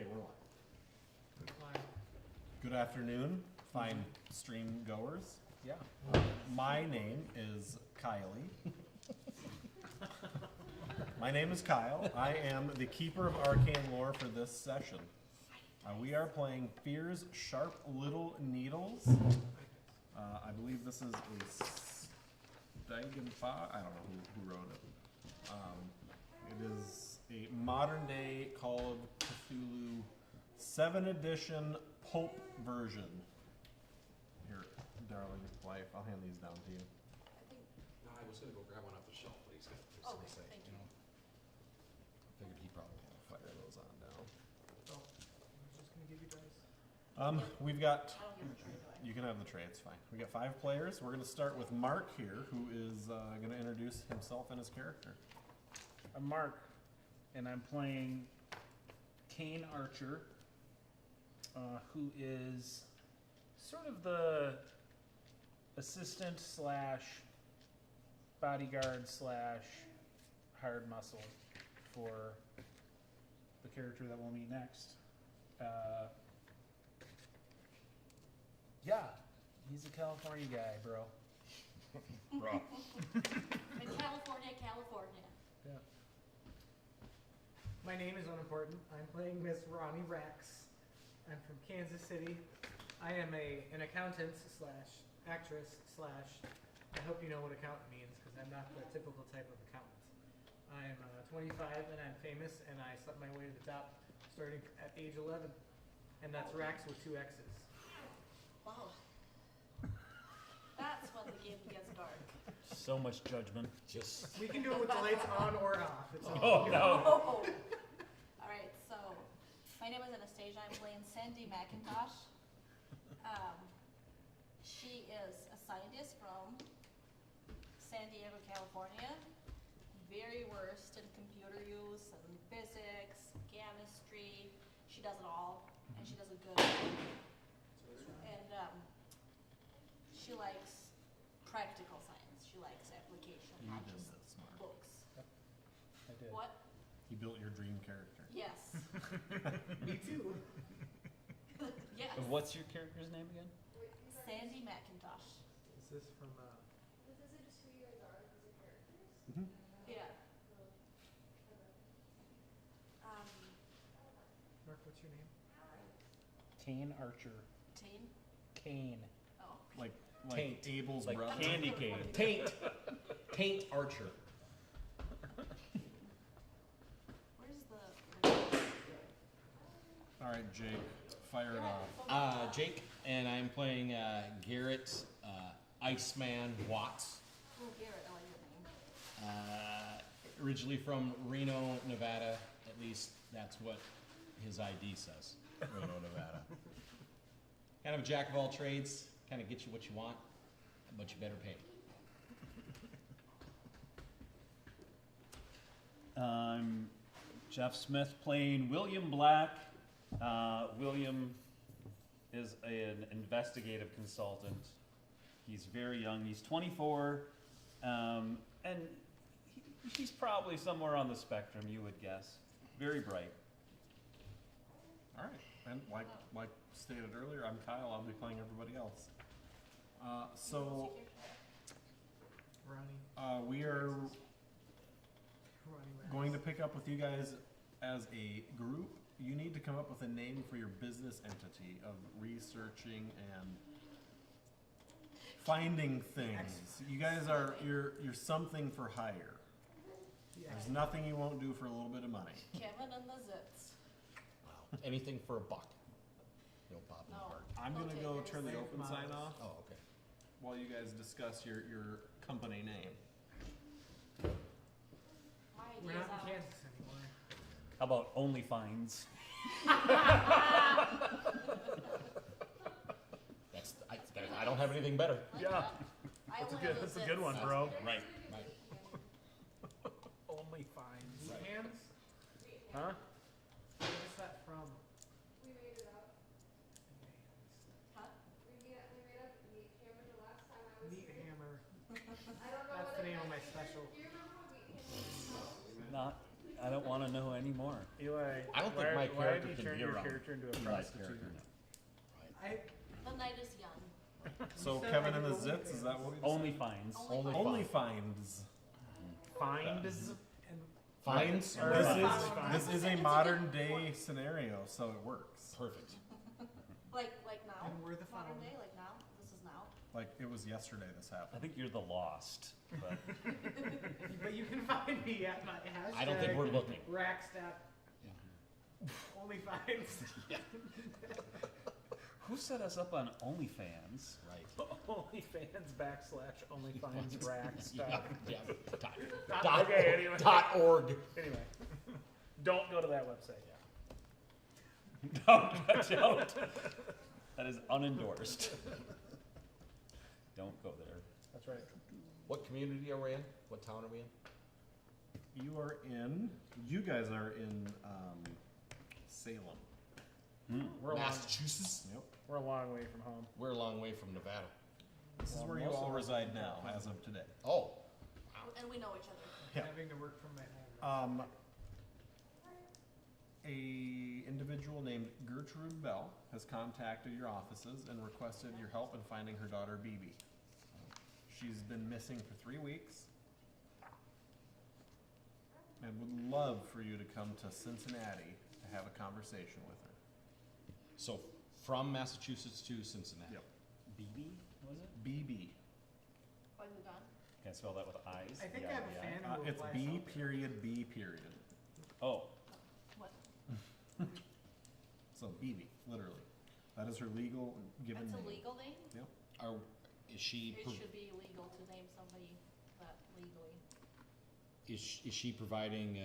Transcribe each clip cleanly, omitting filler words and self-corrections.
Okay, we're live. Good afternoon, fine stream goers. Yeah. My name is Kylie. My name is Kyle. I am the keeper of arcane lore for this session. We are playing Fear's Sharp Little Needles. I believe this is a Steigenfa. I don't know who wrote it. It is a modern day Call of Cthulhu 7th edition Pulp version. Here, darling wife, I'll hand these down to you. No, I was gonna go grab one off the shelf, but he's got this Okay, to say. thank you. Figured he probably Fire those on down. Oh, I was just gonna give you guys. We've got, I don't get the tray, do I? you can have the tray, it's fine. We got 5 players. We're gonna start with Mark here, who is gonna introduce himself and his character. I'm Mark, and I'm playing Kane Archer, who is sort of the assistant slash bodyguard slash hired muscle for the character that we'll meet next. Yeah, he's a California guy, bro. Bro. In California, California. Yeah. My name is unimportant. I'm playing Miss Ronnie Rex. I'm from Kansas City. I am an accountant slash actress slash, I hope you know what accountant means because I'm not the typical type of accountant. I'm 25 and I'm famous and I slept my way to the top starting at age 11. And that's Rex with 2 X's. Wow. That's when the game gets dark. So much judgment. Just, We can do it with the lights on or off. It's all Oh, no. Oh. All right, so my name is Anastasia. I'm playing Sandy McIntosh. She is a scientist from San Diego, California. Very versed in computer use and physics, chemistry. She does it all, and she does it good. And she likes practical science. She likes application, You not did just this, Mark. books. I did. What? He built your dream character. Yes. Me too. Yes. What's your character's name again? Sandy McIntosh. Is this from, This isn't just who you guys are, these are characters. Mm-hmm. Yeah. Um, Mark, what's your name? Kane Archer. Teen? Kane. Oh. Like Taint. Abel's Like brother. candy cane. Taint Archer. Where's the... All right, Jake, fire it off. Jake, and I'm playing Garrett, Iceman Watts. Oh, Garrett, I like your name. Originally from Reno, Nevada. At least that's what his ID says. Reno, Nevada. Kind of a jack of all trades. Kind of get you what you want, but you better pay. I'm Jeff Smith playing William Black. William is an investigative consultant. He's very young. He's 24, and he's probably somewhere on the spectrum, you would guess. Very bright. All right, and like stated earlier, I'm Kyle. I'll be playing everybody else. So Ronnie. we are Ronnie Rex. going to pick up with you guys as a group. You need to come up with a name for your business entity of researching and finding things. You guys are you're something for hire. Yeah. There's nothing you won't do for a little bit of money. Kevin and the Zits. Wow. Anything for a buck. No pop in the No. heart. I'm gonna Okay, go there's turn the safe open sign models. off Oh, okay. while you guys discuss your company name. My We're idea's not out. in Kansas anymore. How about OnlyFines? I don't have anything better. Yeah. I That's a only good. have That's the a good Zits. one, bro. Right, right. Only fines. Right. Hands? Huh? Where is that from? We made it up. Huh? We made up Meat Hammer the last time I was Meat here. Hammer. I don't know That's what the it name of my meant. special. Do you remember what Meat Hammer was? Not. I don't want to know anymore. Eli, I don't think my why have character you can turned be your around. character into a Eli's prostitute? character, no. I The night is young. So said Kevin I and the could go Zits, is that what we decided? Only fines. Only Only finds. Finds? and Fines? Or This fines. is, Fines. this is a modern day scenario, so it works. Perfect. Like now? And we're the Modern found. day, like now? This is now? Like, it was yesterday this I happened. think you're the lost, but But you can find me at my hashtag. I don't think we're looking. Rackstat Yeah. only finds. who set us up on OnlyFans? Right. OnlyFans / OnlyFans rack Yeah, stuff. yeah. Okay, anyway. .org. Anyway, don't go to that website. Don't. That is unendorsed. Don't go there. That's right. What community are we in? What town are we in? You guys are in, Salem. We're a long, Massachusetts? Yep. we're a long way from home. We're a long way from Nevada. This is Well, where you most all of us reside are now, from as of today. Oh. And we know each other. Yeah. Having to work from my home. A individual named Gertrude Bell has contacted your offices and requested your help in finding her daughter BB. She's been missing for 3 weeks and would love for you to come to Cincinnati to have a conversation with her. So from Massachusetts to Cincinnati. Yep. BB, was it? BB. Are you done? Can I spell that with eyes? I think I have a B-I-B-I? fan who It's applies B something. period B period. Oh, What? So BB, literally. That is her legal given It's name. a legal name? Yep. Is she It should be illegal to name somebody that legally. is she providing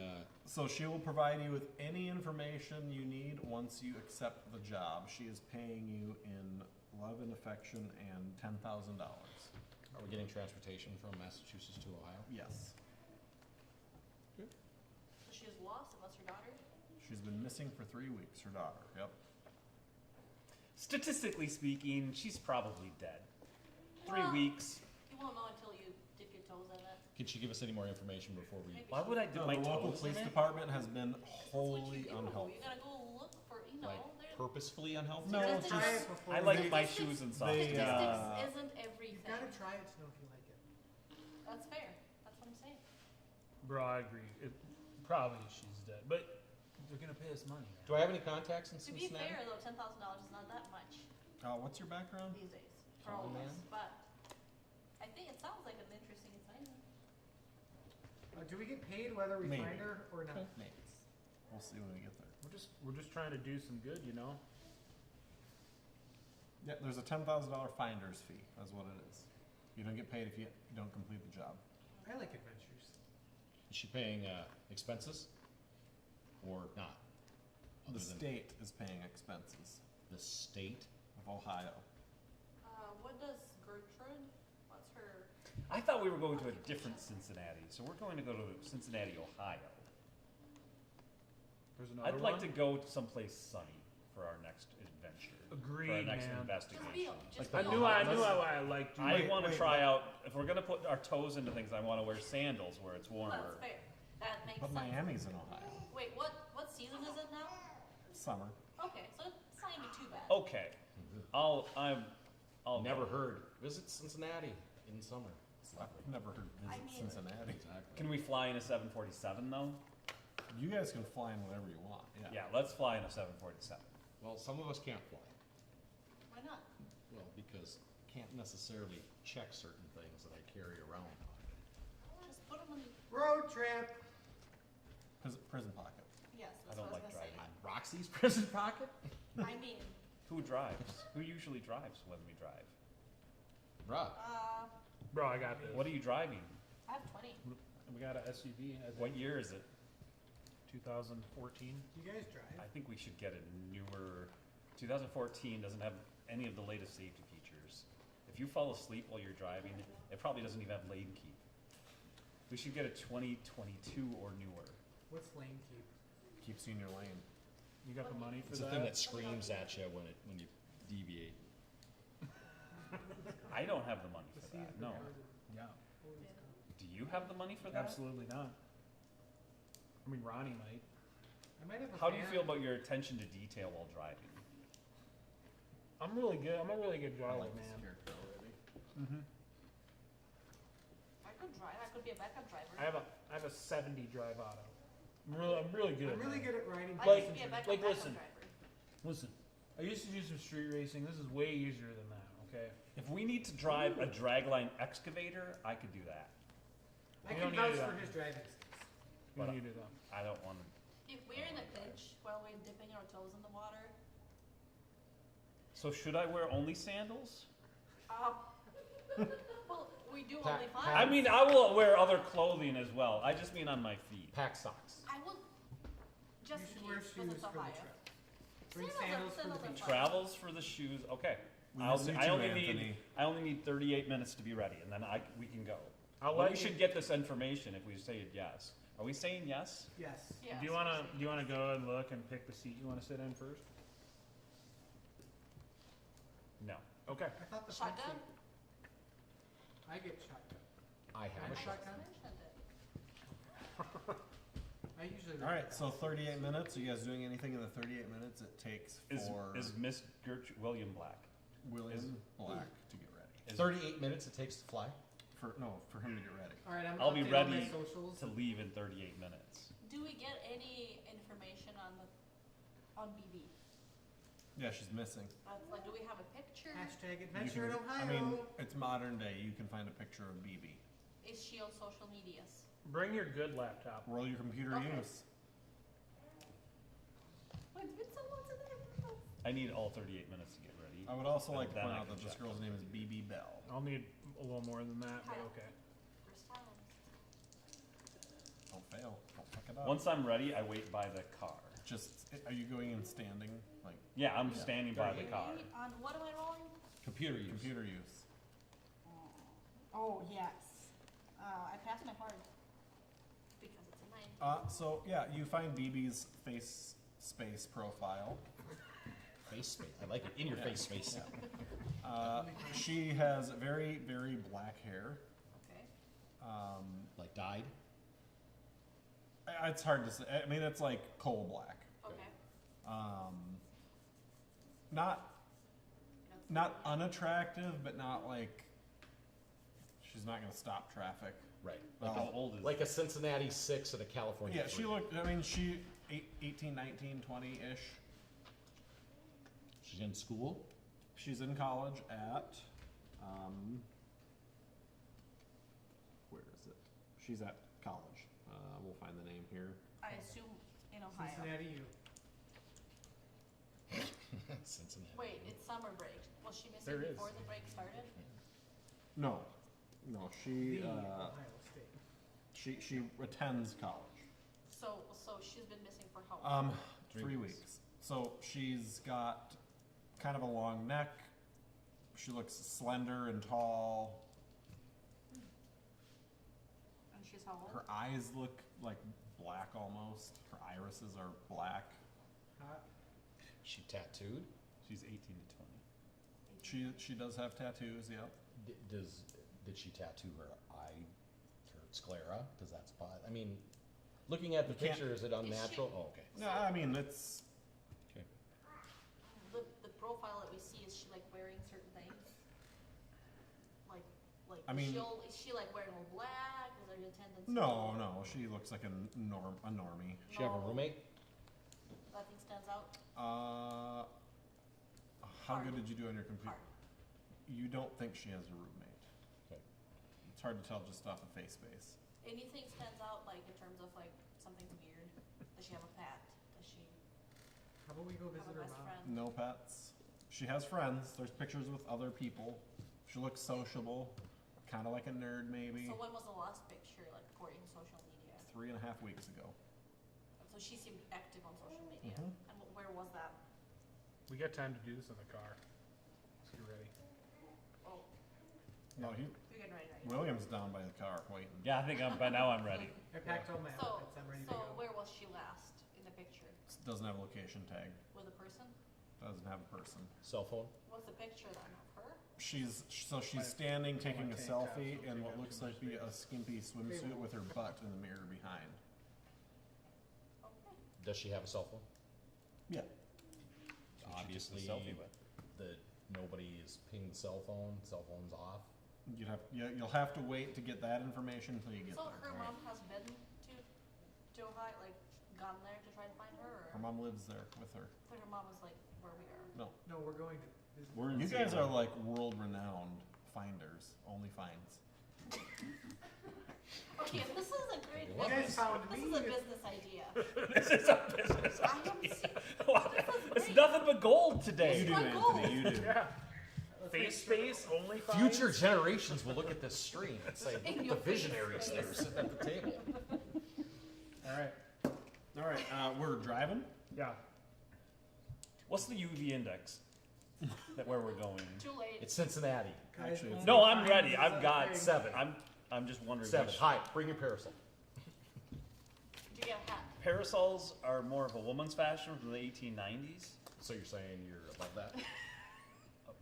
So she will provide you with any information you need once you accept the job. She is paying you in love and affection and $10,000. are we getting transportation from Massachusetts to Ohio? Yes. So she is lost, and that's her daughter? She's been missing for 3 weeks, her daughter. Yep. statistically speaking, she's probably dead. 3 Well, weeks. You won't know until you dip your toes in it. Can she give us any more information before we? Maybe Why she- would I dip No, my the local toes police in it? department has been That's what wholly you do. unhelpful. You gotta go look for, Like they're- purposefully unhealthy? No, Gotta just- try it before I you like make my it. shoes and they, socks. Statistics uh, isn't everything. You've gotta try it to know if you like it. That's fair. That's what I'm saying. Bro, I agree. It probably she's dead, but they're gonna pay us money. Do I have any contacts in To be Cincinnati? fair, though, $10,000 is not that much What's your background? these days for all of Oh, us. man. But I think it sounds like an interesting assignment. Do we get paid whether we Maybe. find her or not? Maybe. We'll see when we get there. We're just trying to do some good, you know. Yeah, there's a $10,000 finder's fee. That's what it is. You don't get paid if you don't complete the job. I like adventures. Is she paying expenses or not? The Other than state is paying expenses the state. of Ohio. What does Gertrude, what's her, I thought we were going to a different Cincinnati, so we're going to go to Cincinnati, Ohio. There's another I'd like one. to go to someplace sunny for our next adventure. For our Agreed, next man. investigation. just I be knew I honest. liked you. I Wait, want to wait, try what? out, if we're going to put our toes into things, I want to wear sandals where it's warmer. That's fair. That makes But sense. Miami's in Ohio. Wait, what season is it now? Summer. Okay, so it's not even too bad. Okay. I'll Never go. heard. Visit Cincinnati in summer. I've never heard I visit mean- Cincinnati. Exactly. Can we fly in a 747 though? You guys can fly in whatever you want. Yeah, let's fly in a 747. Well, some of us can't fly. Why not? Well, because can't necessarily check certain things that I carry around. Just put them in, Road trip. Prison pocket. yes, I that's don't what I like was gonna driving. Roxy's prison pocket? say. I mean, Who drives? Who usually drives when we drive? Rob. Bro, I got this. What are you driving? I have 20. We got an SUV. I think. What year is it? 2014. You guys drive? I think we should get a newer. 2014 doesn't have any of the latest safety features. If you fall asleep while you're driving, it probably doesn't even have lane keep. We should get a 2022 or newer. What's lane keep? Keeps you in your lane. You got the money for It's that? the thing that screams at you when you deviate. I don't have the money The for sea's that. No. Yeah. Do you have the money for that? Absolutely not. I mean, Ronnie might. I might have a How do you fan. feel about your attention to detail while driving? I'm really good. I'm a really good I driver, like this man. character already. Mm-hmm. I could drive. I could be a backup driver. I have a 70 drive auto. I'm really good. I'm really man. good at riding. I like- could be a backup, like, backup listen. driver. Listen, I used to do some street racing. This is way easier than that. Okay. If we need to drive a dragline excavator, I could do that. I You can don't need vouch to do for that. his driving skills. What But- do you do though? I don't want to. If we're in a pinch while we're dipping our toes in the water, So should I wear only sandals? well, we do Pa- only pa- five. I mean, I will wear other clothing as well. I just mean on my feet. Pack socks. I will, just You in should wear case, shoes because it's for the Ohio. trip. Bring Sandals are- sandals for the sandals are beach. fine. Travels for the shoes. Okay. We I'll- miss you I too, only Anthony. need 38 minutes to be ready, and then we can go. I'll Well, let we you. should get this information if we say yes. Are we saying yes? Yes. Yeah, Do you wanna go and look and pick the seat you wanna sit in first? No. Okay. I thought the front Shotgun? seat. I get shotgun. I have I a I just shot. just mentioned it. I usually. All right, so 38 minutes. Are you guys doing anything in the 38 minutes it takes for Is Miss William Black? William Black to get ready? 38 minutes it takes to fly. For him to get ready. All right, I'm I'll be updating all my ready socials. To leave in 38 minutes. Do we get any information on BB? Yeah, she's missing. Like, do we have a picture? Hashtag You adventure in can- Ohio. I mean, it's modern day. You can find a picture of BB. Is she on social medias? Bring your good laptop. Roll your computer Okay. use. Wait, it's been so long since I I need all 38 minutes to get ready. I would also And like to then point I out can that this check. girl's name is BB Bell. I'll need a little more than that, but okay. First time. Don't fail. Don't fuck it up. Once I'm ready, I wait by the car. Just, are you going and standing? Like, Yeah, I'm Yeah. standing by the car. On what am I rolling? Computer use. computer use. Oh, yes. I passed my hard. Because it's a 9. So yeah, you find BB's face space profile. Face space. I like it. In your Yeah. face space. She has very, very black hair. Okay. Like dyed. It's hard to say. I mean, it's like coal black. Okay. Not That's- unattractive, but not like she's not gonna stop traffic. Right. Well, How old is Like a Cincinnati 6 and a California Yeah, 3. she looked. I mean, she 18, 19, 20-ish. She's in school. She's in college at. Where is it? She's at college. We'll find the name here. I assume in Ohio. Cincinnati U. Cincinnati. Wait, it's summer break. Was she missing There is. before the break started? No, she The Ohio State. she attends college. So she's been missing for how long? 3 3 weeks. weeks. So she's got kind of a long neck. She looks slender and tall. And she's how old? Her eyes look like black almost. Her irises are black. Hot. She tattooed. She's 18 to 20. She does have tattoos. Yep. Did she tattoo her eye, her sclera? Because that's I mean, looking at the You can't- picture, is it unnatural? Oh, okay. No, I mean it's. Okay. The profile that we see, is she like wearing certain things? Like I mean- is she like wearing all black? Is there a tendency? No. She looks like a normie. She have a No. roommate? Nothing stands out? How Hard. good did you do on your computer? Hard. You don't think she has a roommate. Okay. It's hard to tell just off of face space. Anything stands out, like in terms of like something weird? Does she have a pet? Does she How about we go have visit a her best mom? friend? No pets. She has friends. There's pictures with other people. She looks sociable, kind of like a nerd maybe. So when was the last picture, like according to social media? 3.5 weeks ago. So she seemed active on social media. Mhm. And where was that? We got time to do this in the car. Let's get ready. Oh, No, you're getting ready, right? William's down by the car waiting. Yeah, I think by now I'm ready. I packed all my So, outfits. I'm ready to so go. where was she last in the picture? Doesn't have a location tag. With a person? Doesn't have a person. Cell phone? What's the picture then of her? She's My- standing taking a tank top, selfie so in take what up looks too like much be a space. skimpy swimsuit with her butt in the mirror behind. Does she have a cell phone? Yeah. Obviously, selfie with. that nobody is pinged cell phone's off. You'll have to wait to get that information until you get So there. her mom has been to Ohio, like gone there to try to find her, Her or mom lives there with her. but her mom is like where we are. No. No, we're going to visit. We're in You guys Salem. are like world renowned finders, only finds. Okay, this is a great You guys business. found This me. is a business idea. This is a business I am idea. se- It's great. nothing but gold today. You do, my Anthony, you do. Yeah. Let's Face make sure- space, only five. Future generations will look at this stream and say, In look your at the visionaries face. that are sitting at the table. Alright, Alright, we're driving? yeah. What's the UV index that where we're going? Too late. It's Cincinnati. Guys, Actually, it's- only No, I'm finds ready. is I've a got thing. 7. I'm just wondering 7. which Hi, bring your parasol. Did you get a hat? parasols are more of a woman's fashion from the 1890s. So you're saying you're above that?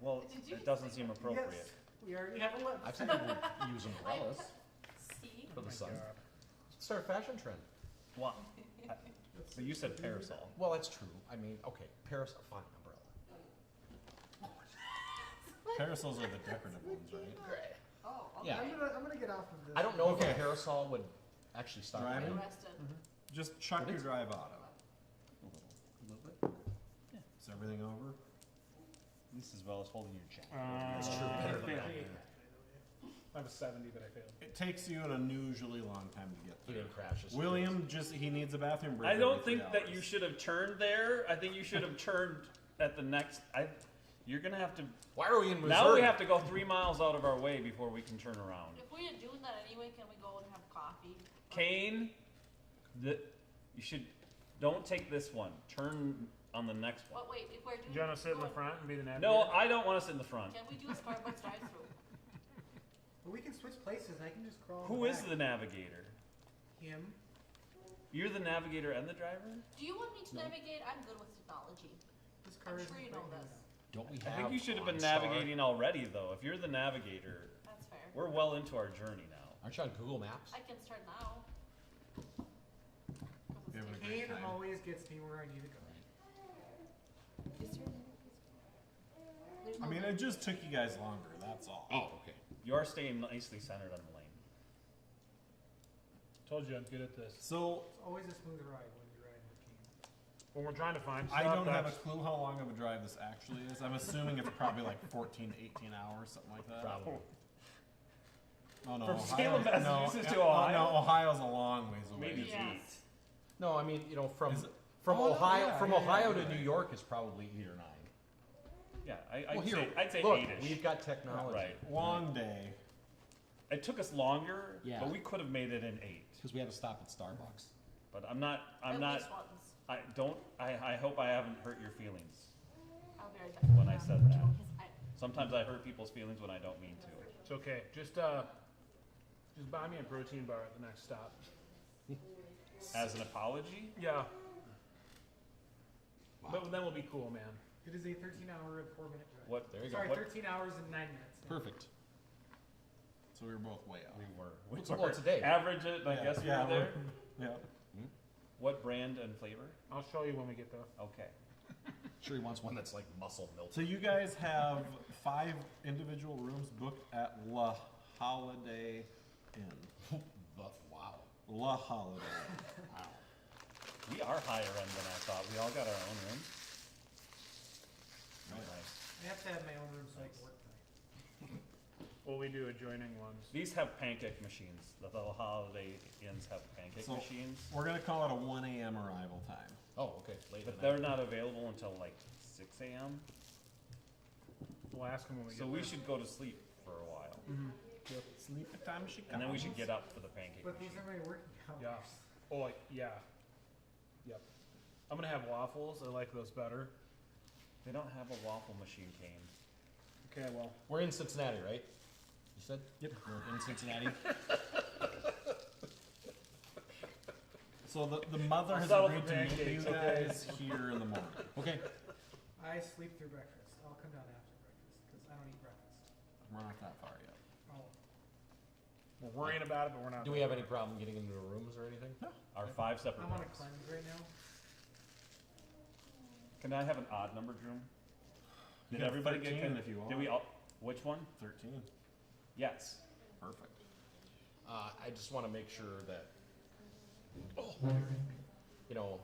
Well, Did you it doesn't seem Yes, appropriate. we already have a list. I've seen people use umbrellas See? for the Oh my sun. God. Start a fashion trend. Well, but you said parasol. Well, that's true. I mean, okay, parasol, fine, umbrella. Parasols are the decorative ones, right? Oh, okay. Yeah. I'm gonna get off of this. I don't know if Okay. a parasol would actually stop Driving? rain. Arrested. Just chuck But your it's- drive auto. A little bit. Yeah. Is everything over? This as well as holding your jacket. That's true. Better than that. I have a 70, but I failed. It takes you an unusually long time to get He through. didn't crash his William he needs a bathroom break. I don't every 3 think that hours. you should have turned there. I think you should have turned at the next. You're gonna have to. Why are we in Missouri? Now we have to go 3 miles out of our way before we can turn around. If we are doing that anyway, can we go and have coffee? Kane, you should. Don't take this one. Turn on the next one. But wait, if we're doing. Do you want to sit in the going- front and be the navigator? No, I don't want to sit in the front. Can we do a Starbucks drive-through? But we can switch places. I can just crawl. in Who the is back. the navigator? Him? You're the navigator and the driver? Do you want me to navigate? I'm good with technology. This car I'm isn't sure you know brand new. this. Don't we I have think you should have been OnStar? navigating already, though. If you're the navigator, That's fair. we're well into our journey now. Aren't you on Google Maps? I can start now. 'Cause it's You're having a taking- great Kane time. always gets me where I need to go. Is there- There's I no mean, link. it just took you guys longer, that's all. Oh, okay. You are staying nicely centered on the lane. Told you I'm good at this. So, It's always a smooth ride when you ride with Kane. When we're trying to find I stuff, don't have a that's- clue how long of a drive this actually is. I'm assuming it's probably like 14 to 18 hours, something like that. Probably. Oh, no, From Ohio, Salem, Massachusetts to oh, Ohio? no, Ohio's a long ways away. Maybe Yeah. 8. No, I mean, you know, from Is it- from Oh, no, Ohio yeah, from yeah, Ohio yeah, to New right. York is probably 8 or 9. Yeah, Well, here, I'd say look, 8-ish. we've got technology. Right. Long day. It took us longer, Yeah. but we could have made it in 8. Because we had to stop at Starbucks. But I'm not. At least once. I hope I haven't hurt your feelings. I'll be right back. When I said that. Because I- Sometimes I hurt people's feelings when I don't mean to. It's okay. Just buy me a protein bar at the next stop. As an apology, Yeah. But then we'll be cool, man. It is a 13-hour and 4-minute drive. what? There you go. Sorry, What? 13 hours and 9 minutes. Perfect. So we were both way off. We were. Well, it's a day. Average it. I guess we were there. Yeah. What brand and flavor? I'll show you when we get there. Okay. Sure, he wants one that's like muscle milk. So you guys have 5 individual rooms booked at La Holiday Inn. Wow. La Holiday. Wow. We are higher end than I thought. We all got our own room. Right. Nice. I have to have my own room so I can work tonight. Well, we do adjoining ones. These have pancake machines. The Holiday Inns have pancake So- machines, We're gonna call it a 1 a.m. arrival time. Oh, okay. Late but at they're night. not available until like 6 a.m. We'll ask them when we So get we there. should go to sleep for a while, Sleep time she and then we should comes. get up for the pancake But these machine. are my working hours. Yeah. Oh, like, yeah. Yep. I'm gonna have waffles. I like those better. They don't have a waffle machine, Kane. Okay, well. We're in Cincinnati, right? You said? Yep. We're in Cincinnati. So the mother has Settle for agreed to meet you pancakes, okay. guys here in the morning. Okay. I sleep through breakfast. I'll come down after breakfast because I don't eat breakfast. We're not that far yet. Oh, We're worrying about it, but we're not. Do we have any problem getting into the rooms or anything? Our 5 separate I'm on a rooms. cleanse right now. Can I have an odd numbered room? You Did have everybody get? 13 if you Did we want. all? Which one? 13. Yes. Perfect. I just want to make sure that, you know,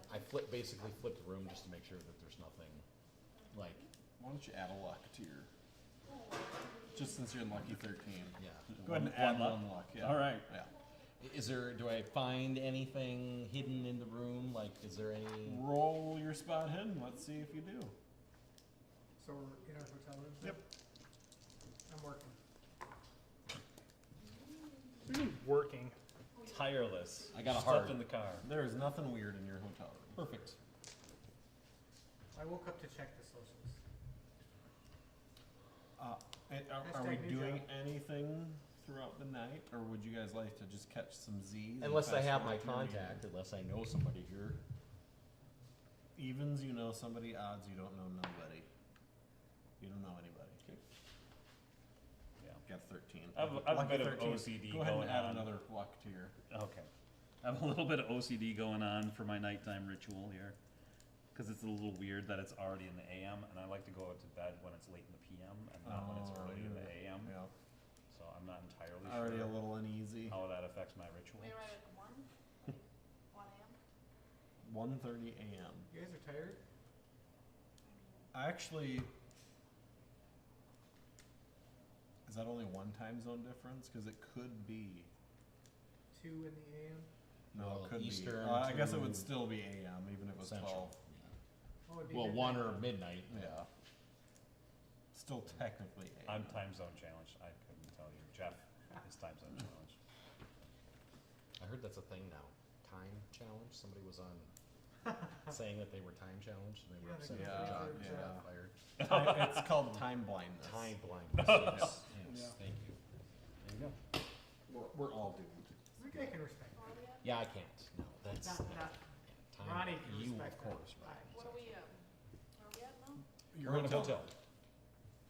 basically flip the room just to make sure that there's nothing, like, Why don't you add a luck to your? Just since you're in lucky 13. yeah. Go ahead and One add luck? one luck. Yeah. All right. Yeah. Do I find anything hidden in the room? Like, is there any? Roll your spot hidden. Let's see if you do. So we're in our hotel room? Yep. I'm working. What do you mean working? Tireless. I got a Slept hard. in the car. There is nothing weird in your hotel room. Perfect. I woke up to check the socials. Are we Hashtag new doing job. anything throughout the night, or would you guys like to just catch some Z's? and Unless I fast have my forward through your contact, unless I know somebody here. Evens, you know somebody. Odds, you don't know nobody. You don't know anybody. Yeah. Got 13. I have a Lucky bit of 13. OCD Go ahead and going add on. another luck to your. Okay. I have a little bit of OCD going on for my nighttime ritual here. Because it's a little weird that it's already in the AM, and I like to go to bed when it's late in the PM and not when it's early in the AM. Yeah. So I'm not entirely Already a sure little uneasy. how that affects my ritual. We arrive at 1 a.m. 1:30 a.m. You guys are tired? Actually, is that only one time zone difference? Because it could be. 2 in the AM? No, Well, it could Eastern be. I guess it would to still be AM, even if it was Central. 12. Oh, it'd be Well, midnight. 1 or midnight. Yeah. Still technically AM. I'm time zone challenged. I couldn't tell you. Jeff is time zone challenged. I heard that's a thing now. Time challenge. Somebody was on saying that they were time challenged and they were Yeah, upset they with their got job fired, and yeah. got fired. It's called time blindness. Time blindness. Yes, yes, Yeah. thank you. There you go. We're all doomed. I think I can respect Where are we at? Yeah, I can't. No, that's that. time. Ronnie can You, respect of course, that. right. What are we, where are we at now? We're in a hotel.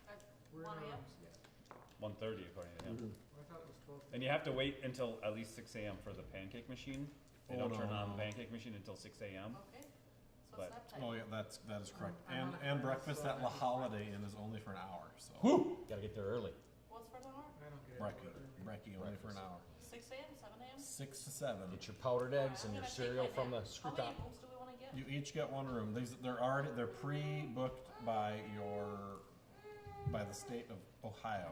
At We're in 1 our a.m.? rooms, yeah. 1:30 according to him. Well, I thought it was 12. And you have to wait until at least 6 a.m. for the pancake machine. They Oh, don't turn no, on the no. pancake machine until 6 a.m. Okay, so But- it's nap time. Oh yeah, that is correct. I'm on a And cruise, breakfast so at I La can- Holiday Inn is only for an hour. So Gotta get there early. What's for an hour? I don't get it. Brekkie only for an hour. 6 a.m., 7 a.m.? 6 to 7. Get your powdered eggs Alright, and I'm your gonna take cereal my from the nap. screw How top. many rooms do we wanna get? You each get one room. They're pre-booked by the state of Ohio.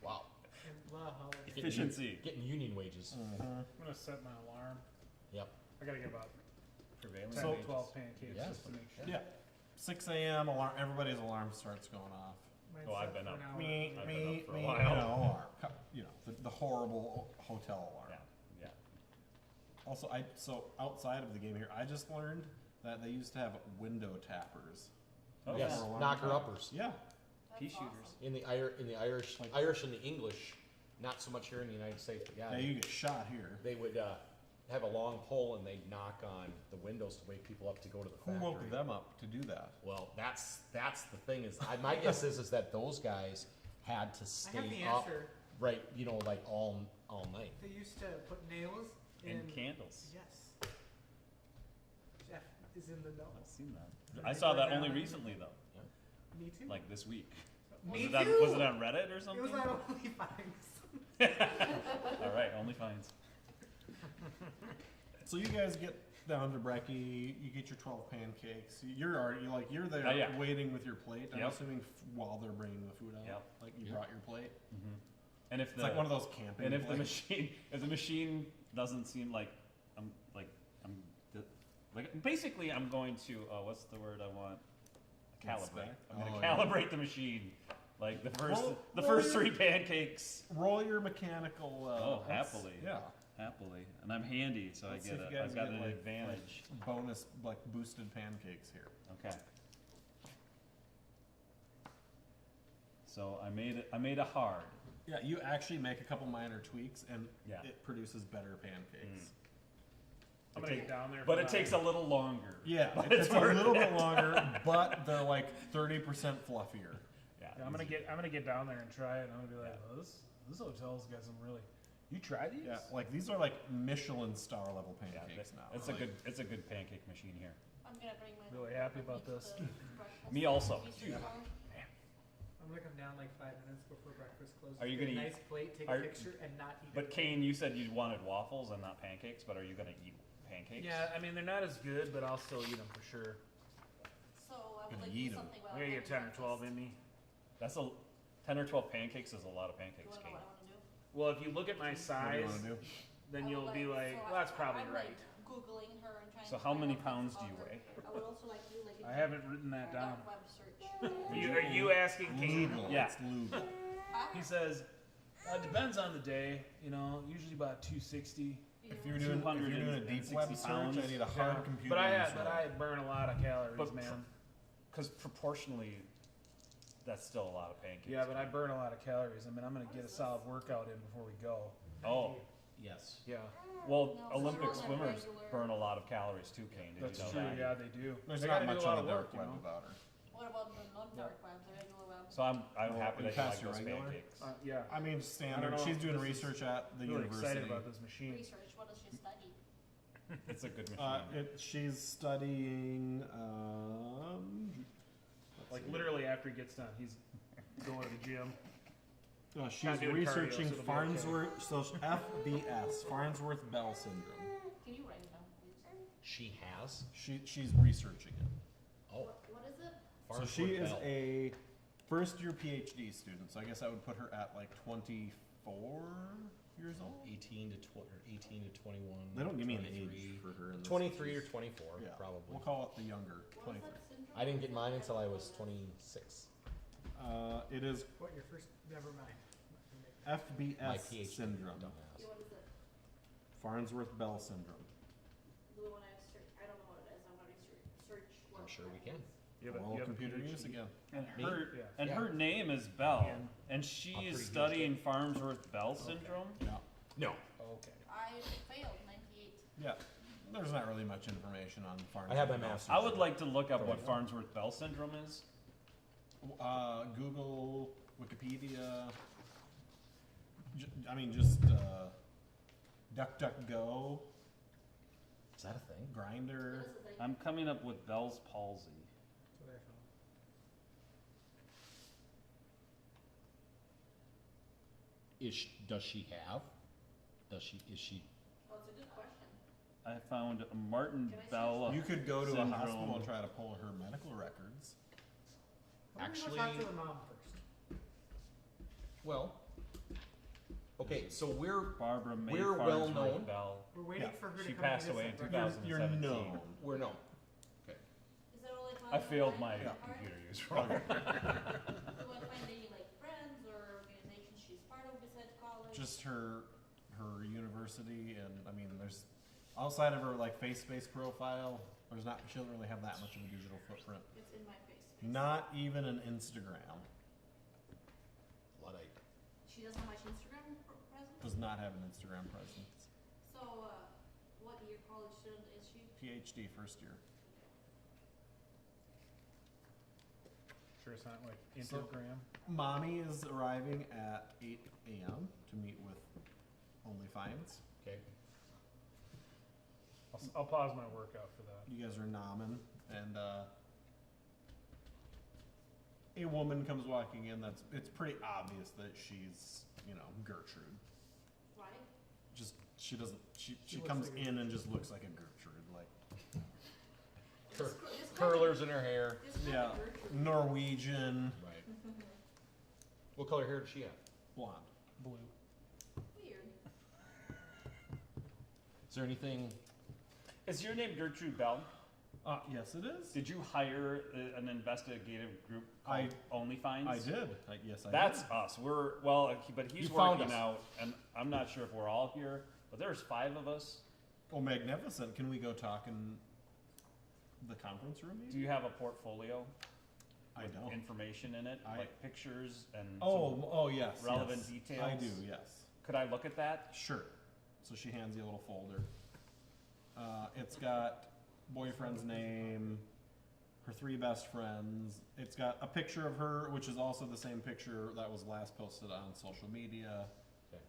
Wow. And La Holiday. Getting Efficiency. Getting union wages. I'm gonna set my alarm. Yep. I gotta get about Prevailing 10 So- to 12 pancakes Yeah. just to make sure. Yeah. 6 a.m. alarm. Everybody's alarm starts going off. Mine's Oh, I've set been for up. an hour. Me, I've me, been up for a me. while. You know, alarm. The horrible hotel alarm. Yeah. Yeah. Also, outside of the game here, I just learned that they used to have window tappers. Oh, Yes, For a long knocker time. uppers. Yeah. That's Pea awesome. shooters. In the Irish, Like- Irish and the English, not so much here in the United States, but yeah, Yeah, you get shot here. they would have a long pole and they'd knock on the windows to wake people up to go to the Who factory. woke them up to do that? Well, that's the thing is, my guess is that those guys had to I have the stay up, answer. right? You know, like all night. They used to put nails in. And candles. Yes. Jeff is in the know. I've seen that. Then I they saw put that down only on- recently though, Me too. like this week. Was Me it on, too. was it on Reddit or It something? was on OnlyFans. All right, OnlyFans. So you guys get down to Brekkie, you get your 12 pancakes. You're there Yeah. waiting with your plate. I'm Yep. assuming while they're bringing the food out. Yep. Like you Yep. brought your plate. And if It's the like one of those camping. and if the plates. machine doesn't seem like I'm basically I'm going to what's the word I want? Calibrate. Inspect? I'm going to Oh, yeah. calibrate the machine. Like the first Roll- the roll first your- 3 pancakes. Roll your mechanical. Happily. Yeah. Happily, and I'm handy, so Let's I see get if it. you guys I've got get, an like- advantage. Bonus boosted pancakes here. Okay. So I made a hard. Yeah, you actually make a couple minor tweaks, and Yeah. it produces better pancakes. I'm gonna get down there. But for it takes a little longer. Yeah, But it's a worth little it. bit longer, but they're like 30% fluffier. Yeah, Yeah, I'm gonna easy. get down there and try it, and I'm gonna be like, oh, this hotel's got some really You try these? Yeah, like these are like Michelin star level Yeah, pancakes now. it's Like, a good pancake machine here. I'm gonna bring my. Really happy about this. Me also. I'm gonna come down like 5 minutes before breakfast closes. Are you get a gonna eat- nice plate, take are- a picture, and not eat But it. Kane, you said you wanted waffles and not pancakes, but are you gonna eat pancakes? Yeah, I mean they're not as good, but I'll still eat them for sure. So I Gonna would like eat do 'em. something while I'm gonna I'm get 10 or having 12 breakfast. in me. That's 10 or 12 pancakes is a lot of You pancakes, wanna know Kane. what I wanna do? Well, if you look at my what do size, you wanna do? then I would you'll be like, so well, that's probably I'm right. like Googling her and trying So to how find many out things pounds do about you her. weigh? I would also like to do like I haven't written that down. dark web search. Are you asking Kane? Lugal, Yeah. it's Lugal. He says, depends on the day. You know, usually about 260. If you're doing a deep web 260 search, pounds. I need a hard Yeah. computer. But user. I burn a lot of calories, But man. Because proportionally, that's still a lot of pancakes. Yeah, but I burn a lot of calories. I mean, I'm gonna get a solid workout in before we go. Oh, Yes. Yeah, well, No, Olympic so swimmers regular- burn a lot of calories too, Kane. Did that's you know true. that? Yeah, they do. There's They not gotta do much a lot on of the work, dark you web know. about her. What about the non-dark web, the regular web? So I'm Well, happy you that you passed like your those regular? pancakes. Yeah. I mean, I standard. don't know. She's doing This is research at the Really university. excited about this machine. Research, what does she study? It's a good machine. She's studying. Like literally after he gets done, he's going to the gym. She's Not doing cardio, researching so it'll be Farnsworth. So FBS, Farnsworth Bell syndrome. Can you write it down, please? She has. She's researching it. Oh, What is it? So she Farnsworth is Bell. a first year PhD student. So I guess I would put her at like 24 years old. 18 to 21. They don't give me an 23. age for her. In this. 23 or 24, Yeah, probably. We'll call it the younger What is 23. that syndrome? I didn't get mine until I was 26. It is What your first? Never mind. My FBS PhD. syndrome, Dumbass. Yeah, what is it? Farnsworth Bell syndrome. The one I search, I don't know what it is, I'm gonna search what. I'm sure we can. You have a- Well, you have a computer PhD. use again. And Me? her Yeah. and Yeah. her name is Bell, And- and I'm she pretty is huge studying Farnsworth Bell syndrome. Yeah. No. Okay. I failed, 98. Yeah. There's not really much information on Farnsworth. I have my Bell master's. I would like to look up Go what ahead. Farnsworth Bell syndrome is. Google, Wikipedia. I mean, just DuckDuckGo, Is that a thing? Grinder. What is it that I'm coming up with Bell's palsy. That's what I found. Does she have? Is she? Oh, it's a good question. I found a Martin Can I see Bell. You could go to a syndrome. hospital and try to pull her medical records. I'm gonna Actually- go talk to her mom first. Well. Okay, so we're Barbara May We're well Farnsworth known. Bell. We're waiting Yeah. for her to She come passed meet us away at in breakfast. 2000. You're 2017. known. we're known. Is it only I failed my Yeah. computer use wrong. Do you want to find any like friends or organizations she's part of besides college? Just her university, and I mean, there's outside of her like face-based profile. There's not. She doesn't really have that much of a digital footprint. It's in my face. Not even an Instagram. Luddite. She doesn't have much Instagram presence? Does not have an Instagram presence. So, what year college student is she? PhD first year. Sure, it's not like So- Instagram. Mommy is arriving at 8 a.m. to meet with OnlyFans. Okay. I'll pause my workout for that. You guys are nomming, and a woman comes walking in. It's pretty obvious that she's Gertrude. Right? Just she doesn't she looks comes like a in and just looks like a Gertrude, like This Curlers in her hair. This is yeah, Gertrude. Norwegian Right. What color hair does she have? blonde. Blue. Weird. Is there anything? Is your name Gertrude Bell? Yes, it is. Did you hire an investigative group called OnlyFans? I did. Yes, I That's did. us. But he's You found working us. out, and I'm not sure if we're all here, but there's 5 of us. Well, magnificent. Can we go talk in the conference room? Maybe? Do you have a portfolio? I with don't. Information in it, I- like pictures and Oh, yes. relevant yes. details? I do. Yes. Could I look at that? Sure. So she hands you a little folder. It's got boyfriend's name, her 3 best friends. It's got a picture of her, which is also the same picture that was last posted on social media. Okay.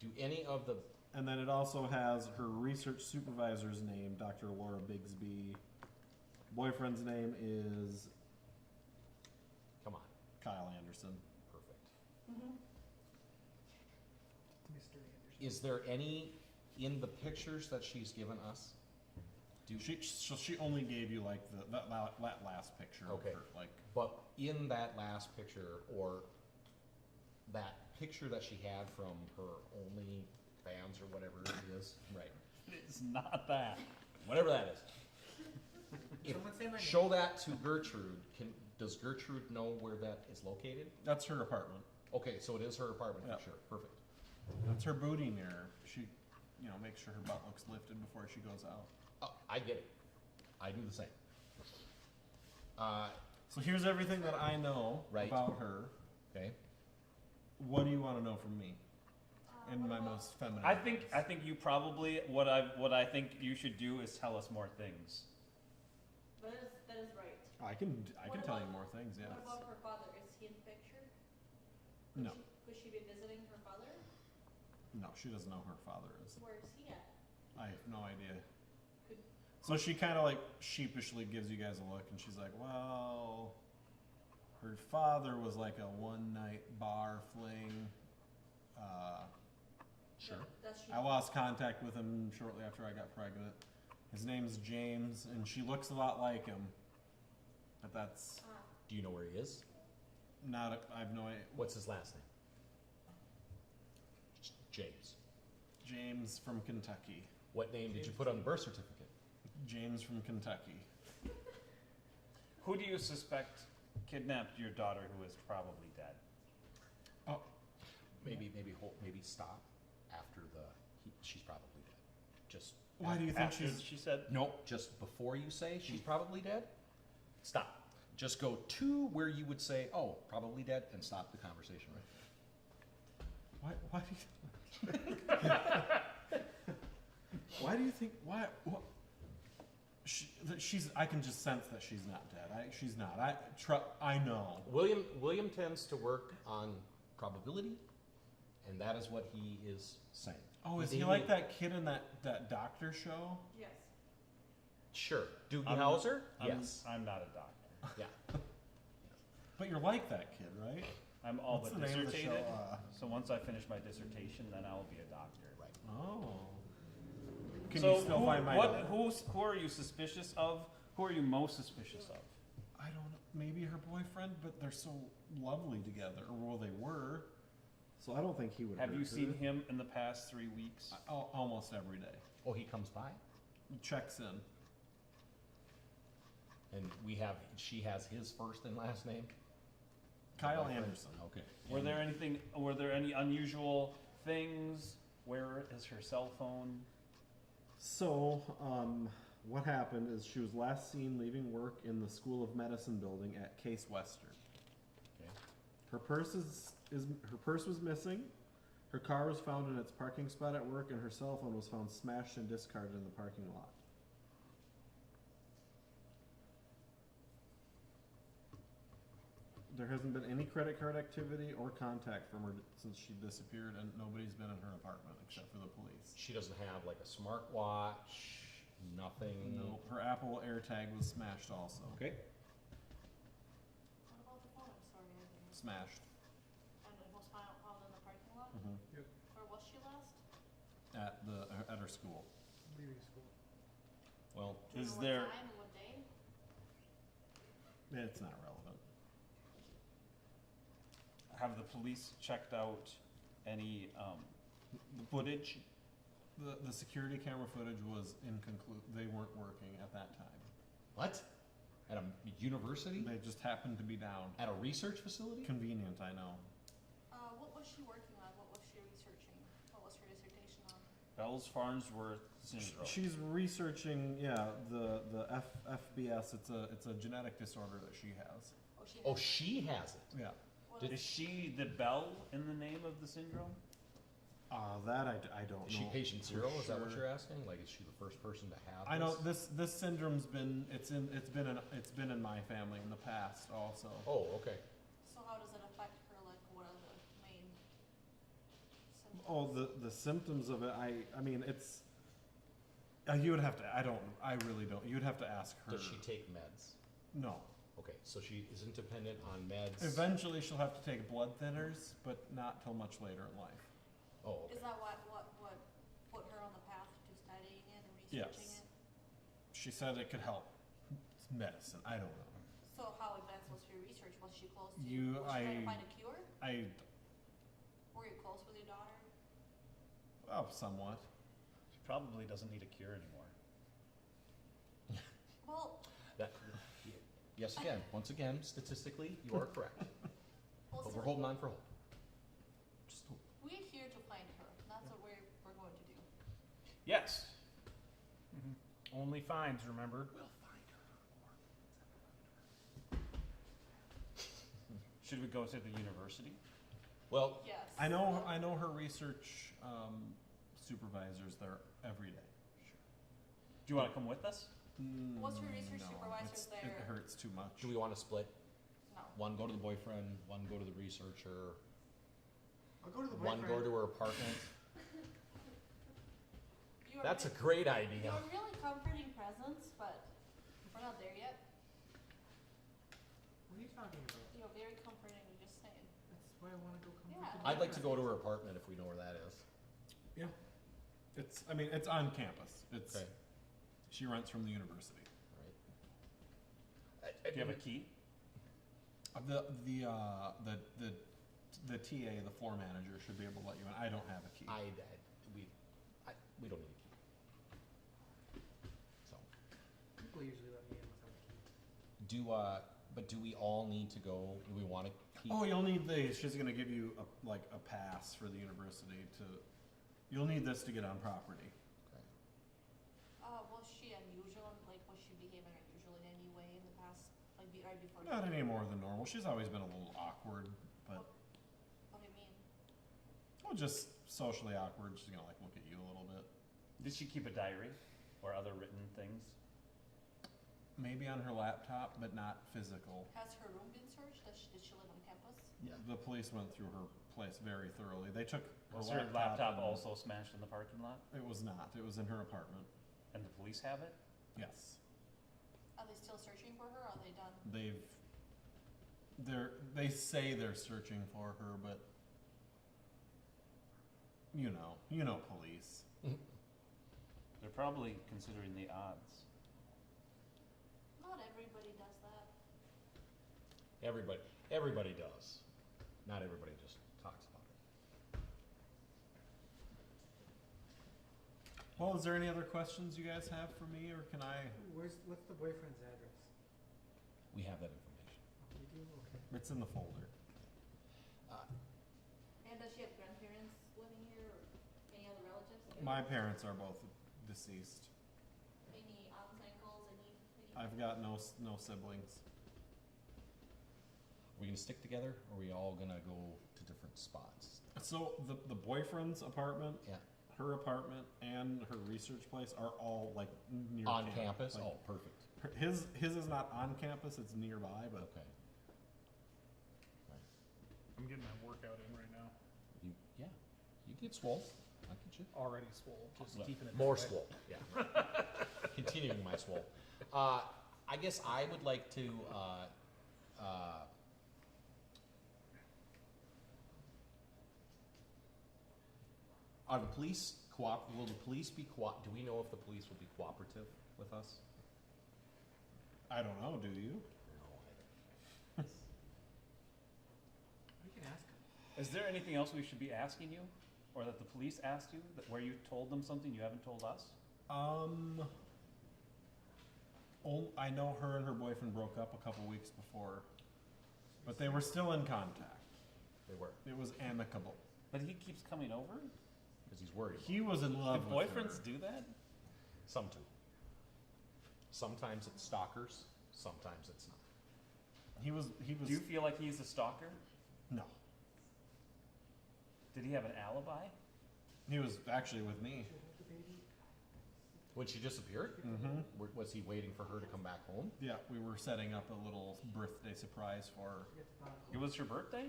Do any of the, And then it also has her research supervisor's name, Dr. Laura Bigsby. Boyfriend's name is come on, Kyle Anderson. perfect. Mm-hmm. Mr. Anderson. Is there any in the pictures that she's given us? So she only gave you like that last picture. Okay. Of her, like But in that last picture, or that picture that she had from her only fans or whatever it is, right? It's not that. Whatever that is. If, Someone say my name. show that to Gertrude. Does Gertrude know where that is located? that's her apartment. Okay, so it is her apartment Yeah. for sure. Perfect. That's her booty mirror. She, makes sure her butt looks lifted before she goes out. Oh, I get it. I do the same. So here's everything that I know Right. about her. Okay. What do you want to know from me? In What my about- most feminine. I think voice? you probably what I think you should do is tell us more things. That is right. I can What tell you about- more things. Yes. What about her father? Is he in the picture? No, Could she be visiting her father? no, she doesn't know who her father is. Where is he at? I have no idea. Could- So she kind of like sheepishly gives you guys a look, and she's like, "Well, her father was like a one-night bar fling. Sure. Does she? I lost contact with him shortly after I got pregnant. His name's James, and she looks a lot like him, but that's Ah, Do you know where he is? not. I have no idea. What's his last name? James. James from Kentucky. What name did you put on the birth certificate? James from Kentucky. Who do you suspect kidnapped your daughter, who is probably dead? Oh, Maybe stop after she's probably dead. Just why do you think After she's? she said, Nope, just before you say she's probably dead, stop. Just go to where you would say, oh, probably dead, and stop the conversation right Why do you? Why do you think? Why? What? She's. I can just sense that she's not dead. She's not. I know. there. William tends to work on probability, and that is what he is saying. Oh, is he like that kid in that doctor show? yes. Sure. Doogie I'm- Howser? I'm, Yes. I'm not a doctor. Yeah. But you're like that kid, right? I'm all What's but the name of the show? dissertated. So once I finish my dissertation, then I will be a doctor. Right. Oh. Can So you still who, find my? what? daughter? Who are you suspicious of? Who are you most suspicious of? I don't know. Maybe her boyfriend, but they're so lovely together, or well, they were. So I don't think he would. Have hurt you her. seen him in the past 3 weeks? Almost every day. Oh, he comes by, He checks in. and she has his first and last name? Kyle Boyfriend? Anderson. Okay. Were there any unusual things? Where is her cell phone? So, what happened is she was last seen leaving work in the School of Medicine building at Case Western. Okay. Her purse her purse was missing. Her car was found in its parking spot at work, and her cell phone was found smashed and discarded in the parking lot. There hasn't been any credit card activity or contact from her since she disappeared, and nobody's been in her apartment except for the police. She doesn't have like a smartwatch, nothing. No, her Apple AirTag was smashed also. Okay. What about the phone? I'm sorry, I didn't. Smashed. And it was found in the parking lot? Mm-hmm. Where was she last? At her school. Leaving school. Well, Do you Is know there- what time and what day? It's not relevant. Have the police checked out any footage? The security camera footage was inconclusive. They weren't working at that time. what? At a university? They just happened to be down. At a research facility? Convenient, I know. What was she working on? What was she researching? What was her dissertation on? Bell's Farnsworth syndrome. She's researching, the FBS. It's a genetic disorder that she has. Oh, she Oh, had- she has it. Yeah. what Is she the Bell in the name of the syndrome? That I don't Is she know. patient for zero? Is that what sure. you're asking? Like, is she the first person to have I know this? this syndrome's been it's been in my family in the past also. Oh, okay. So how does it affect her? Like, what are the main symptoms? Oh, the symptoms of it. I mean, it's. You would have to. I really don't. You'd have to ask her. Does she take meds? No. Okay, so she isn't dependent on meds. Eventually, she'll have to take blood thinners, but not till much later in life. Oh, okay. Is that what put her on the path to studying it and researching Yes. it? She said it could help. It's medicine. I don't know. So how advanced was your research? Was she close to? You- was she trying to I- find a cure? Were you close with your daughter? Somewhat. She probably doesn't need a cure anymore. Well, That, yes, again, once again, statistically, you are correct. well, But so we're holding on for hope. Just hope. we're here to find her. That's what we're going to do. Yes. Only finds, remember? We'll find her. Should we go to the university? Well, Yes. I know her research supervisor's there every day. Do you want to come with us? What's her research No, supervisor's It there? hurts too much. do we want to split? No. One go to the boyfriend, one go to the researcher, I'll go to the one boyfriend. go to her apartment. You are That's a really, great you idea. are really comforting presence, but we're not there yet. What are you talking about? You're very comforting. I'm just saying. That's why I want to go come Yeah. with the I'd like to go to boyfriend. her apartment if we know where that is. It's. I mean, it's on campus. It's. Okay, She rents from the university. all right. Do you have a key? The TA, the floor manager, should be able to let you in. I don't have a key. We don't need a key. So, People usually let me in without a key. but do we all need to go? Do we want to keep? Oh, you'll need these. She's gonna give you a pass for the university to. You'll need this to get on property. Okay. Was she unusual? Like, was she behaving unusual in any way in the past? Like, right before? Not any more than normal. She's always been a little awkward, but What do you mean? just socially awkward. She's gonna look at you a little bit. Did she keep a diary or other written things? Maybe on her laptop, but not physical. Has her room been searched? Did she live on campus? Yeah. The police went through her place very thoroughly. They took her Was her laptop and- also smashed in the parking lot? It was not. It was in her apartment. And the police have it? Yes. Are they still searching for her? Or are they done? They say they're searching for her, but you know police. They're probably considering the odds. Not everybody does that. Everybody does. Not everybody just talks about it. Well, is there any other questions you guys have for me, or can I? What's the boyfriend's address? We have that information. We do? Okay. It's in the folder. And does she have grandparents living here or any other relatives? My parents are both deceased. Any aunts, uncles, any? I've got no siblings. Are we gonna stick together, or are we all gonna go to different spots? So the boyfriend's apartment, Yeah. her apartment, and her research place are all like near On campus? Like, Oh, perfect. His is not on campus; it's nearby. But Okay. Right. I'm getting my workout in right now. Yeah, you get swole. I get you. Already swole. Just Well, keeping it more that way. swole. Yeah. Continuing my swole. I guess I would like to. Are the police will the police be do we know if the police will be cooperative with us? I don't know. Do you? No, We can ask him. Is there anything else we should be asking you? Or that the police asked you, that where you told them something you haven't told us? I know her and her boyfriend broke up a couple weeks before, but they were still in contact. they were, It was amicable. But he keeps coming over? because he's worried. He was in Do love with boyfriends her. do that? Some do. Sometimes it's stalkers. Sometimes it's not. He was. Do you feel like he's a stalker? No. Did he have an alibi? He was actually with me. Should have the baby. When she disappeared, Mm-hmm. was he waiting for her to come back home? Yeah, we were setting up a little birthday surprise for her. Forget the bottle. It was your birthday?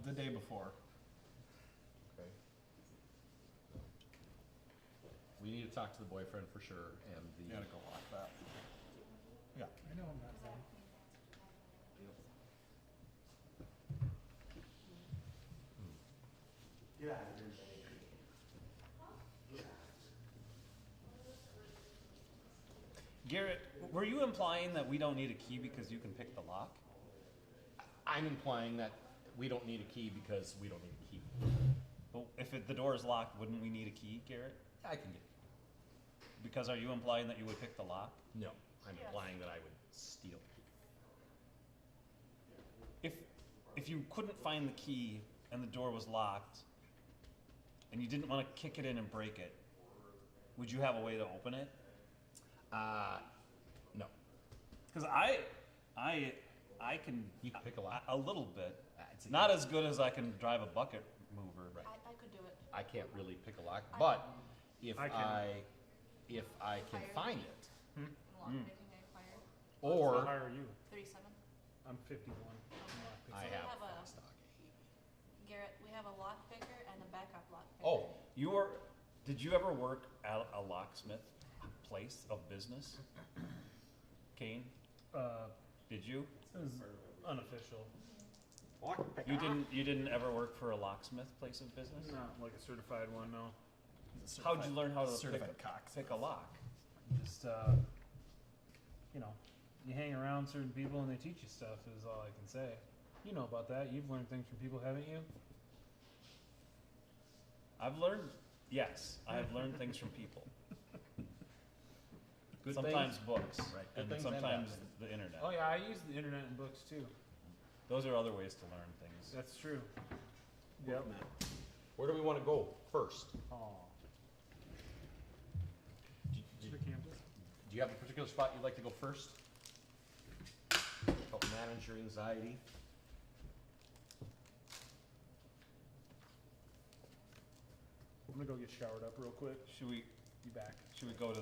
The day before. Okay. we need to talk to the boyfriend for sure, and You the, gotta go lock that. Yeah. I know I'm not saying. Yeah. Garrett, were you implying that we don't need a key because you can pick the lock? I'm implying that we don't need a key because we don't need a key. But if the door is locked, wouldn't we need a key, Garrett? I can get, Because are you implying that you would pick the lock? no, I'm Yes. implying that I would steal. If you couldn't find the key and the door was locked, and you didn't want to kick it in and break it, would you have a way to open it? No. Because I can. You can pick a lock? A little bit. It's a- Not as good as I can drive a bucket mover. Right. I could do it. I can't really pick a lock, but if I can. I can find it, Lock picking expired. How or high are you? 37. I'm 51. I So we have have a- fast stock. Garrett, we have a lock picker and a backup lock picker. Oh, Did you ever work at a locksmith place of business? Kane, did you? This is unofficial. You didn't ever work for a locksmith place of business? Not like a certified one, no. How'd you learn how to Certified pick a lock? Just, you know, you hang around certain people and they teach you stuff is all I can say. You know about that. You've learned things from people, haven't you? Yes, I have learned things from people. good Sometimes things. books, Right, good and things and bad sometimes things. the internet. Oh yeah, I use the internet and books too. Those are other ways to learn things. That's true. Yep. Where do we want to go first? Oh. Do The campus. you have a particular spot you'd like to go first? Help manage your anxiety. I'm gonna go get showered up real quick. Should we Be back. go to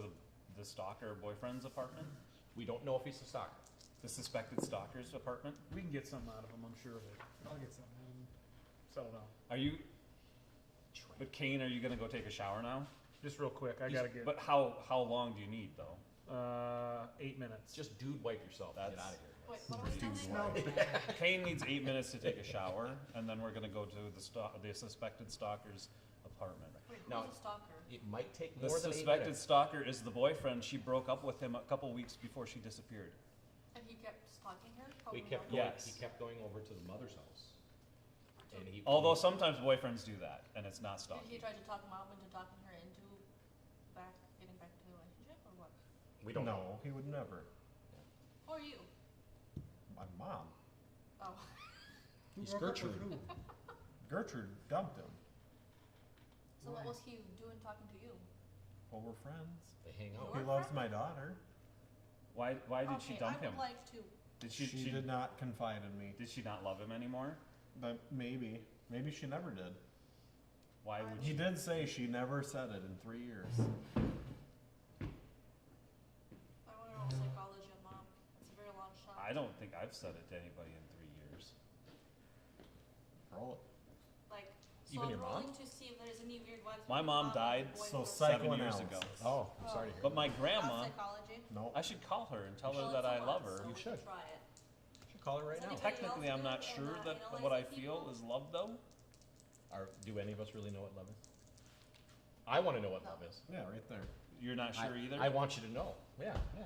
the stalker boyfriend's apartment? We don't know if he's a stalker. The suspected stalker's apartment? We can get something out of him, I'm sure of it. I'll get something out of him. Settle down. Are you? But Kane, are you gonna go take a shower now? Just real quick, I gotta get, But how long do you need though? 8 minutes. Just dude wipe yourself and get That's- out of here. Wait, what are we doing? Smell bad. Kane needs 8 minutes to take a shower, and then we're gonna go to the suspected stalker's apartment. Wait, Now- who's a stalker? It might take The more than 8 suspected minutes. stalker is the boyfriend. She broke up with him a couple weeks before she disappeared. And he kept stalking her? How We we kept know? going, Yes. he kept going over to the mother's house. And he. Although sometimes boyfriends do that, and it's not Did he stalking. try to talk mom into talking her into getting back to the relationship, or what? We don't know. No, he would never. Who are you? My mom, Oh. He's Who broke up with Gertrude. who? Gertrude, dumped him. So what Why? was he doing talking to you? Well, we're friends. They hang You out. He Your loves friend? my daughter. Why did she Okay, dump I him? would like to. Did She did not confide in me, Did she not love him anymore? but maybe she never did. Why would He she? did say she never said it in 3 years. I want to know psychology of mom. It's a very long shot. I don't think I've said it to anybody in 3 years. Roll it. Like, so Even I'm your mom? rolling to see if there's any weird vibes. My between mom and died, the so boyfriend. psych- 7 years Psychoanalysis. ago. Oh, I'm sorry to hear But that. my Not grandma, psychology. No. I should call her and tell her Well, that it's a I love lot, her. so You we should. Try it. You should call her right Does now. anybody Technically, else I'm do not it sure and, that analyze what I the feel people? is love, though. Do any of us really know what love is? I want to know what No. love is. Yeah, right there. You're not sure either. I want you to know. Yeah. Yeah.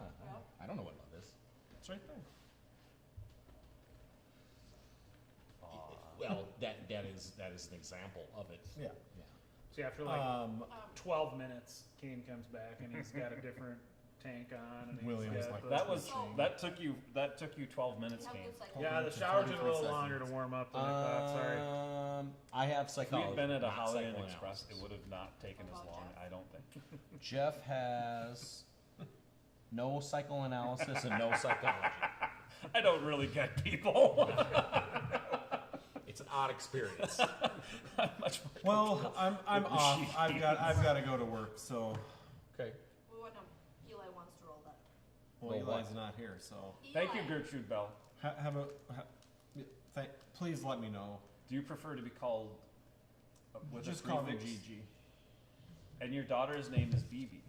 I don't know what love is. It's right there. Well, that is an example of it. Yeah. Yeah. See, after like Um, 12 minutes, Kane comes back and he's got a different tank on. And William's he's got like, the- That took you 12 minutes, You have Kane. good psychology. Yeah, the to shower took a 23 little longer to seconds. warm up than I thought. Sorry. I have If psychology. we'd been at a not Holiday Inn psychoanalysis. Express, it would have not taken as What about long. Jeff? I don't think. Jeff has no psychoanalysis and no psychology. I don't really get people. It's an odd experience. I'm much more well, I'm with off. machines. I've got to go to work. So, Okay. We want to, Eli wants to roll that. well, Well, Eli's what? not here. So, Thank you, Eli. Gertrude Bell. have a. Please let me know. Do you prefer to be called with Just a call me prefix? Gigi. And your daughter's name is BB.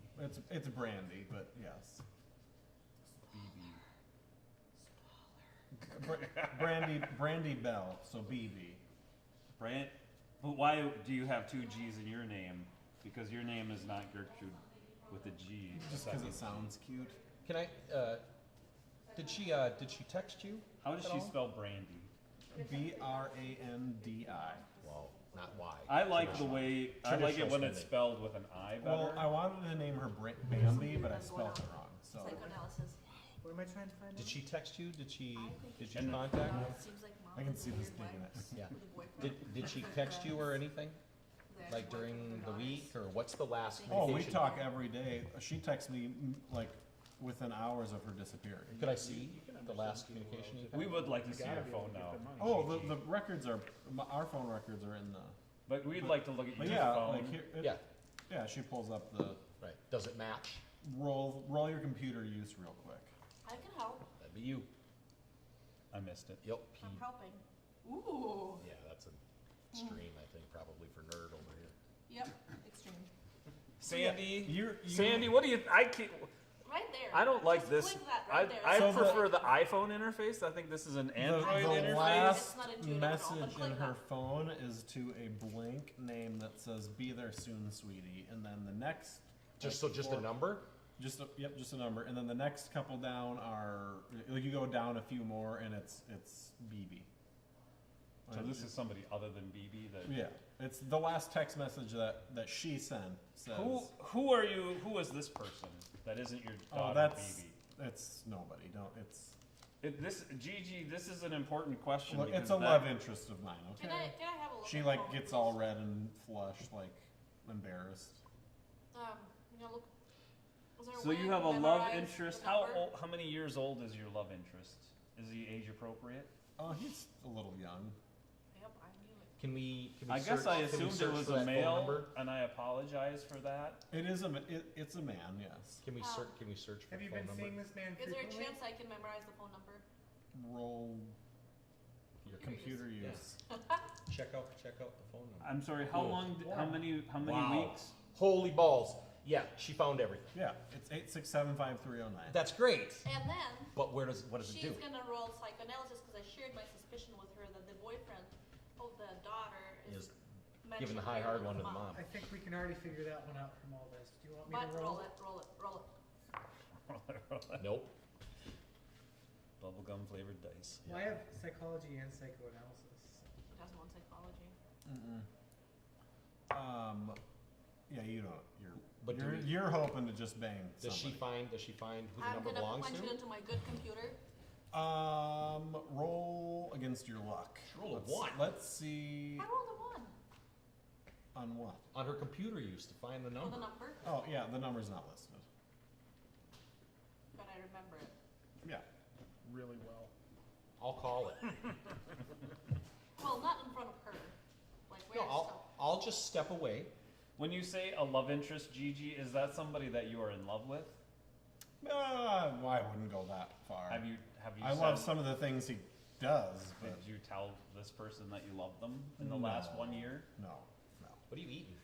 It's Brandy, but yes. Brandy Bell, so BB. Brand, but why do you have two G's in your name? Because your name is not Gertrude with a G. Just because it sounds cute. Can I, did she text you? How does at she all? spell Brandy? Brandi. Well, not Y. I like the way, I like it Traditional when it's spelling. spelled with an I better. Well, I wanted to name her Bambi, but I spelled it wrong. So Psychoanalysis. What am I trying to find? Did out? she text you? Did you And- contact her? It seems like mom I can has see a this weird digging life it. Yeah. with a boyfriend. Did she text you or anything? Their Like during boyfriend the and week, daughters. or what's the last Oh, we vacation? talk every day. She texts me like within hours of her disappearing. Could I see the last communication you We had? would like to You see gotta your be able phone to get now. the money. Oh, the records are our phone records are in the. But we'd like to look at But your yeah, phone. like here, Yeah, yeah. She pulls up the right. Does it match? roll your computer use real quick. I can help. That'd be you. I missed it. Yep. I'm helping. Ooh. Yeah, that's an extreme, I think, probably for nerd over here. Yep. Extreme. Sandy, You Sandy, what do you? I can't. Right there. I don't like Just this. click that I right there. I So the- prefer the iPhone interface. I think this is an Android the interface. last It's not intuitive at all, but message in click her that. phone is to a blank name that says "Be there soon, sweetie," and then the next Just like, just four- a number? Just a number, and then the next couple down are like you go down a few more, and it's BB. So this is somebody other than BB. That Yeah, it's the last text message that she sent says. who are you? Who is this person that isn't your Oh, daughter that's BB? it's nobody. Don't it's. This Gigi, this is an important question. Look, because it's a that- love interest of mine. Okay. Can I have a look? She at like the phone, gets all please? red and flushed, like embarrassed. You know, look. Is there a So way you I have can a love memorize interest. the How number? old? How many years old is your love interest? Is he age appropriate? Oh, he's a little young. Yep, I knew it. Can we I guess search- I can we assumed it search was for a that phone male, number? and I apologize for that. It's a man, yes. Can we search for Have the you phone been number? seeing this man Is there a frequently? chance I can memorize the phone number? Roll Your computer Yeah. use. Check out the phone number. I'm sorry. How Whoa. long? How many Wow. weeks? Holy balls. Yeah, she found everything. Yeah, it's 8675309. That's great. And then But what does it she's do? gonna roll psychoanalysis because I shared my suspicion with her that the boyfriend of the daughter Is is giving the mentioned high here hard with one to the mom. mom. I think we can already figure that one out from all this. Do you want me But to roll it. Nope. Bubblegum flavored dice. Well, I have psychology and psychoanalysis. He doesn't want psychology. Yeah, you don't. But do we- You're hoping to just bang Does she somebody. find who the I'm number gonna belongs punch it to? into my good computer. Roll against your luck. Roll a Let's- one. Let's see I rolled a 1 on what. On her computer use to find the for number. the number, Oh yeah, the number's not listed. but I remember it. Yeah. Really well. I'll call it. Well, not in front of her. Like where's No, I'll just step away. When you say a love interest, Gigi, is that somebody that you are in love with? I wouldn't go that far. Have you? I love some of the things he does, but Did you tell this person that you love them in the last No. 1 year? no. What are you eating?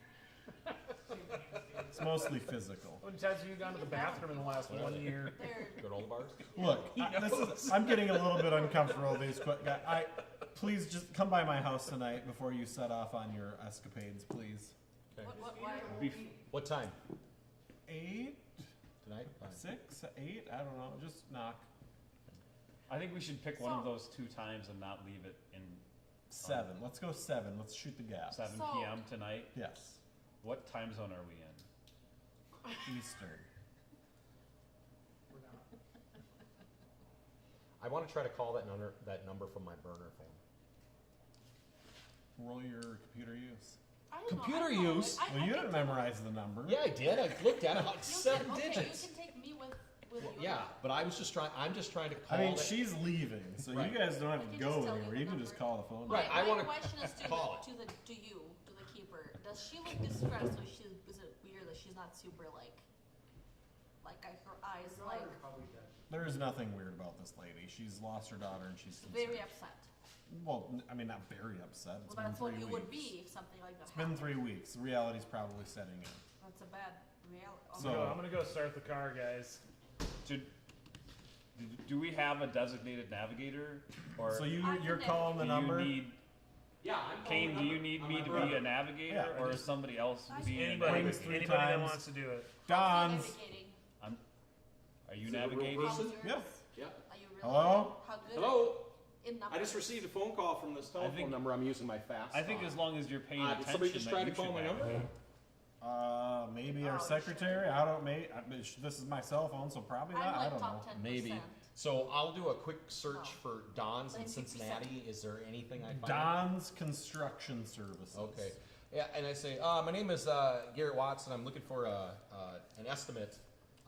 It's mostly physical. How many times have you gone to the bathroom in the last What are 1 they? year? They're Granola bars? Look, I'm getting a little bit uncomfortable with these quick guys. Please just come by my house tonight before you set off on your escapades, please. Okay. why? What time? 8, Tonight? Fine. 6, 8, I don't know. Just knock. I think we should pick one of So- those 2 times and not leave it in 7. Let's go 7. Let's shoot the gap. 7 So- p.m. tonight. Yes. What time zone are we in? Eastern. We're not. I want to try to call that number from my burner phone. Roll your computer use. I don't know, Computer I know use? it. I Well, you can didn't take- memorize the number. Yeah, I did. I looked at it. About You 7 can, digits. You can take me with Well, you. yeah, but I'm just trying to call I mean, it. she's leaving, so Right. you guys don't have I to can go just tell you anywhere. the You can number. just call the phone. Right, My I wanna question is call it. to the keeper. Does she look distressed, or is it weird that she's not super her eyes like Probably dead. There is nothing weird about this lady. She's lost her daughter and she's very concerned. upset? Well, I mean, not very upset. It's Well, been that's 3 what weeks. it would be if something like that It's been happened. 3 weeks. The reality's probably setting in. That's a bad reality. So- I'm gonna go start the car, guys. Do we have a designated navigator? Or So I you're can calling the do you number? need, Yeah, I'm Kane, do you need me to be a navigator, Yeah, or just- is somebody else I- being a Anybody, Rings navigator? 3 anybody that times. wants to do it. Don's. Navigating. Are you Is it a real navigating? person? How's yours? Yeah. Yeah. Are you really Hello? good? How good? Hello. In numbers. I just received a phone call from this telephone think- number. I'm using my fast. I think as long as you're paying Did attention, somebody just that try to you call should my number? navigate. Maybe Oh, our you secretary. I don't. This is my cell phone, so probably I'm not. I like don't know. top 10%. Maybe. So I'll do a quick search Oh. for Don's in 90%. Cincinnati. Is there anything I find? Don's Construction Services. Okay. Yeah, and I say, my name is Garrett Watson. I'm looking for an estimate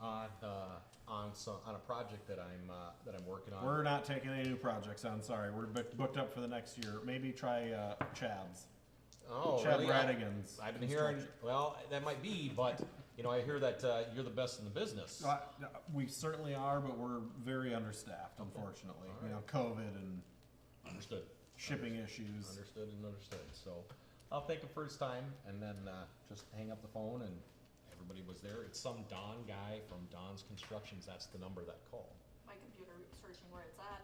on a project that I'm working on. We're not taking any new projects on. Sorry, we're booked up for the next year. Maybe try Chad's. Oh, Chad really? Radigan's. I've been hearing. Construction. Well, that might be, but I hear that you're the best in the business. We certainly are, but we're very understaffed, unfortunately. All You know, right. COVID and Understood. shipping issues. Understood and understood. So I'll think of first time and then just hang up the phone and everybody was there. It's some Don guy from Don's Constructions. That's the number that called. My computer searching where it's at.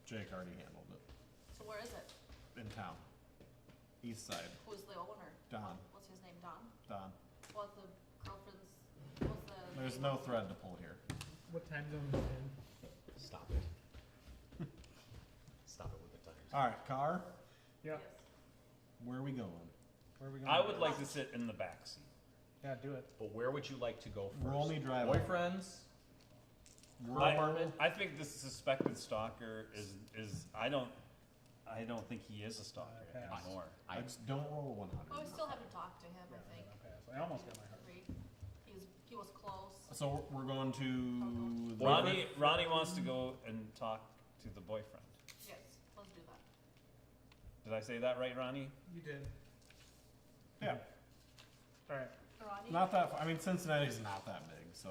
Jake already handled it. So where is it? In town. East side. Who's the owner? Don. What's his name? Don? Don. What's the girlfriend's? What's the? There's name no of- thread to pull here. What time zone is it in? Stop it. Stop it with the times. All right, car. Yeah. Yes. Where are we going? Where are we going? I would like to sit in the back seat. Yeah, do it. But where would you like to go first? We're only driving. Boyfriends? Rural apartment. I think this suspected stalker is I don't think he is a stalker Pass. anymore. I just don't roll 100. Well, we still haven't talked to him, I think. I almost got my heart. Agreed. He was close. So we're going to the Ronnie wants to go and talk to the boyfriend. Yes, let's do that. Did I say that right, Ronnie? You did. Yeah, All right, Ronnie? not that. I mean, Cincinnati's not that big, so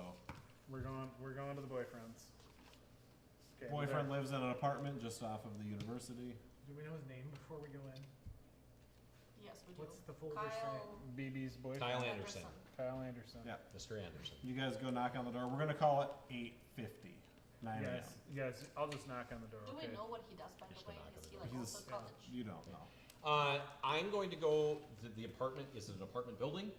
we're going to the boyfriends. Okay, boyfriend lives in an apartment just off of the university. Do we know his name before we go in? Yes, we do. What's the full Kyle BB's boyfriend. Kyle Anderson. Kyle Anderson. Yeah. Mr. Anderson. You guys go knock on the door. We're gonna call it 8:50, 9 a.m. You guys, I'll just knock on the door. Do okay? we know what he does, by the Just way? go knock on Is the he door. like He's also a- college? You don't know. I'm going to go to the apartment. Is it an apartment building?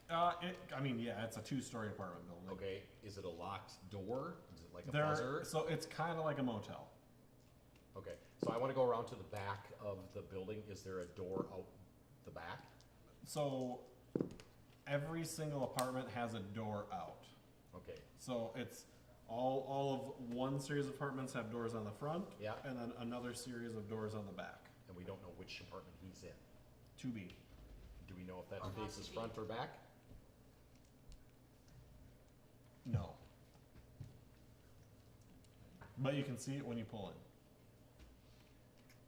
It's a 2-story apartment building. Okay. Is it a locked door? Is it like a There, buzzer? so it's kind of like a motel. Okay. So I want to go around to the back of the building. Is there a door out the back? So every single apartment has a door out. Okay. So it's all of one series of apartments have doors on the front, Yeah. and then another series of doors on the back. And we don't know which apartment he's in. To be. Do we know if that Oh, faces has to be. front or back? No. But you can see it when you pull in.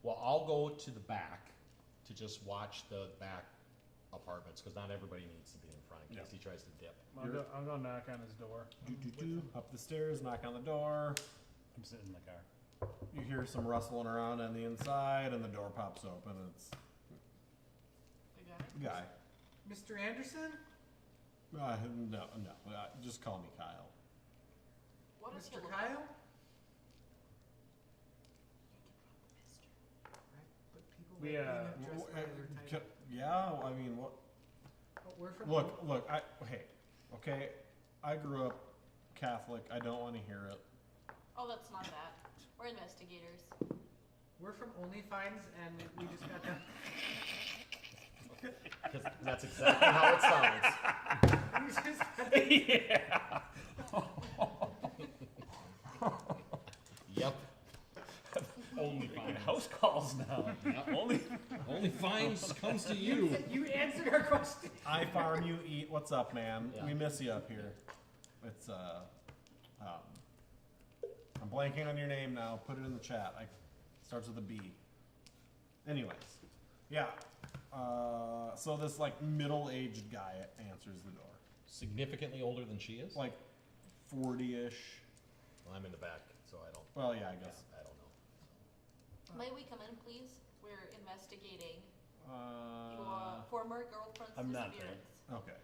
Well, I'll go to the back to just watch the back apartments because not everybody needs to be in front in case Yeah. he tries to dip. I'll go knock on his door. Up the stairs, knock on the door. I'm sitting in the car. You hear some rustling around on the inside, and the door pops open. It's The guy? a guy. Mr. Anderson? No. Just call me Kyle. What is he Mr. look Kyle? like? Right, but people We, like being addressed by their title. Yeah, I mean, what? But we're from Look. Okay. I grew up Catholic. I don't want to hear it. Oh, that's not that. We're investigators. We're from OnlyFans, and we just got done. Because that's exactly how it sounds. We just got done. Yeah. Yep. Only fines. House calls now. Only fines comes to you. You answered our question. I farm, you eat. What's up, man? Yeah. We miss you up here. It's I'm blanking on your name now. Put it in the chat. Starts with a B. Anyways, yeah. So this like middle-aged guy answers the door, Significantly older than she is? like 40-ish. Well, I'm in the back, so I don't. Well, yeah, I guess. I don't know. May we come in, please? We're investigating Uh, your former girlfriend's I'm not disappearance. okay.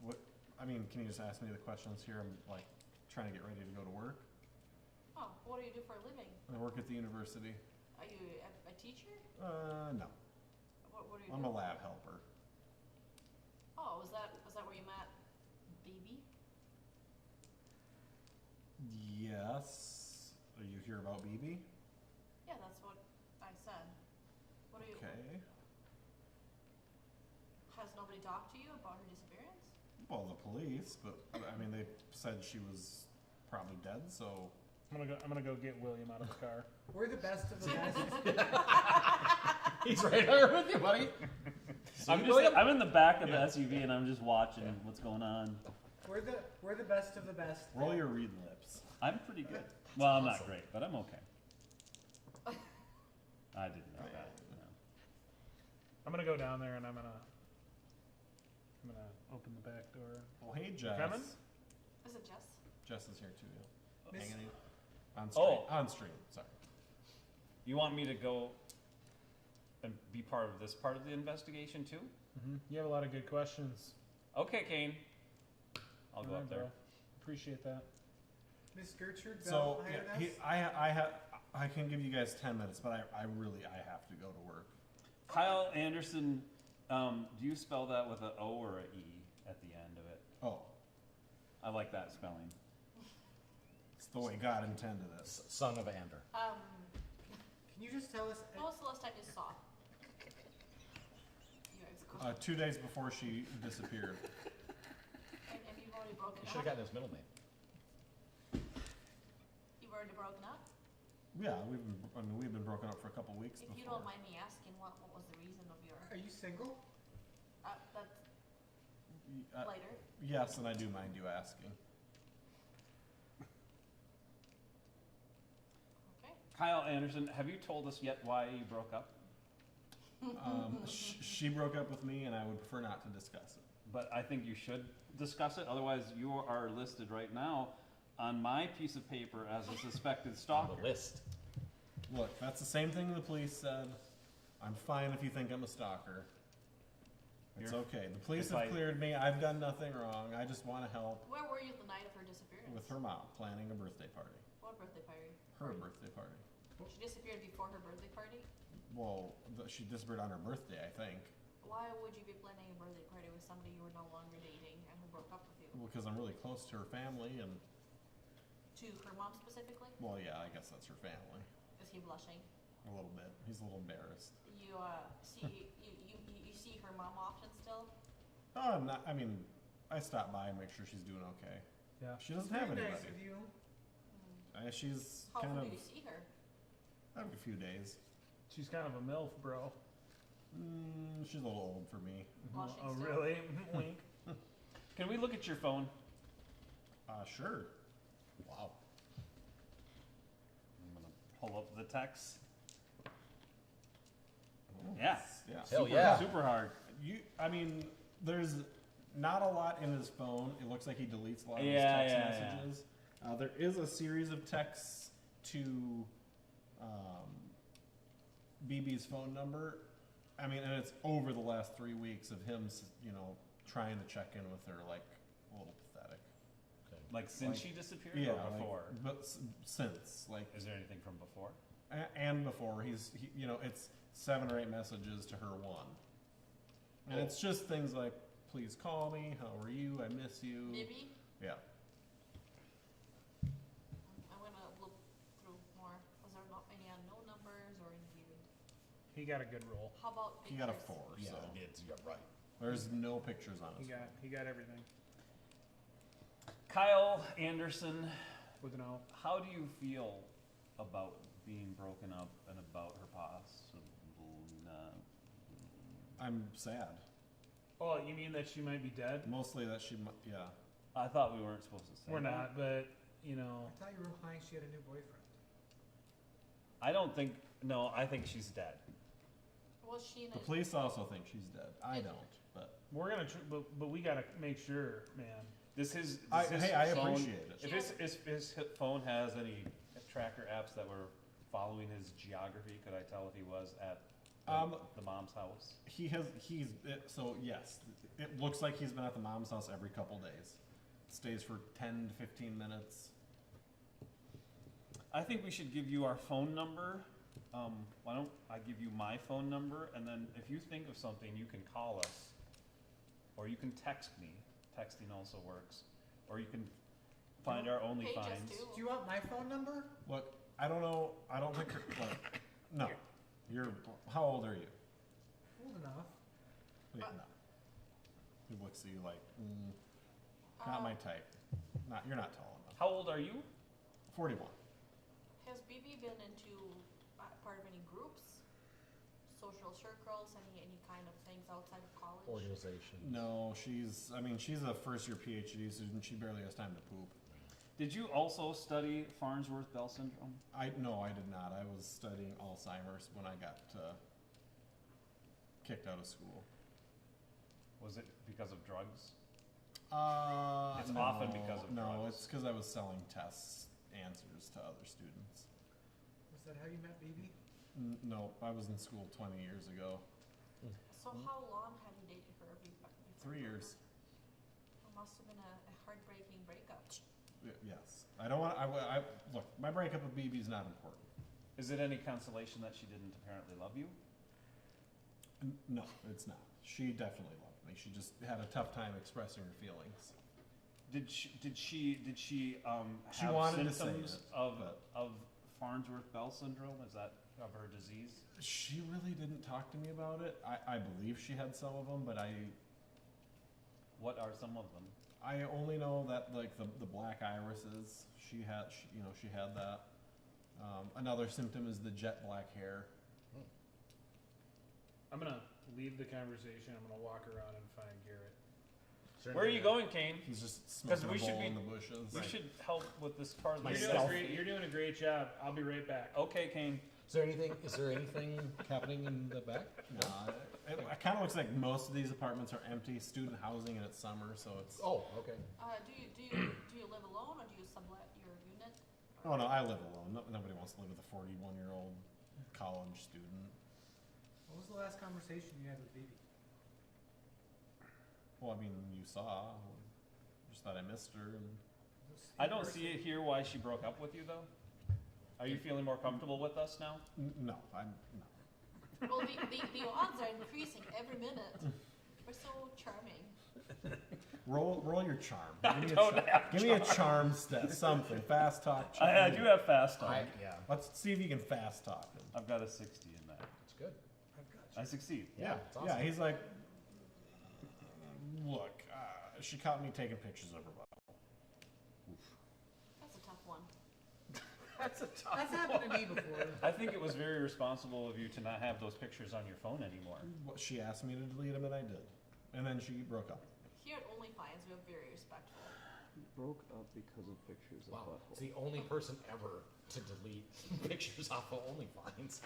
What? I mean, can you just ask me the questions here? I'm like trying to get ready to go to work. Oh, what do you do for a living? I work at the university. Are you a teacher? No. What do you I'm do? a lab helper. Oh, was that where you met BB? Yes. Are you here about BB? Yeah, that's what I said. What are you? Okay. Has nobody talked to you about her disappearance? Well, the police, but I mean, they said she was probably dead, so. I'm gonna go get William out of the car. We're the best of the best. He's right there with you, buddy. I'm in the back of the SUV and I'm just watching what's going on. We're the best of the best. Roll your reed lips. I'm pretty good. Well, I'm not great, but I'm okay. I didn't know that. No. I'm gonna go down there and I'm gonna open the back door. Oh, hey, Jess. coming? Is it Jess? Jess is here too, yeah. Miss- Hanging on stream. Oh. On stream, sorry. You want me to go and be part of this part of the investigation too? Mm-hmm. You have a lot of good questions. Okay, Kane. I'll go Alright, up there. bro. Appreciate that. Miss Gertrude So, Bell yeah, hired us. I can give you guys 10 minutes, but I have to go to work. Kyle Anderson, do you spell that with an O or an E at the end of it? Oh, I like that spelling. it's the way God intended it. Son of Ander. Can you just tell us? When was the last time you saw your ex-girlfriend? 2 days before she disappeared. And you've already broken You up? should have gotten his middle name. You've already broken up? Yeah, we've been broken up for a couple weeks If before. you don't mind me asking, what was the reason of your, Are you single? that's Uh, later? yes, and I do mind you asking. Okay. Kyle Anderson, have you told us yet why you broke up? She broke up with me, and I would prefer not to discuss it. But I think you should discuss it. Otherwise, you are listed right now on my piece of paper as a suspected On stalker. the list. Look, that's the same thing the police said. I'm fine if you think I'm a stalker. It's You're- okay. The police if have I- cleared me. I've done nothing wrong. I just want to help Where were you the night of her disappearance? with her mom planning a birthday party. What birthday party? Her birthday party. She disappeared before her birthday party? Well, she disappeared on her birthday, I think. Why would you be planning a birthday party with somebody you were no longer dating and who broke up with you? Well, because I'm really close to her family, and To her mom specifically? well, yeah, I guess that's her family. Is he blushing? A little bit. He's a little embarrassed. You you see her mom often still? Oh, I'm not. I mean, I stop by and make sure she's doing okay. Yeah. She doesn't have Very anybody. nice of you. She's How kind often of do you see her? every few days. She's kind of a MILF, bro. She's a little old for me. Blushing Oh, still? really? Wink. Can we look at your phone? Sure. Wow. I'm gonna pull up the text. Oh, Yeah. Yeah. Hell super- yeah. Super hard. I mean, there's not a lot in his phone. It looks like he deletes a lot of his Yeah, text yeah, yeah. messages. There is a series of texts to BB's phone number. I mean, and it's over the last 3 weeks of him, trying to check in with her, like, a little pathetic. Like since Like- she disappeared Yeah, or before? but since, like, Is there anything from before? and before it's 7 or 8 messages to her one, and it's just things like, please call me, how are you, I miss you. Maybe? Yeah. I'm gonna look through more. Was there not any unknown numbers or any weird? He got a good roll. How about He got a pictures? 4, Yeah, so it's, you're right. there's no pictures on He his phone. got everything. Kyle Anderson, With an O. how do you feel about being broken up and about her possible? I'm sad. Oh, you mean that she might be dead? Mostly that yeah. I thought we weren't supposed to say We're that. not, but you know, I thought you were implying she had a new boyfriend. I don't think. No, I think she's dead. Was she in The a, police also think she's dead. I don't, but we're gonna. But we gotta make sure, man. Does his I phone, appreciate it. If his phone has any tracker apps that were following his geography, could I tell if he was at The mom's house. So yes, it looks like he's been at the mom's house every couple days. Stays for 10 to 15 minutes. I think we should give you our phone number. Why don't I give you my phone number, and then if you think of something, you can call us, or you can text me. Texting also works, or you can find our Page us OnlyFans. too. Do you want my phone number? Look, I don't know. I don't think you're. Like, no, you're. How old are you? Old enough. Wait, no. He looks at you like, not my type. Not you're not tall enough. How old are you? 41. Has BB been into part of any groups, social circles, any kind of things outside of college? Organization. No, she's. I mean, she's a first-year PhD student. She barely has time to poop. Did you also study Farnsworth-Bell syndrome? No, I did not. I was studying Alzheimer's when I got kicked out of school. Was it because of drugs? It's No, often because of no. drugs. It's because I was selling tests answers to other students. Was that how you met BB? No, I was in school 20 years ago. So how long have you dated her? Before 3 years. It must have been a heartbreaking breakup. Yes. I don't want. I look. My breakup with BB is not important. Is it any consolation that she didn't apparently love you? No, it's not. She definitely loved me. She just had a tough time expressing her feelings. Did she She have wanted to say symptoms it, of but- Farnsworth-Bell syndrome? Is that of her disease? She really didn't talk to me about it. I believe she had some of them, but What are some of them? I only know that like the black irises. She had that. Another symptom is the jet black hair. I'm gonna leave the conversation. I'm gonna walk around and find Garrett. Where are you going, Kane? He's just 'Cause smoking we a should bowl be- in the bushes. We should help with this part of the You're doing a great job. I'll be right back. Okay, Kane. Is there anything happening in the back? It kind of looks like most of these apartments are empty, student housing, and it's summer, so it's. Oh, okay. Do you live alone or do you sublet your unit? Oh no, I live alone. Nobody wants to live with a 41-year-old college student. What was the last conversation you had with BB? Well, I mean, you saw. Just thought I missed her, and I don't see it here why she broke up with you, though. Are you feeling more comfortable with us now? no, I'm no. Well, the odds are increasing every minute. We're so charming. Roll your charm. Don't Give me a charm step, something. Fast talk. I do have fast talk. Yeah, Let's see if you can fast talk him. I've got a 60 in that. it's good. I've got you. I succeed. Yeah, it's awesome. Yeah, he's like, look, she caught me taking pictures of her bottle. That's a tough one. That's happened to me before. I think it was very responsible of you to not have those pictures on your phone anymore. Well, she asked me to delete them, and I did. And then she broke up. Here at OnlyFans, we're very respectful. Broke up because of pictures Wow, it's the only person ever to delete pictures off of OnlyFans.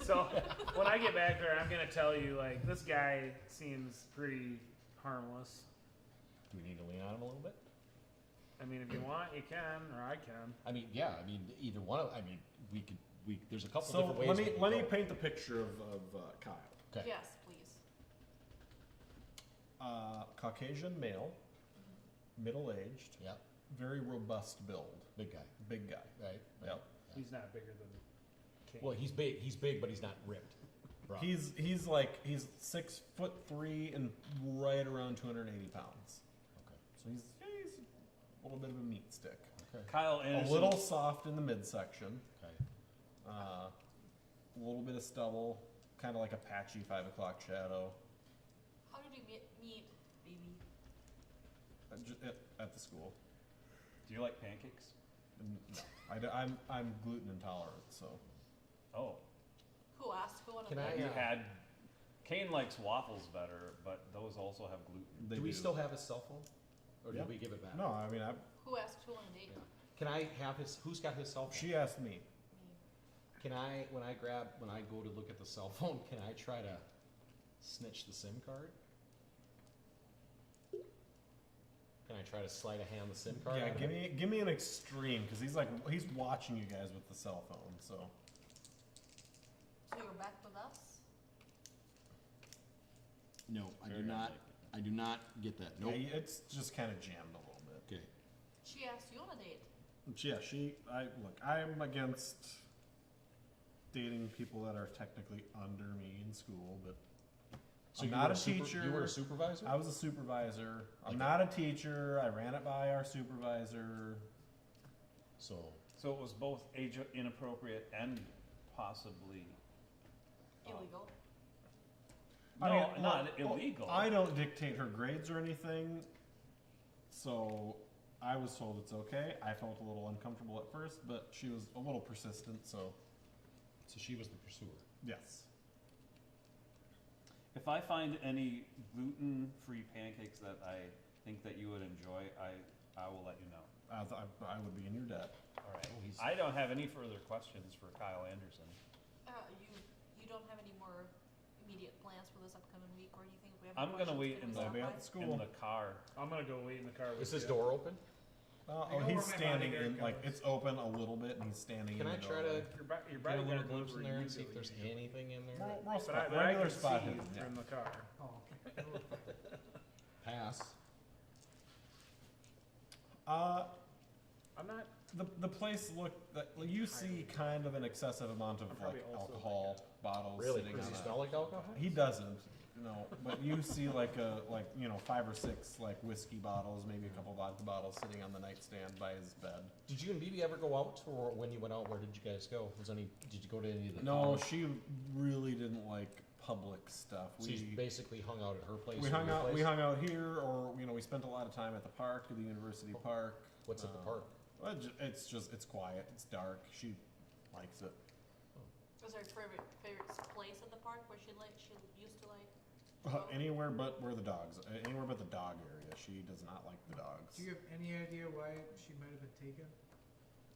So when I get back there, I'm gonna tell you like this guy seems pretty harmless. Do we need to lean on him a little bit? I mean, if you want, you can, or I can. I mean, yeah, I mean, either one of, I mean, there's a couple So different ways. let me we can let me go. paint the picture of Kyle. Okay. Yes, please. Caucasian male, middle-aged, Yeah, very robust build, big guy, big guy. right? Yep. He's not bigger than King. Well, he's big, but he's not ripped. Right. He's 6'3" and right around 280 pounds. Okay. So he's a little bit of a meat stick. Okay. Kyle A Anderson. little soft in the midsection. Okay. A little bit of stubble, kind of like a patchy 5 o'clock shadow. How did you meet BB? At the school. Do you like pancakes? No, I'm gluten intolerant, so. Oh, Who asked? Who wanted Can I, you Yeah. had. Kane likes waffles better, but those also have gluten. They do we still have his cell phone, or Yeah. did we give it back? No, I mean, Who asked who on a date? Yeah. Can I have his? Who's got his cell phone? she asked me. Me. Can I, when I go to look at the cell phone, can I try to snitch the SIM card? Can I try to sleight of hand the SIM card? Yeah, out of it? give me an extreme, because he's watching you guys with the cell phone. So So you're back with us? No, I do Very not. unlikely. I do not get that. Nope. Yeah, it's just kind of jammed a little bit. Okay. She asked you on a date. Yeah, I'm against dating people that are technically under me in school, but So I'm you not were a teacher. You were a supervisor? I was a supervisor. I'm Okay. not a teacher. I ran it by our supervisor. So, So it was both age inappropriate and possibly Illegal. no, not look, illegal. I don't dictate her grades or anything, so I was told it's okay. I felt a little uncomfortable at first, but she was a little persistent, so so she was the pursuer. yes. If I find any gluten-free pancakes that I think that you would enjoy, I will let you know. I would be in your debt. All right. Oh, he's- I don't have any further questions for Kyle Anderson. You don't have any more immediate plans for this upcoming week, or do you think if we have I'm gonna questions, wait can in we the- stop Maybe by? at the school. In the car. I'm gonna go wait in the car with Is his you. door open? I Oh, go he's where my standing bodyguard in, like, goes. it's open a little bit, and he's standing Can in I the try doorway. to Your get a little bodyguard goes glimpse in where there you and see go if there's usually. anything in there? We'll But spot, I regular can spot see hidden, yeah. from the car. Oh, okay. Pass. I'm not. The place looked, you see kind of an excessive amount of I'm like probably also alcohol bottles Really? sitting Does on he a. smell like alcohol? He doesn't, no, but you see like 5 or 6 like whiskey bottles, maybe a couple vodka bottles sitting on the nightstand by his bed. Did you and BB ever go out, or when you went out, where did you guys go? Did you go to any of the No, commons? she really didn't like public stuff. So you basically hung out at her place. We or hung your out. place? We hung out here, or we spent a lot of time at the park, the university park. What's at the park? Well, it's quiet. It's dark. She likes it. Was her favorite place at the park where she used to go? Anywhere but where the dogs. Anywhere but the dog area. She does not like the dogs. Do you have any idea why she might have been taken?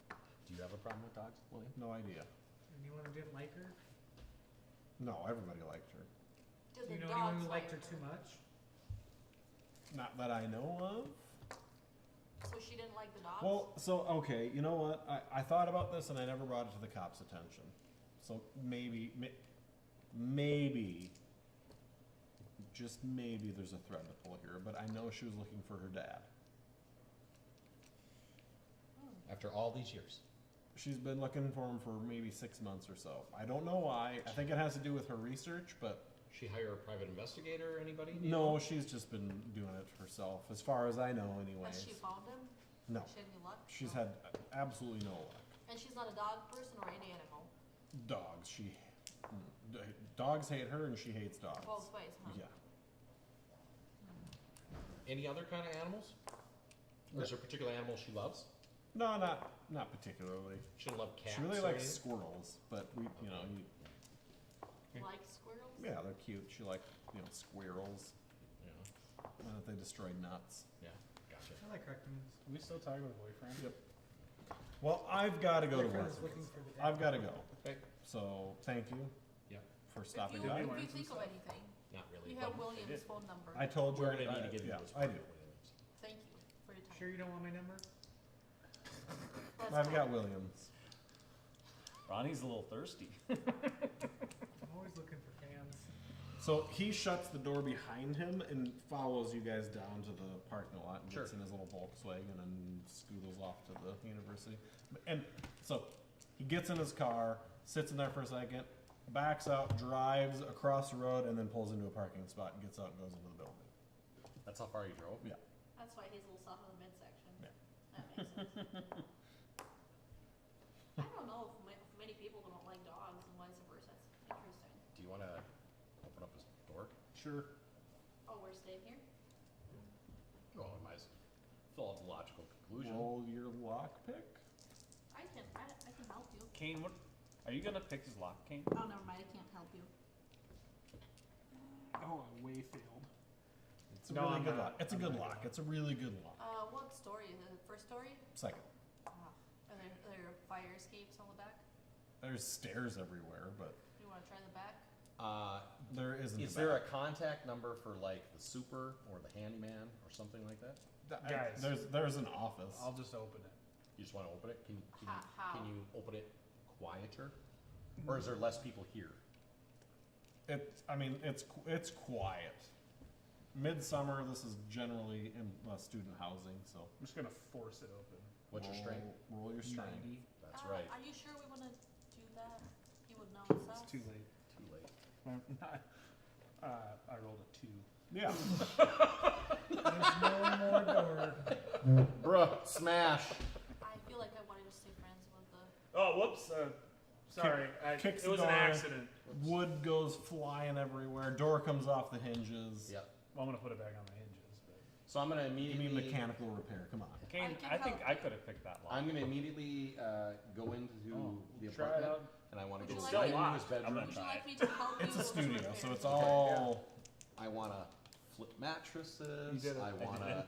Do you have a problem with dogs, William? No idea. Anyone who didn't like her? No, everybody liked her. Did Do you the know anyone dogs who liked her like too much? Not that I know of. So she didn't like the dogs? Well, so okay, you know what? I thought about this and I never brought it to the cops' attention. So maybe, just maybe there's a thread to pull here. But I know she was looking for her dad. After all these years. She's been looking for him for maybe 6 months or so. I don't know why. I think it has to do with her research, but She hire a private investigator or anybody? do you no, know? she's just been doing it herself, as far as I know, anyways. Has she found him? No, She had any luck? she's No. had absolutely no luck. And she's not a dog person or any animal? Dogs, dogs hate her, and she hates dogs. Both ways, huh? Yeah. Any other kind of animals? Or is there a particular animal she loves? No, not particularly. She doesn't love cats. She really or likes anything? squirrels, but Like squirrels? yeah, they're cute. She likes squirrels. Yeah. They destroy nuts. Yeah. Gotcha. I like raccoons. We still talking with boyfriend? Yep. Well, I've got to go to work. Boyfriend's looking for the dad. I've got to go. Okay. So thank you. Yeah. For If stopping you, by. Did if we you learn think some of stuff? anything, Not really. you have but William's phone number. I told you. We're gonna need to give you yeah, this. I do. Thank you for your time. Sure you don't want my number? That's I've fine. got Williams. Ronnie's a little thirsty. I'm always looking for fans. So he shuts the door behind him and follows you guys down to the parking lot and gets Sure. in his little Volkswagen and scootles off to the university. And so he gets in his car, sits in there for a second, backs out, drives across the road, and then pulls into a parking spot and gets out and goes into the building. That's how far you drove? Yeah. That's why he's a little soft in the midsection. Yeah. That makes sense. I don't know if many people don't like dogs and vice versa. It's interesting. Do you wanna open up his door? Sure. Oh, we're staying here? Oh, I might as well fill out the logical conclusion. Roll your lockpick. I can help you. Kane, what are you gonna pick his lock, Kane? Oh, never mind. I can't help you. Oh, I way failed. It's a No, really I'm good not. lock. It's a I'm good not lock. gonna. It's a really good lock. What story is it? First story? Second. Are there fire escapes on the back? There's stairs everywhere, but Do you want to try the back? there isn't. Is there a contact number for like the super or the handyman or something like that? Guys. There's an office. I'll just open it. You just wanna open it? How? Can you open it quieter? Or is there less people here? It's quiet. midsummer. This is generally in student housing, so I'm just gonna force it open. What's your strength? Roll your strength. 90. That's right. Are you sure we wanna do that? He would know himself. It's too late. Too late. I rolled a 2. Yeah. There's no more door. Bruh, smash. I feel like I wanted to stay friends with the. Oh, whoops. Sorry. kicks It was the an door. accident. Wood goes flying everywhere. Door comes off the hinges. Yep. Well, I'm gonna put it back on the hinges. But So I'm gonna You immediately. mean mechanical repair? Come on. Kane, can I think help I you. could have picked that lock. I'm gonna immediately go into the try it apartment, out. and I want to Would go you right like into his me- bedroom. I'm gonna Would you try like me to help you? It's a with the studio, repairs? so it's Okay. all I want to flip mattresses. You did it. I want to.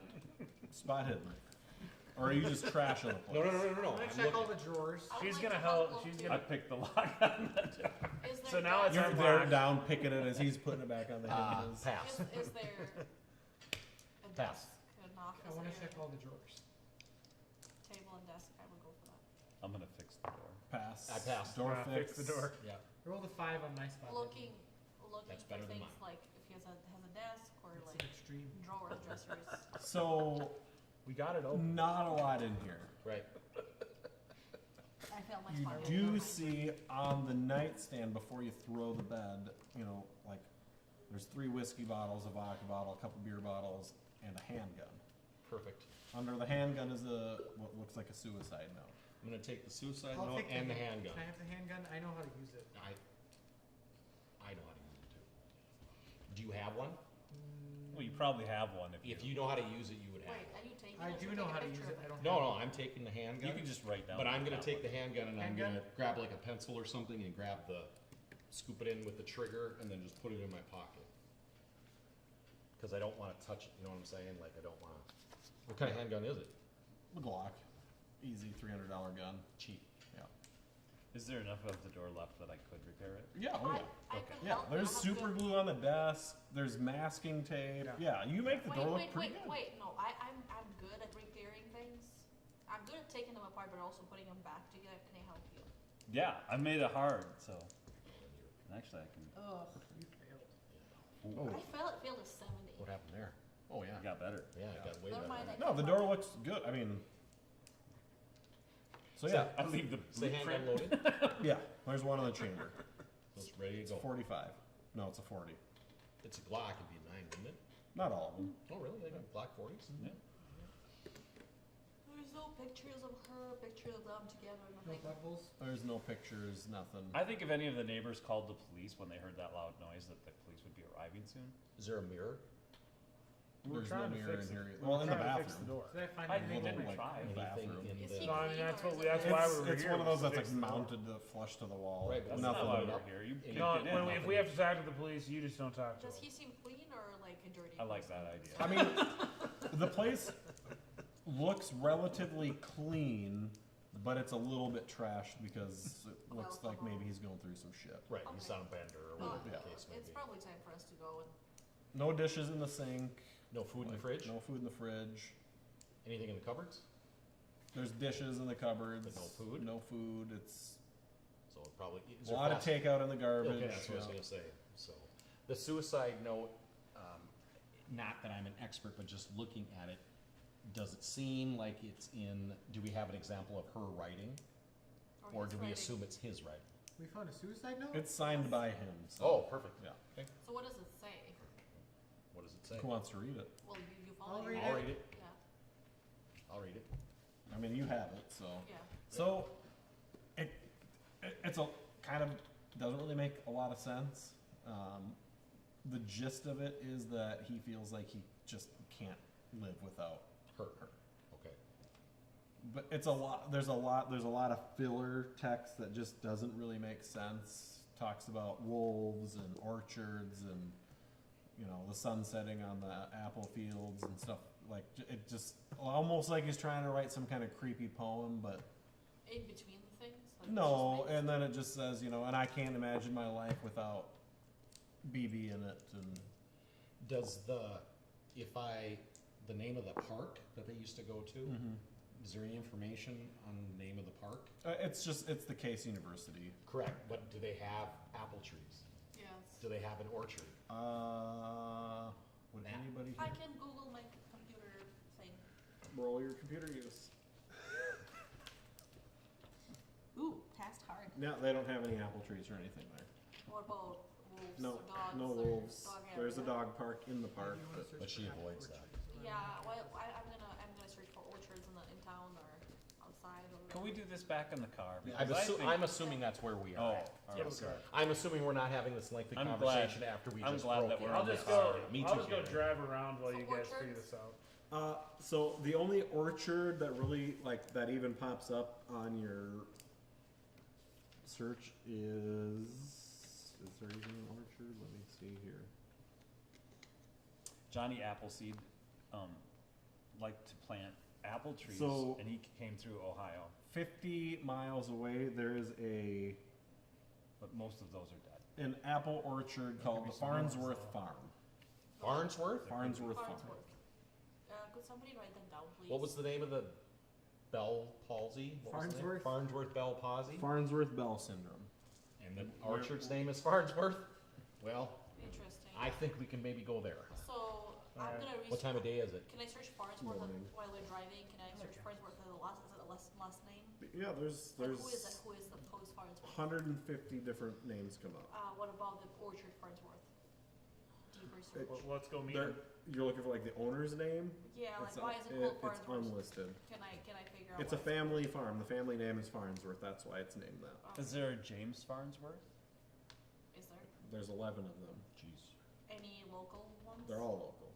spot hidden. Or are you just trashing the place? No. I'm gonna I'm check all looking. the drawers. I would She's like gonna to help. look She's too. I gonna. picked the lock on the door. Is there So now it's You're unlocked. there down picking it as he's putting it back on the hinges. Pass. Is there a Pass. desk, an office I want to area, check all the drawers. table and desk? I would go for that. I'm gonna fix the door. Pass. I passed. Door Fix the door. Yeah. I rolled a 5 on my spot. Looking That's for better than things mine. like if he has a desk or It's like an extreme. drawers, dressers. So, We got it open. not a lot in here. Right. I failed my You spot. do see on the nightstand before you throw the bed, like there's 3 whiskey bottles, a vodka bottle, a couple beer bottles, and a handgun. Perfect. Under the handgun is what looks like a suicide note. I'm gonna take the suicide I'll note take and the handgun. Can I have the handgun? I know how to use it. I know how to use it too. Do you have one? Well, you probably have one If you know how to use it, you would have Wait, it. are you taking I it? do or know take a how to picture use of it. I don't. No, have I'm taking the handgun. You can just write down. But I'm what gonna that take the was. handgun and I'm Handgun? gonna grab like a pencil or something and grab scoop it in with the trigger and then just put it in my pocket. Cause I don't wanna touch it, you know what I'm saying? Like I don't wanna, what kind of handgun is it? A Glock. Easy $300 gun. Cheap. Is there enough of the door left that I could repair it? Yeah, oh yeah. I Okay. could Yeah, help. there's I'll have super to- glue on the desk. There's masking tape. Yeah, you make the door look pretty good. Wait, no, I'm good at repairing things. I'm good at taking them apart, but also putting them back together. Can I help you? Yeah, I made it hard, so. Actually, I can. Ugh. You failed. Oh, I failed a 70. What happened there? Oh, yeah. I got better. Yeah, I got way Never mind, better. I no, the door looks good. I mean, so yeah, I leave the Is the handgun blueprint. loaded? yeah. There's one in the chamber. It's ready It's to a go. 45. No, it's a 40. It's a Glock, it'd be a 9, wouldn't it? Not all of them. Oh, really? They got Glock 40s? Yeah. There's no pictures of her, picture of them together, No nothing. bubbles. There's no pictures, nothing. I think if any of the neighbors called the police when they heard that loud noise, that the police would be arriving soon. Is there a mirror? We were There's no trying to mirror fix in it. here. We Well, were in the trying to fix the bathroom. door. Did I find I anything? didn't Little, like, try. Anything bathroom. in Is the... he No, I mean, that's what we- that's clean or why is we it- were It's here one of was those to that's fix like the door. mounted to flush to the wall. Right, but That's Nothing. not why Nothing. we're here. You kicked No, it in. when we, if we have to talk to the police, you just don't talk to Does them. he seem clean or like a dirty? I like person? that idea. I mean, the place looks relatively clean, but it's a little bit trashed because it looks like maybe he's going through some shit. Right, he's on a bender or whatever Yeah. the case may It's be. probably time for us to go and No dishes in the sink. No food in the like, fridge? No food in the fridge. Anything in the cupboards? There's dishes in the cupboards. But no food? No food. It's So it probably... Is a there lot of fast- takeout in the garbage. Okay, that's what I was yeah. gonna say. So, the suicide note, not that I'm an expert, but just looking at it, does it seem like it's in, do we have an example of her writing? Or his do we writing. assume it's his writing? We found a suicide note. It's signed by him. So. Oh, perfect. Yeah. Okay. So what does it say? What does it say? Who wants to read it? Well, you follow. I'll your- read I'll read it. Yeah, I'll read it. I mean, you have it, so. yeah. So, it's a kind of doesn't really make a lot of sense. The gist of it is that he feels like he just can't live without Her. Okay. But it's a lot. There's a lot of filler text that just doesn't really make sense. Talks about wolves and orchards and the sun setting on the apple fields and stuff. Like it just almost like he's trying to write some kind of creepy poem, but In between the things. Like no. it's just And then it just says and I can't imagine my life without BB in it. And Does the name of the park that they used to go to, is there any information on the name of the park? it's the Case University. Correct, but do they have apple trees? Yes. Do they have an orchard? Would That- anybody I here can Google my computer thing. roll your computer use? Ooh, passed hard. No, they don't have any apple trees or anything there. What about wolves No, or dogs? no or wolves. dog There's a area? dog park in the park, Maybe you wanna but search But for she apple avoids that. orchards around. Yeah, well, I'm gonna search for orchards in town or outside or Can we do this back in the car? I'm, Because I think- I'm assuming that's where we Oh, are. all Yes, right. sir. I'm assuming we're not having this lengthy I'm glad- conversation after we I'm just glad broke that it. we're I'll on just this go. side. Me I'll too, just go Gary. drive around while So you guys figure orchards? this out. So the only orchard that really like that even pops up on your search is there even an orchard? Let me see here. Johnny Appleseed liked to plant apple trees, So- and he came through Ohio, 50 miles away, there is but most of those are dead. an apple orchard called the Farnsworth Farm. Farnsworth? Farnsworth Farm. Farnsworth. Could somebody write them down, please? What was the name of the Bell palsy? What was the name? Farnsworth? Farnsworth Bell palsy? Farnsworth Bell syndrome. And the orchard's name is Farnsworth? Well, Interesting. I think we can maybe go there. So I'm Alright. gonna research. What time of day is it? Can I search Farnsworth Morning. while we're driving? Can I search Farnsworth as a last? Is it a last name? Yeah, there's Like, who is that? Who is the post Farnsworth? 150 different names come up. What about the orchard Farnsworth? Deep research. Well, let's go meet There- him. You're looking for like the owner's name? Yeah, like It's why is it called it's Farnsworth? unlisted. Can I figure out? It's a why family farm. The family name is Farnsworth. That's why it's named that. Is there a James Farnsworth? Is there There's 11 of them. Jeez. any local ones? They're all local.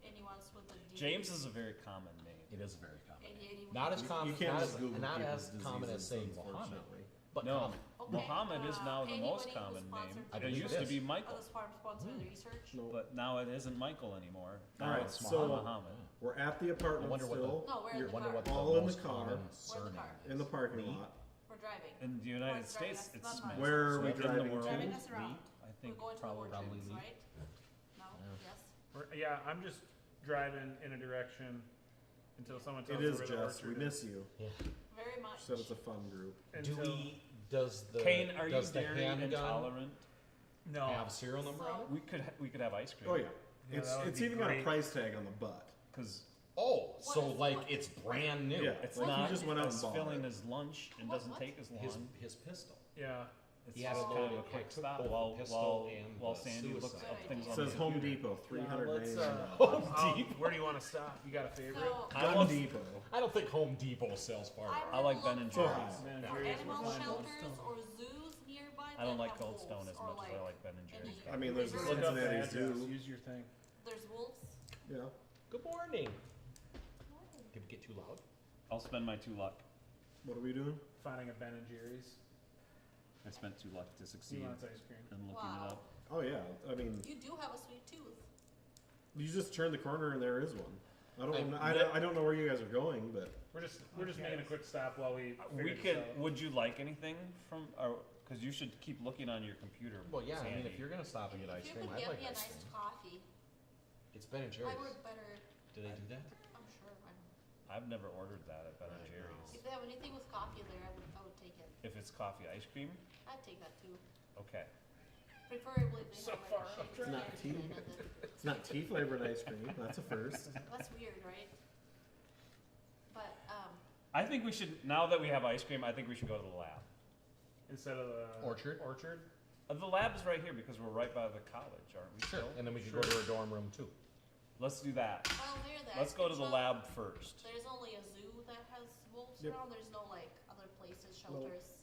Any ones with the D? James is a very common name. It is very common. Any Not as You common, can't not just as, Google not people's as common as diseases, saying Muhammad, unfortunately. but No. common. Okay, Muhammad is now the most anybody common who's sponsored name. by I It believe used it to is. be Michael, Others farm sponsored the research? No. but now it isn't Michael anymore. Now Alright, it's so- Muhammad. We're at the I apartment wonder what still, No, we're in the, the wonder car. what the All in the most car. common We're in the surname car. is. in the parking Lee? lot. We're driving. In the United Where's driving States, us? it's Not Smith. mine. Where are we So in the driving world, to? Driving us around. I We're think going to the probably orchards, Lee. right? No? Yeah. Yes? Yeah, I'm just driving in a direction until someone tells It me is where the Jess. We orchard miss you. Yeah. Very much. She said it's a fun group. Do Until- we, does the, Kane, are you does the dairy handgun intolerant? No. have serial number on it? We could have ice cream. Oh yeah, Yeah, it's that would it's be even got a great. price tag on the butt. Because Oh, What so is- like what- it's brand new. Yeah, it's like not he just went out and as bought filling it. as lunch and What- doesn't what? take as long. His pistol. Yeah. It's He had just a kind of loaded- a quick took stop both the while pistol and while the Sandy looks suicide. up things It on says the Home computer. Depot, $300. Where do you want to stop? You got a favorite? So, I Gun love- Depot. I don't think Home Depot sells firearms. I like Ben and look for Jerry's. Man, Yeah. Jerry's Animal was mine. shelters or zoos nearby. I don't that like have Cold wolves, Stone as or much as I like Ben and Jerry's. any- I mean, there's the Look up Cincinnati the address. Zoo. Use your thing. There's wolves. Yeah. Good morning. Did it get too loud? I'll spend my 2 luck. What are we doing? Finding a Ben and Jerry's. I spent 2 luck to He succeed wants ice cream. in looking it Wow. up. Oh yeah, I mean, You do have a sweet tooth. you just turn the corner and there is one. I don't I- I don't know where you guys are going, but We're just making a quick stop while we. We figure could. this out. Would you like anything from? Because you should keep looking on your computer. Well, yeah, I mean, Sandy. if you're gonna stop and get ice If you cream, could I'd get like me a ice nice cream. coffee, It's Ben and I Jerry's. would better. Do they do that? I'm sure. I've never ordered that at Ben and Jerry's. If they have anything with coffee there, I would take it. If it's coffee ice cream, I'd take that too. okay. Preferably if they So have far like a off shake track. Not tea. it's not tea flavored ice cream. That's a first. That's weird, right? But I think we should. Now that we have ice cream, I think we should go to the lab. Instead of the Orchard? Orchard. The lab is right here because we're right by the college, aren't we? Sure. Still? And then we could go to her dorm room too. Let's do that. well, near the Let's ice go to cream the shop, lab first. There's only a zoo that has wolves Yep. around. There's no like other places, shelters.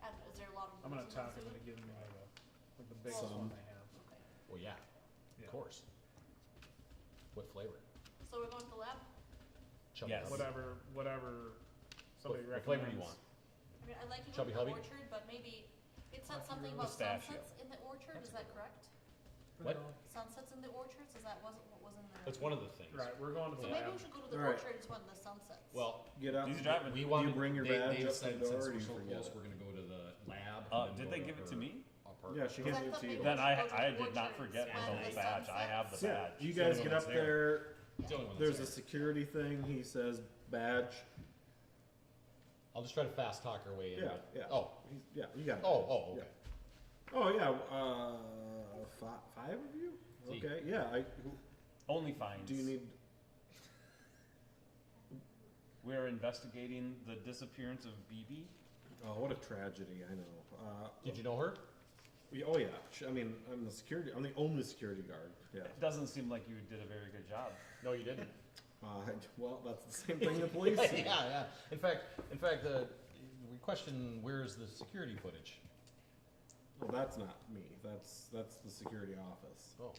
And is there a lot of I'm wolves gonna in talk the him zoo? into giving me like the biggest Some. one they have. Okay. Well, yeah, Yeah. of course. What flavor? So we're going to the lab. Chubby Yes. Hubby? Whatever somebody What recommends. flavor do you want? I mean, I'd like to go Chubby to the Hubby? orchard, but maybe it said something about Pistachio. sunsets in the orchard. That's Is a that correct? What? Sunsets in the orchards? Is that wasn't what was in there? That's one of the things. Right, we're going to So the maybe lab. we should go to the All right. orchards when the sun sets. Well, Get up. He's driving. we wanted. bring your they, badge they up to said the door, since or we're do you so forget close, it? we're gonna go to the lab. Oh, and then did go they to give it to her me? apartment. Yeah, she Because handed I it thought to maybe you. we Then should go to I the did not orchards forget when my the little sun badge. I have the So, badge. you It's the guys only get one up that's there. there. It's the only one There's a that's there. security thing. He says badge. I'll just try to fast talk our way into Yeah, it. yeah. Oh, Yeah, you got it. oh, okay. Oh yeah. 5 of you. See. Okay, yeah, Only fines. do you need, We're investigating the disappearance of BB. oh, what a tragedy, I know. Did you know her? Oh yeah, I'm the only security guard, yeah. It doesn't seem like you did a very good job. No, you didn't. Well, that's the same thing the police yeah, see. yeah. In fact, we question where's the security footage. Well, that's not me, that's the security office. Oh,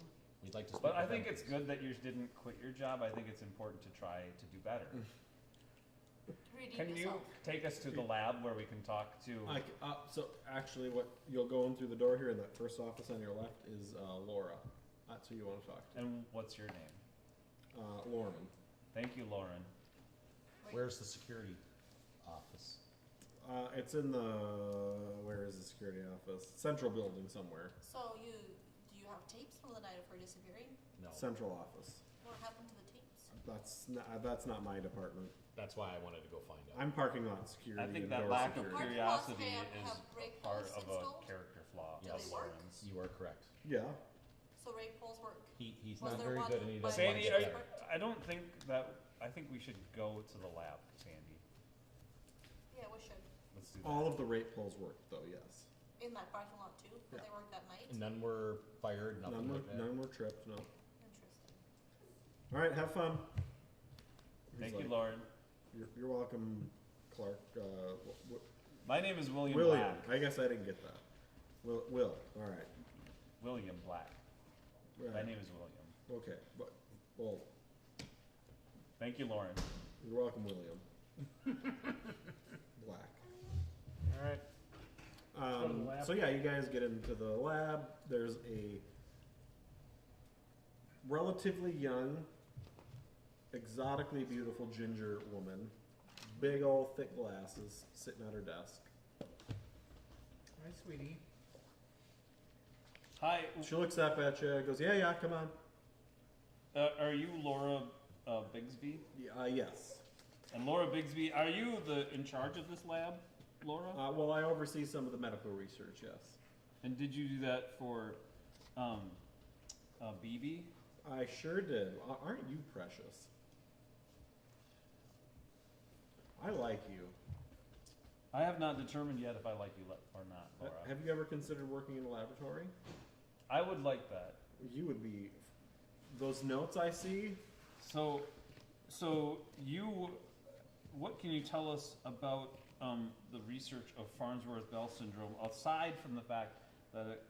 we'd like to. Speak But I with think them. it's good that you didn't quit your job. I think it's important to try to do better. Redeem Can you yourself. take us to the lab where we can talk to? So actually, what you'll go in through the door here, in that first office on your left is Laura. That's who you want to talk to. And what's your name? Lauren. Thank you, Lauren. Where's the security office? It's in where is the security office? Central building somewhere. So do you have tapes from the night of her disappearing? No. Central office. What happened to the tapes? That's not my department. That's why I wanted to go find out. I'm parking lot security. I think and that door lack of security. curiosity have is brake part posts of a installed? character flaw Yes. of Do they work? Lauren's. You are correct. Yeah. So rake poles work. He's Was not there very one good and he by doesn't Sandy, like March? it. I don't think that. I think we should go to the lab, Sandy. Yeah, we should. Let's do that. All of the rate poles work though. Yes. In that parking lot too, but Yeah. they worked that night. And none were fired, nothing like that. None were tripped. No. Interesting. All right. Have fun. Thank He's you, like, Lauren. You're welcome, Clark. My name is William William. Black. I guess I didn't get that. Will. All right. William Black. My Right. name is William. Okay. Well, Thank you, Lauren. you're welcome, William. Black. All right. go to the lab. So yeah, you guys get into the lab. There's a relatively young, exotically beautiful ginger woman, big old thick glasses, sitting at her desk. Hi, sweetie. Hi. She looks up at you, goes, "Yeah, come on." Are you Laura Bigsby? Yes. And Laura Bigsby, are you in charge of this lab, Laura? Well, I oversee some of the medical research. Yes. And did you do that for BB? I sure did. Aren't you precious? I like you. I have not determined yet if I like you or not, Laura. Have you ever considered working in a laboratory? I would like that. You would be. Those notes I see. So what can you tell us about the research of Farnsworth-Bell syndrome, aside from the fact that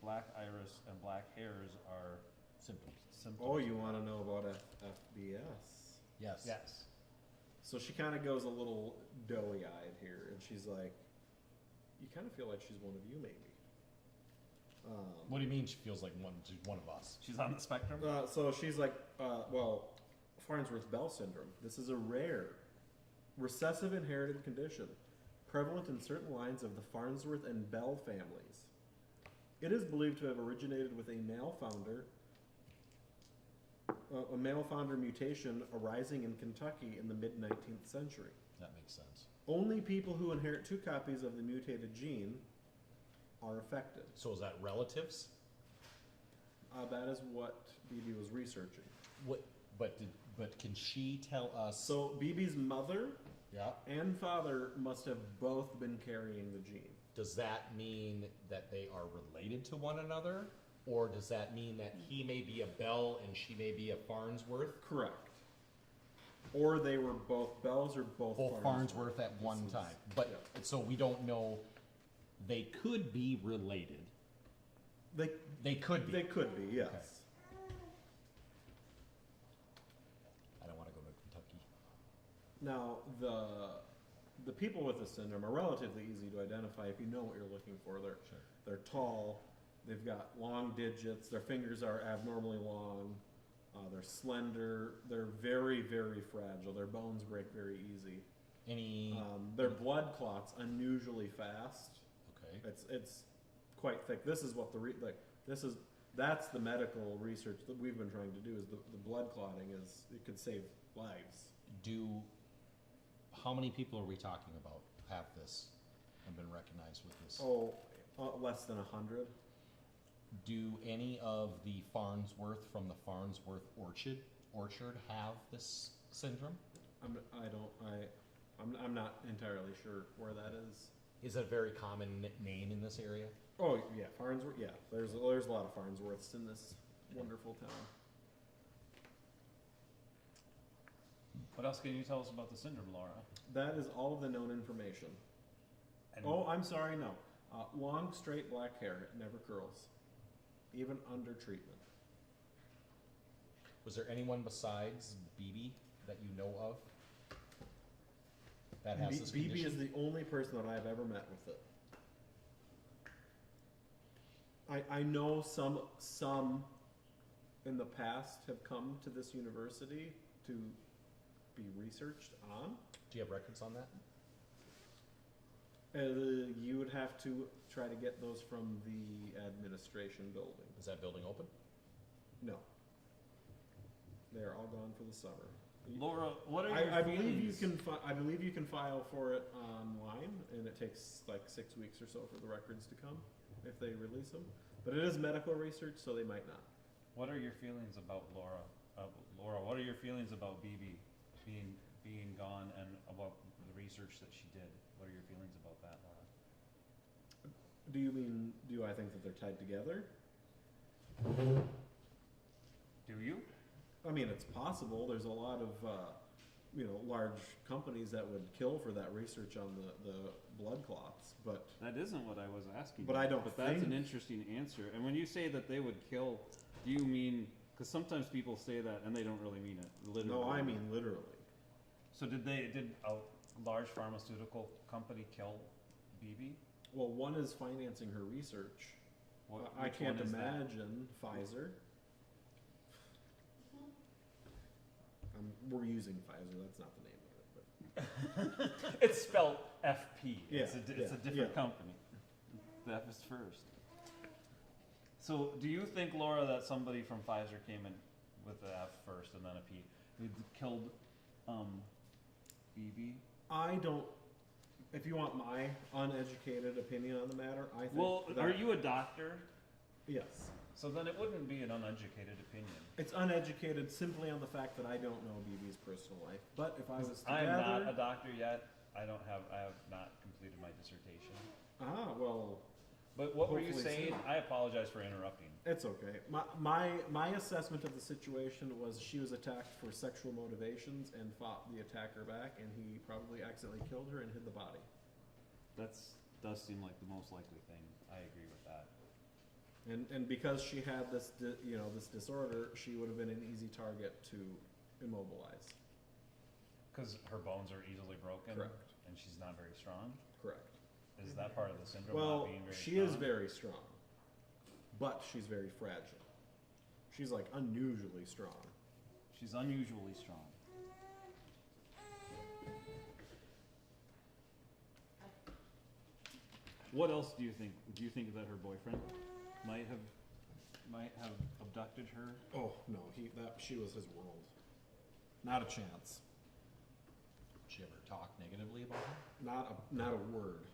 black iris and black hairs are Symptoms. symptoms? Oh, you want to know about FBS? Yes. Yes. So she kind of goes a little doughy-eyed here, and she's like, "You kind of feel like she's one of you, maybe." What do you mean she feels like one of us? She's on the spectrum? So she's like, well, Farnsworth-Bell syndrome. This is a rare, recessive inherited condition, prevalent in certain lines of the Farnsworth and Bell families. It is believed to have originated with a male founder mutation arising in Kentucky in the mid-19th century. That makes sense. Only people who inherit 2 copies of the mutated gene are affected. So is that relatives? That is what BB was researching. What? But can she tell us? So BB's mother Yeah. and father must have both been carrying the gene. Does that mean that they are related to one another, or does that mean that he may be a Bell and she may be a Farnsworth? Correct. Or they were both Bells or both Both Farnsworth at one This is- time. But yeah. so we don't know. They could be related. They could be. They could be, yes. I don't want to go to Kentucky. Now, the people with this syndrome are relatively easy to identify if you know what you're looking for. They're tall, they've got long digits, their fingers are abnormally long, they're slender, they're very, very fragile. Their bones break very easy. Any? Their blood clots unusually fast. Okay. It's quite thick. This is what that's the medical research that we've been trying to do. Is the blood clotting it could save lives. How many people are we talking about have this and been recognized with this? Oh, less than 100. Do any of the Farnsworth from the Farnsworth Orchard have this syndrome? I'm not entirely sure where that is. Is it a very common name in this area? Oh yeah, Farnsworth. Yeah, there's a lot of Farnsworths in this wonderful town. What else can you tell us about the syndrome, Laura? That is all of the known information. And Oh, I'm sorry, no. Long, straight black hair. It never curls, even under treatment. Was there anyone besides BB that you know of that has this BB condition? is the only person that I've ever met with it. I know some in the past have come to this university to be researched on. Do you have records on that? You would have to try to get those from the administration building. Is that building open? No. They're all gone for the summer. Laura, what are your I believe you feelings? can. I believe you can file for it online, and it takes like 6 weeks or so for the records to come if they release them. But it is medical research, so they might not. What are your feelings about Laura? Laura, what are your feelings about BB being gone and about the research that she did? What are your feelings about that, Laura? Do you mean? Do I think that they're tied together? Do you? I mean, it's possible. There's a lot of large companies that would kill for that research on the blood clots, but That isn't what I was asking. But you, I don't But that's an think- interesting answer. And when you say that they would kill, do you mean? Because sometimes people say that and they don't really mean it. Literally. no, I mean literally. So did a large pharmaceutical company kill BB? Well, one is financing her research. I Which can't one is that? imagine Pfizer. We're using Pfizer. That's not the name of it. But It's spelled FP. Yeah, It's a yeah, different yeah. company. That was first. So, do you think, Laura, that somebody from Pfizer came in with the F first and then a P, who killed BB? I don't. If you want my uneducated opinion on the matter, I think. Well, that, are you a doctor? Yes. So then it wouldn't be an uneducated opinion. It's uneducated simply on the fact that I don't know BB's personal life. But if I was I together, am not a doctor yet. I have not completed my dissertation. well, But what were you Hopefully saying? soon. I apologize for interrupting. it's okay. My assessment of the situation was she was attacked for sexual motivations and fought the attacker back, and he probably accidentally killed her and hid the body. Does seem like the most likely thing. I agree with that. And because she had this this disorder, she would have been an easy target to immobilize. Because her bones are easily broken. Correct. And she's not very strong. Correct. Is that part of the syndrome? Well, not being very she strong? is very strong, but she's very fragile. She's like unusually strong. She's unusually strong. What else do you think? Do you think that her boyfriend might have abducted her? Oh no, she was his world. Not a chance. Did she ever talk negatively about him? Not a word.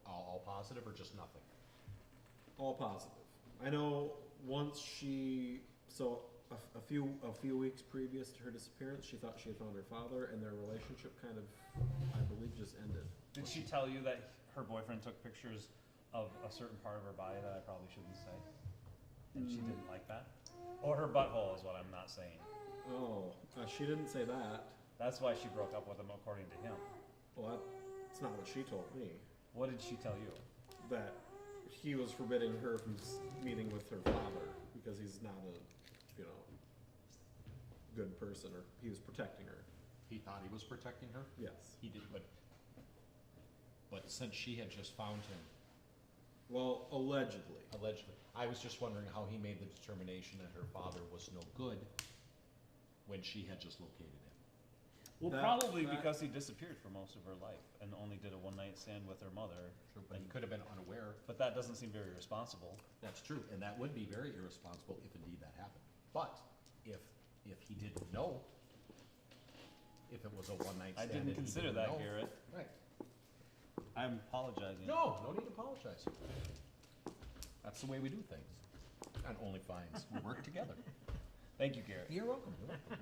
All positive or just nothing? All positive. I know once a few weeks previous to her disappearance, she thought she had found her father, and their relationship kind of, I believe, just ended. Did she tell you that her boyfriend took pictures of a certain part of her body that I probably shouldn't say? And she didn't like that? Or her butthole is what I'm not saying. Oh, she didn't say that. That's why she broke up with him, according to him. Well, that's not what she told me. What did she tell you? That he was forbidding her from meeting with her father because he's not a, good person, or he was protecting her. He thought he was protecting her? Yes. He did, but since she had just found him, Well, allegedly. allegedly, I was just wondering how he made the determination that her father was no good when she had just located him. Well, That- probably that- because he disappeared for most of her life and only did a one-night stand with her mother. True, but he could have been unaware. But that doesn't seem very responsible. That's true, and that would be very irresponsible if indeed that happened. But if he didn't know, if it was a one-night I stand, didn't and he consider didn't that, know- Garrett. Right. I'm apologizing. No need to apologize. That's the way we do things. On OnlyFans. We work together. Thank you, Garrett. You're welcome.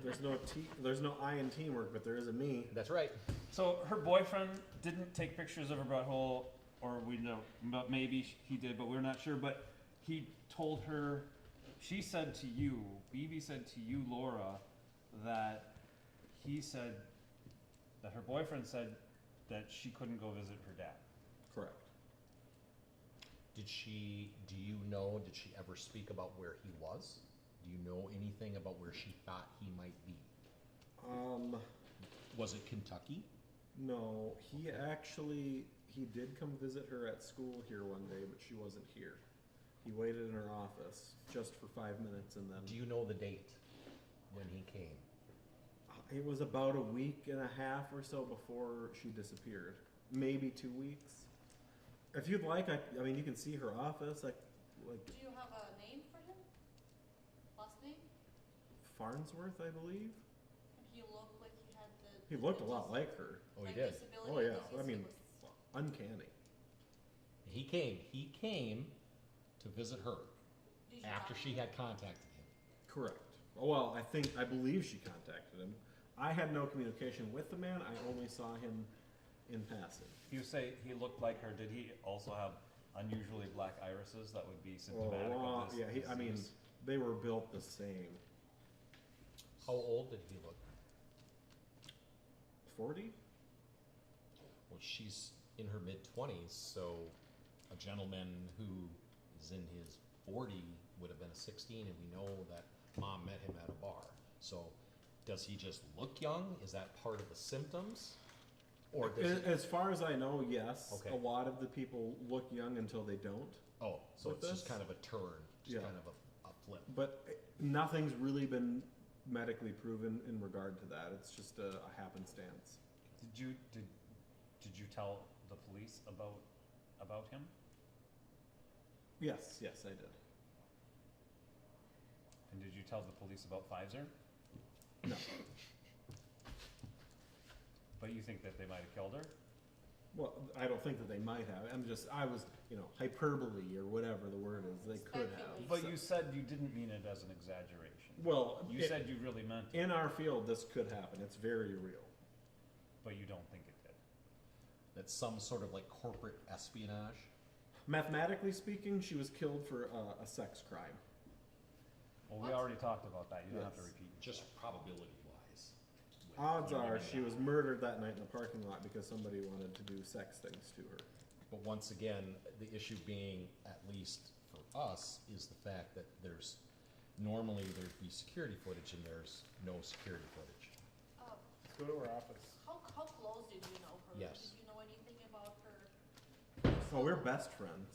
There's no I in teamwork, but there is a me. That's right. So her boyfriend didn't take pictures of her butthole, or we know, but maybe he did, but we're not sure. But he told her, she said to you, BB said to you, Laura, that he said that her boyfriend said that she couldn't go visit her dad. Correct. Do you know, did she ever speak about where he was? Do you know anything about where she thought he might be? Was it Kentucky? No, he did come visit her at school here one day, but she wasn't here. He waited in her office just for 5 minutes and then. Do you know the date when he came? It was about a week and a half or so before she disappeared. Maybe 2 weeks. If you'd like, I mean, you can see her office. Do you have a name for him? Last name? Farnsworth, I believe. He looked like he had the. He looked a lot like her. Oh, he did. Disability Oh yeah, disease. I mean, He was- uncanny. He came to visit her Did you after talk she to him? had contacted him. Correct. Well, I believe she contacted him. I had no communication with the man. I only saw him in passing. You say he looked like her. Did he also have unusually black irises that would be symptomatic of this Yeah. I mean, disease? they were built the same. How old did he look? 40? Well, she's in her mid-20s, so a gentleman who is in his 40 would have been a 16, and we know that mom met him at a bar. So does he just look young? Is that part of the symptoms? Or does he, As far as I know, yes. Okay. A lot of the people look young until they don't. oh, so with it's just this? kind of a turn, just Yeah. kind of a flip. But nothing's really been medically proven in regard to that. It's just a happenstance. Did you tell the police about him? Yes, I did. And did you tell the police about Pfizer? No. But you think that they might have killed her? Well, I don't think that they might have. I was, hyperbole or whatever the word is. They could have. But you said you didn't mean it as an exaggeration. Well, You said you really meant it, in our field, this could happen. It's very real. but you don't think it did. That's some sort of like corporate espionage. Mathematically speaking, she was killed for a sex crime. Well, we already talked about that. You don't have to Yes. repeat yourself. Just probability wise. Odds are she was murdered that night in the parking lot because somebody wanted to do sex things to her. But once again, the issue being, at least for us, is the fact that normally there'd be security footage and there's no security footage. Let's go to her office. How close did you know her? Yes. Did you know anything about her? Oh, we're best friends.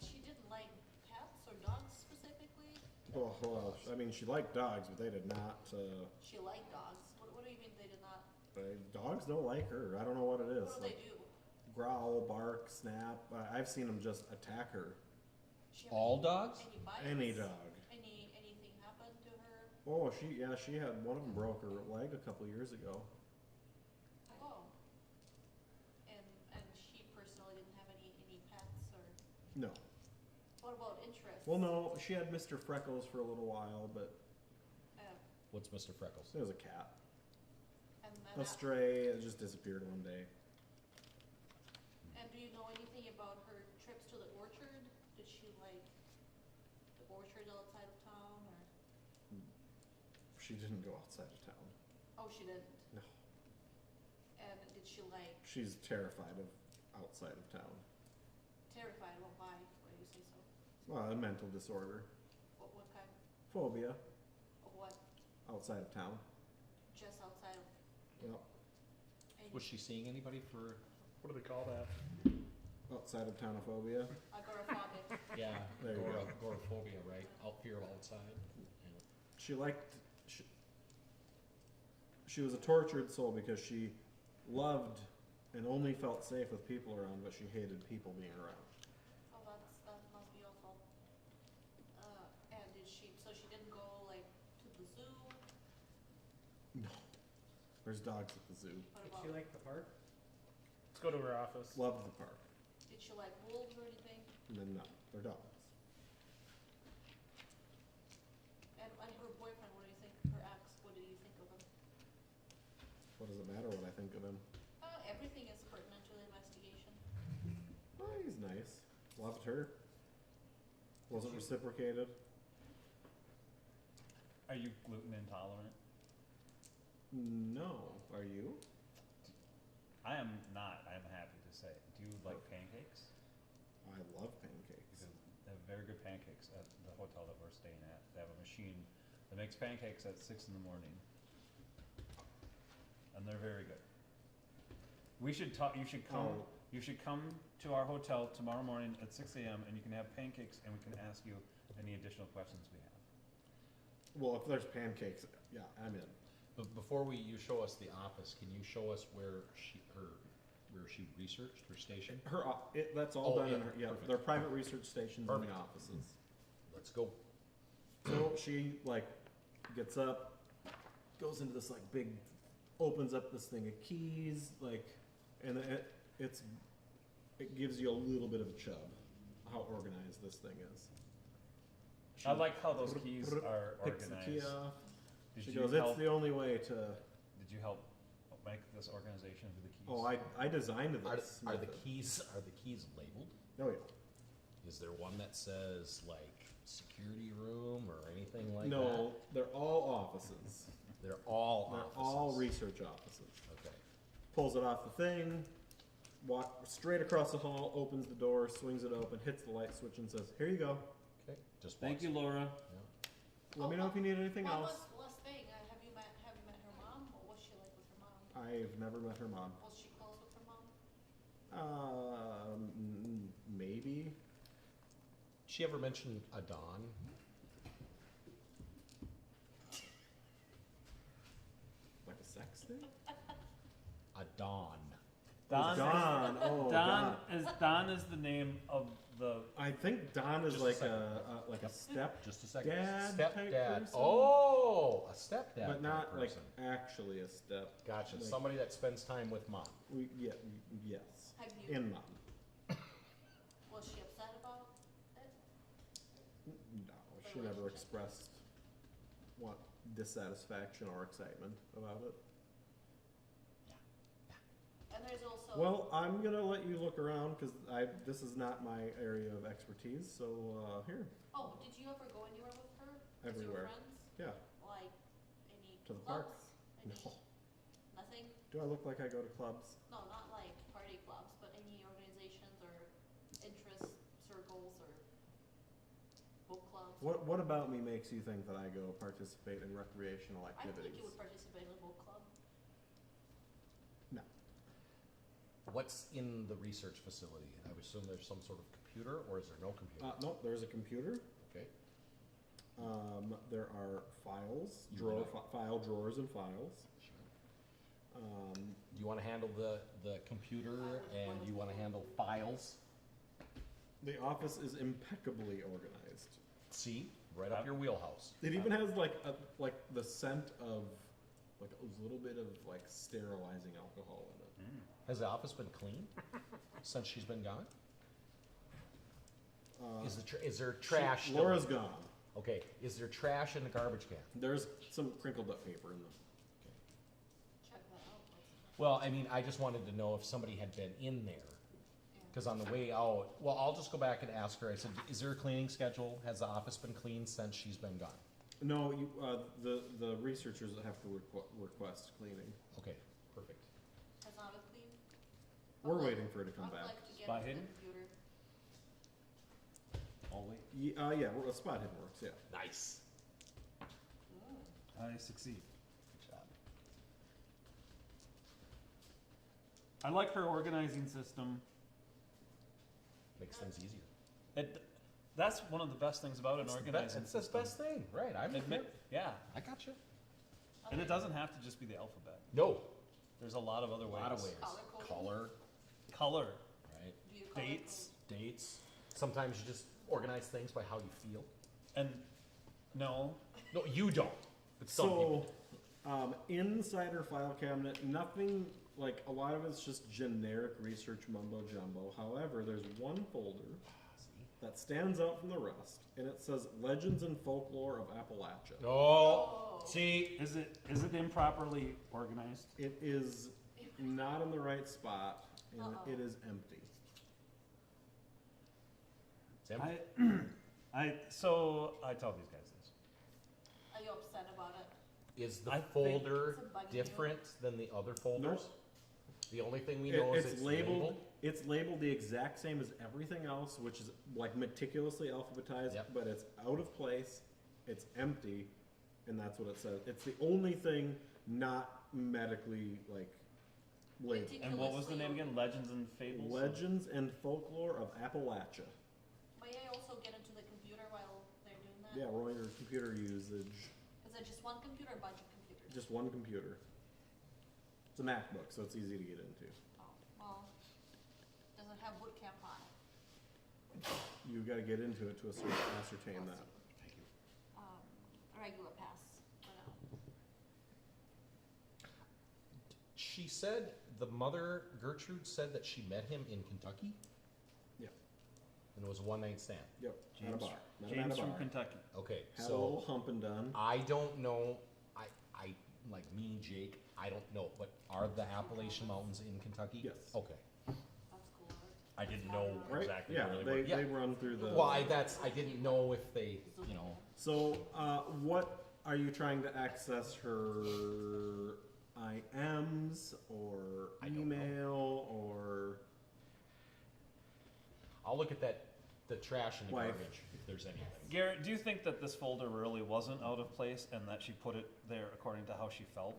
She didn't like pets or dogs specifically? Well, I mean, she liked dogs, but they did not. She liked dogs. What do you mean they did not? Dogs don't like her. I don't know what it is. What do they do? Growl, bark, snap. I've seen them just attack her. She have All dogs? Any bites? Any dog. Anything happened to her? Oh, she had one of them broke her leg a couple years ago. Oh. And she personally didn't have any pets or? No. What about interests? Well, no, she had Mr. Freckles for a little while, but What's Mr. Freckles? it was a cat. And A stray, it just disappeared one day. And do you know anything about her trips to the orchard? Did she like the orchard outside of town or? She didn't go outside of town. Oh, she didn't. No. And did she like She's terrified of outside of town. terrified? Well, why? Why do you say so? Well, a mental disorder. What kind Phobia. of what? Outside of town. Just outside of? Yep. Was she seeing anybody for? What do they call that? Outside of townophobia. Agoraphobic. Yeah, There you go. agoraphobia, right? Fear of outside. She liked. She was a tortured soul because she loved and only felt safe with people around, but she hated people being around. Oh, that must be awful. And so she didn't go like to the zoo? No. There's dogs at the zoo. What Did she about, like the park? Let's go to her office. Loved the park. did she like wolves or anything? And then no, they're dogs. And her boyfriend, what do you think? Her ex, what do you think of him? What does it matter what I think of him? Everything is pertinent to the investigation. Oh, he's nice. Loved her. Wasn't reciprocated. Are you gluten intolerant? No. Are you? I am not, I'm happy to say. Do you like pancakes? I love pancakes. Because they have very good pancakes at the hotel that we're staying at. They have a machine that makes pancakes at 6 in the morning. And they're very good. We should talk, you should come, Oh. you should come to our hotel tomorrow morning at 6 a.m. and you can have pancakes and we can ask you any additional questions we have. Well, if there's pancakes, yeah, I'm in. But before you show us the office, can you show us where she researched her station? That's all Oh, done in yeah, her. Yeah, perfect. they're private research stations in Perfect. the offices. Let's go. So she like gets up, goes into this like big, opens up this thing of keys, like, and it gives you a little bit of a chub how organized this thing is. She I like how those keys are picks the key organized. off. Did She you goes, help, "It's the only way to." did you help make this organization for the keys? Oh, I designed Are this. the method. keys labeled? Oh yeah. Is there one that says like security room or anything like that? No, they're all offices. They're all They're offices. all research offices. Okay. Pulls it off the thing, walk straight across the hall, opens the door, swings it open, hits the light switch, and says, "Here you go. Okay. Just Thank walks- you, Laura. Yeah. Let me know if you need anything One else." last thing, have you met her mom? What was she like with her mom? I've never met her mom. Was she close with her mom? Maybe. She ever mentioned a Dawn? Like a sex thing? A Dawn. Don, Don. Oh, Don is the name of the. I think Don is Just a like second. a step, Just a second. Dad type Stepdad. person? Oh, a stepdad. but not type like person. actually a step. Gotcha. like- Somebody that spends time with mom. Yes. Have you, In mom. was she upset about it? No, she never Relationship. expressed what dissatisfaction or excitement about it. And there's also. Well, I'm gonna let you look around because this is not my area of expertise. So here, Oh, did you ever go anywhere with her? With Everywhere. your friends? yeah, Like any To the park? clubs? Any, No. Nothing? Do I look like I go to clubs? No, not like party clubs, but any organizations or interest circles or book clubs? What about me makes you think that I go participate in recreational I think activities? you would participate in a book club. No. What's in the research facility? I would assume there's some sort of computer, or is there no computer? No, there's a computer. Okay. There are files, You file drawers and files. Sure. Do you want to handle the computer, and do you want to handle files? The office is impeccably organized. See, right up your wheelhouse. It even has like the scent of like a little bit of like sterilizing alcohol in it. Has the office been clean since she's been gone? Is there trash? still? Laura's gone. Okay. Is there trash in the garbage can? There's some crinkled up paper in them. Check that out. What's- Well, I mean, I just wanted to know if somebody had been in there. Because on the way out, well, I'll just go back and ask her. I said, is there a cleaning schedule? Has the office been cleaned since she's been gone? No, the researchers have to request cleaning. Okay, perfect. Has not been clean? We're I'd like- waiting for her to come I'd back. like to get Spot into the hidden? computer. Always. Yeah, a spot hidden works. Yeah. Nice. I succeed. Good job. I like her organizing system. Makes things easier. That's one of the best things about an organizing It's the system. best thing, right? I'm with you. Yeah, I got you. and it doesn't have to just be the alphabet. No. There's a lot of other A ways. lot of ways. Color coding? Color, Color, right? Do you color dates, Dates. Sometimes you just organize things by how you feel. and no, No, you don't. But some people. So, inside her file cabinet, nothing like a lot of it's just generic research mumbo jumbo. However, there's one folder See? that stands out from the rest, and it says Legends and Folklore of Appalachia. Oh, see, Is it improperly organized? It is not in the right spot, and Uh-oh. it is empty. it's empty. So I tell these guys this. Are you upset about it? Is the I think- folder It's a buggy different than the other folders? Nope. The only thing we know is it's labeled. It's labeled the exact same as everything else, which is like meticulously alphabetized, Yep. but it's out of place. It's empty, and that's what it says. It's the only thing not medically like labeled. And what was the name again? Legends and Fables? Legends and Folklore of Appalachia. May I also get into the computer while they're doing that? Yeah, roll your computer usage. Is it just one computer or a bunch of computers? Just one computer. It's a MacBook, so it's easy to get into. Oh, well, does it have boot camp on it? You got to get into it to ascertain that. A regular pass for now. She said the mother Gertrude said that she met him in Kentucky. Yeah. And it was a one-night stand. Yep. Not a James, bar. Not a James bar. from Kentucky. Okay, Had a so little humping done. I don't know. I like me, Jake. I don't know, but are the Appalachian Mountains in Kentucky? Yes. Okay. That's cool. I didn't know Right? exactly Yeah, where they they, were. Yeah. they run through the. Well, I didn't know if they, you know. So, what are you trying to access her IMs or I don't know. email or? I'll look at the trash and the Wife. garbage if there's anything. Garrett, do you think that this folder really wasn't out of place and that she put it there according to how she felt?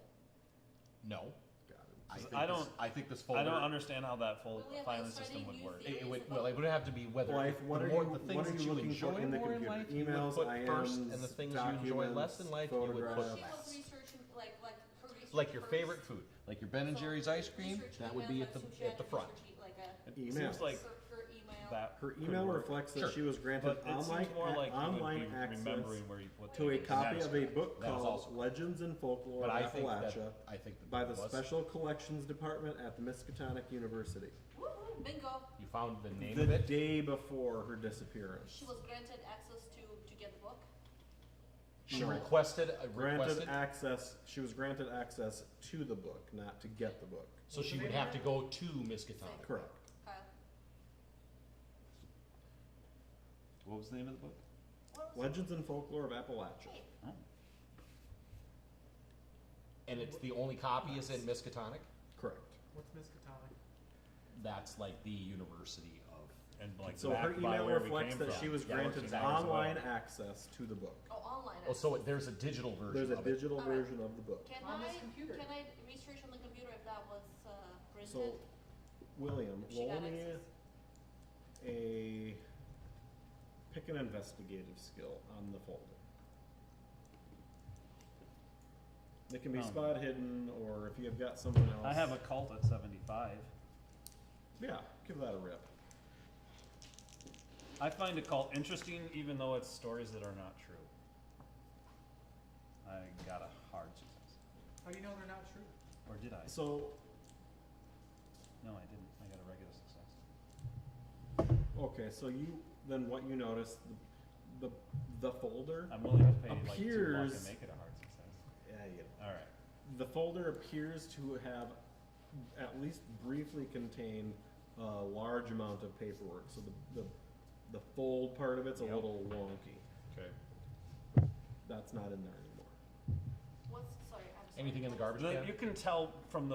No. Got it. I think this folder. I don't understand how that Will we have filing to system study would new work. theories It would, about- well, it would have to be whether Wife, if what the are more you- the things what are that you you looking for enjoy in the more in computer? life, you Emails, would put first, and the IMs, things you enjoy less in documents, life, you would put photographs. She was last. researching, like her research Like your first. favorite food, like your Ben and Jerry's ice cream, Research that would emails, be like at the sushi, at the front. research, like It Email. seems like her email. that Her could email work. reflects that Sure. she was granted But it online, seems more like online you would be access remembering where you put to a the copy of a manuscript. book That was called also- Legends and Folklore But of I think Appalachia the by the was- Special Collections Department at the Miskatonic University. Woohoo, bingo. You found the name of The it. day before her disappearance. She was granted access to get the book. She No. requested. She was granted access to the book, not to get the book. So she would have to go to Miskatonic. Correct. Okay. What was the name of the book? What was Legends and Folklore of Appalachia. Hey, Oh. And it's the only copy is in Miskatonic. Correct. What's Miskatonic? That's like the University of. And like So back her by email where we reflects came that from. she was Yeah, granted exactly as well. online access to the book. oh, online. Oh, so access. there's a digital version There's a of it. digital Alright. version of the book. Can On I this computer. can I research on the computer if that was printed? So, William, If she roll got me access. pick an investigative skill on the folder. It can be spot hidden, or if you've got someone else. I have a cult at 75. Yeah, give that a rip. I find a cult interesting even though it's stories that are not true. I got a hard success. How do you know they're not true? Or did I? So, No, I didn't. I got a regular success. okay, so then what you notice, the folder, I'm willing to pay like 2 bucks Appears- and make it a hard success. yeah, you know. Alright. The folder appears to have at least briefly contained a large amount of paperwork, so the fold part of it's a Yep. little wonky. Okay. That's not in there anymore. What's sorry? I'm sorry. Anything in the garbage The- can? you can tell from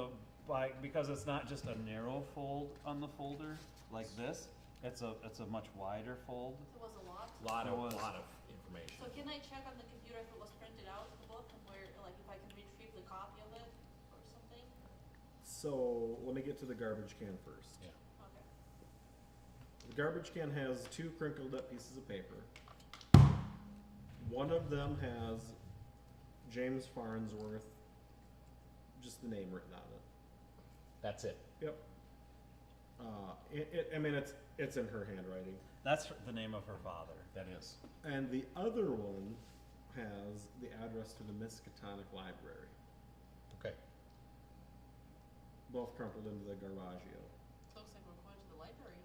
because it's not just a narrow fold on the folder like this. It's a much wider fold. It was a lot. Lot There was- of information. So can I check on the computer if it was printed out, the book, and where, like, if I can retrieve the copy of it or something? So let me get to the garbage can first. Yeah. Okay. The garbage can has 2 crinkled up pieces of paper. One of them has James Farnsworth, just the name written on it. That's it. Yep. It's in her handwriting. That's the name of her father. That is. And the other one has the address to the Miskatonic Library, Okay. both crumpled into the garbaggio. So looks like we're going to the library.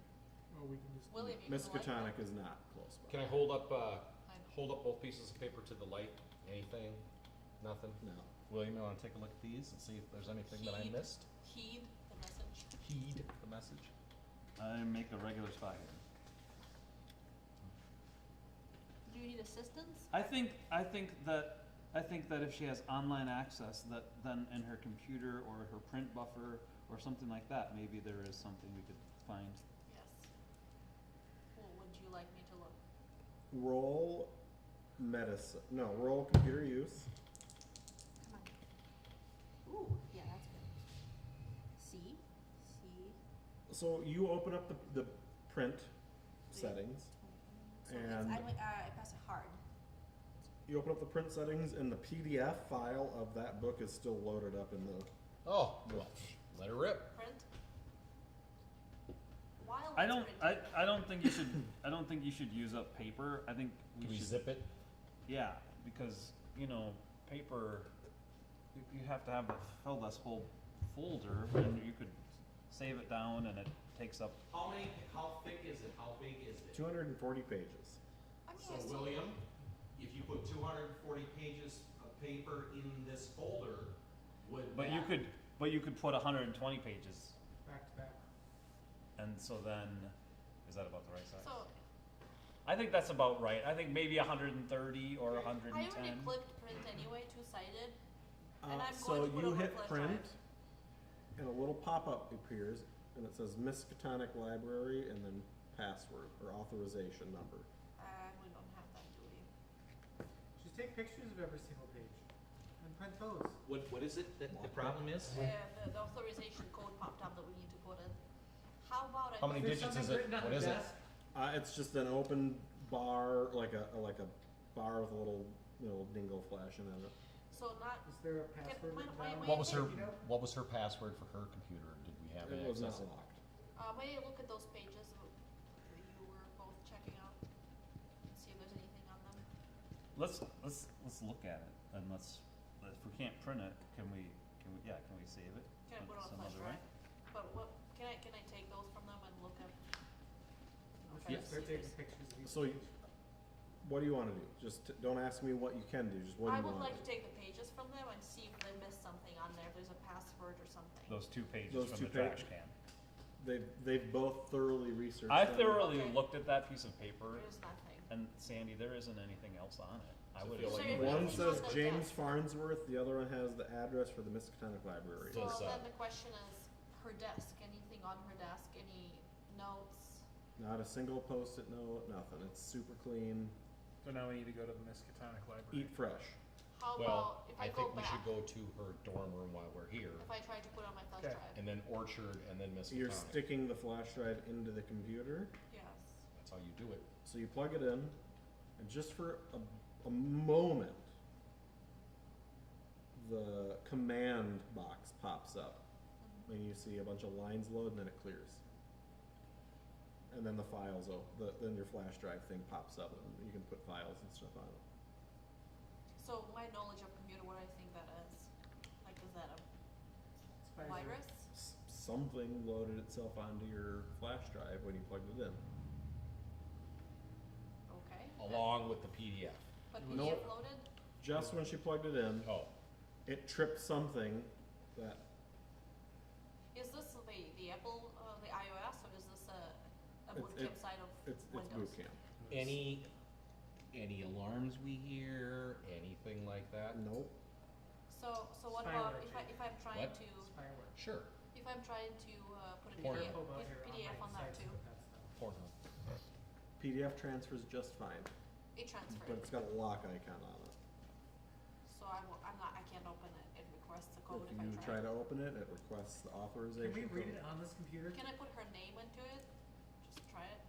Well, or we can just. William, you Miss can like Catonic them. is not close by. Can I hold up both pieces of paper to the light? Anything? Nothing? No. William, you wanna take a look at these and see if there's anything that I Heed. missed? Heed the message. Heed the message. I make a regular spy here. Do you need assistance? I think that if she has online access, that then in her computer or her print buffer or something like that, maybe there is something we could find. Yes. Well, would you like me to look? Roll medicine. No, roll computer use. Come on. Ooh, yeah, that's good. C. So you open up the print settings. So And- I pass it hard. You open up the print settings, and the PDF file of that book is still loaded up in the. Oh, well, let her rip. Print. While I it's don't. printing. I don't think you should. I don't think you should use up paper. I think Can we should. zip it? Yeah, because paper. You have to have fill this whole folder, and you could save it down, and it takes up. How thick is it? How big is it? 240 pages. I mean, So I still- William, if you put 240 pages of paper in this folder, would But that? you could put 120 pages, Back to back. and so then, is that about the right size? So I think that's about right. I think maybe 130 or I already 110. clicked print anyway, two-sided. And I'm So going to put you over hit flash print, drive. and a little pop-up appears, and it says Miskatonic Library, and then password or authorization number. We don't have that, do we? Just take pictures of every single page and print those. What is it that the problem is? The authorization code popped up that we need to put in. How about I? How many There's digits is something it? written on What the is it? desk. It's just an open bar, like a bar with a little dingle flashing in it. So not, Is there a password my- written my- down? my- What was her You know? What was her password for her computer? Did we have It was not access? locked. may I look at those pages that you were both checking out? And see if there's anything on them? Let's look at it, and if we can't print it, can we save it? Can I put it on some flash other way? drive? But what, can I take those from them and look at? I'm Okay, sure see they're if taking there's- pictures of each So you- page. What do you want to do? Just don't ask me what you can do. Just what do I you would want like to to take the pages from them and see if they missed something on there, if there's a password or something. Those 2 pages Those from 2 the trash pa- can. do? They've both thoroughly researched. I them. thoroughly Okay. looked at that piece of paper, There's nothing. and Sandy, there isn't anything else on it. I So would feel like assume. you- One It's says on the James desk. Farnsworth. The other one has the address for the Miskatonic Library. So Does, then the question is, her desk, anything on her desk, any notes? Not a single post-it note. Nothing. It's super clean. So now we need to go to the Miskatonic Library. Eat fresh. How Well, about if I I go think we back, should go to her dorm room while we're here, if I try to put it on my flash Okay. drive? and then Orchard, and then You're Miskatonic. sticking the flash drive into the computer. Yes. That's how you do it. So you plug it in, and just for a moment, the command box pops up, and you see a bunch of lines load, and then it clears. And then the files then your flash drive thing pops up, and you can put files and stuff on it. So my knowledge of computer, what I think that is, like, is that a Spider. virus? Something loaded itself onto your flash drive when you plugged it in. Okay. Along with the PDF. But No. PDF loaded? Just when she plugged it in, Oh, it tripped something that Is this the Apple, the iOS, or is this a It's- bootcamp side of it's Windows? boot camp. any alarms we hear, anything like that? Nope. So what about Spyware, if I'm trying What? to, Spyware. Sure. if I'm trying to put a Be Pornhub. careful about your PDF on online that sites too? with that stuff. Pornhub. PDF transfers just fine, It but transferred, it's got a lock icon on it. so I can't open it, it requests a code If if I you try. try to open it, it requests the authorization Can we read code. it on this computer? Can I put her name into it? Just try it,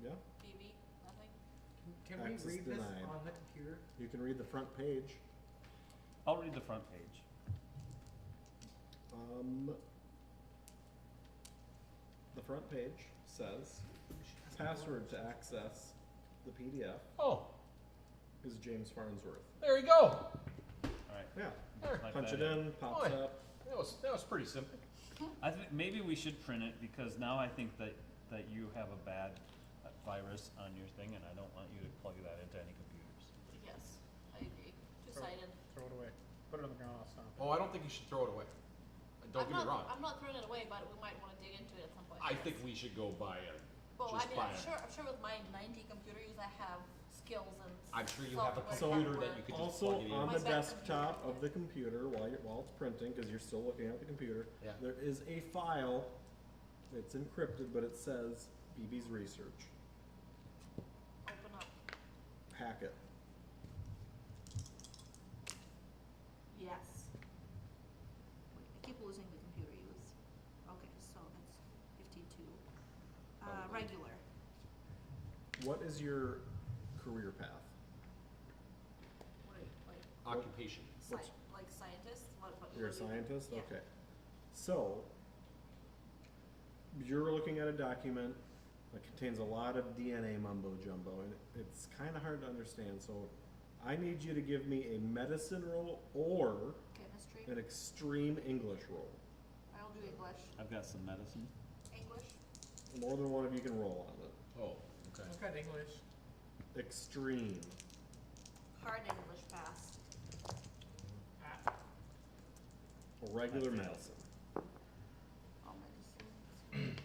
Yeah, BB, nothing? Can we Access read this denied. on the computer? you can read the front page. I'll read the front page. The front page says, password to access the PDF Oh, is James Farnsworth. there we go. All right. Yeah, Type punch that it in, pops Boy. up. That was pretty simple. I think maybe we should print it because now I think that that you have a bad virus on your thing, and I don't want you to plug that into any computers. Yes, I agree. Two-sided. Throw it away. Put it on the ground, I'll stomp it. Oh, I don't think you should throw it away. Don't get me wrong. I'm not throwing it away, but we might wanna dig into it at some point. I yes. think we should go buy it. Well, just I mean, buy I'm it. sure with my 90 computer use, I have skills and I'm sure you have a software computer that hardware. you could just Also, plug it in. on My the back desktop computer. of the computer, while it's printing, because you're still looking at the computer, Yeah. there is a file. It's encrypted, but it says BB's research. Open up. Hack it. Yes. I keep losing the computer use. Okay, so it's 52. Regular. What is your career path? What are you, like, Occupation. What's- like scientist? What You're a what do you- scientist? Yeah. Okay. So, you're looking at a document that contains a lot of DNA mumbo jumbo, and it's kind of hard to understand. So, I need you to give me a medicine roll or Chemistry. an extreme English roll. I'll do English. I've got some medicine. English. More than one of you can roll on it. Oh, okay. I've got English. Extreme. Hard English pass. Or regular I failed. medicine. All medicines.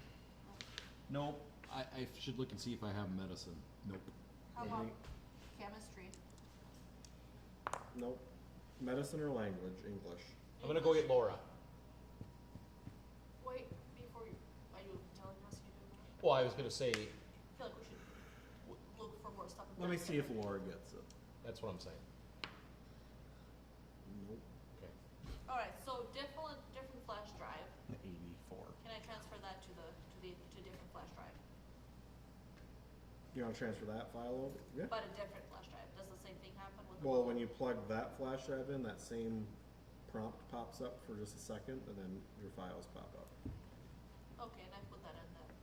Nope. I should look and see if I have medicine. Nope. How Let about me- chemistry? Nope. Medicine or language, English. I'm gonna go get Laura. Wait, before you, are you telling us you do that? Well, I was gonna say, I feel like we should look for more stuff. in Let me medicine. see if Laura gets it. that's what I'm saying. Nope. Okay. Alright, so different flash drive. 84. Can I transfer that to different flash drive? You want to transfer that file over? Yeah. But a different flash drive. Does the same thing happen with the Well, mobile? when you plug that flash drive in, that same prompt pops up for just a second, and then your files pop up. Okay, and I put that in there.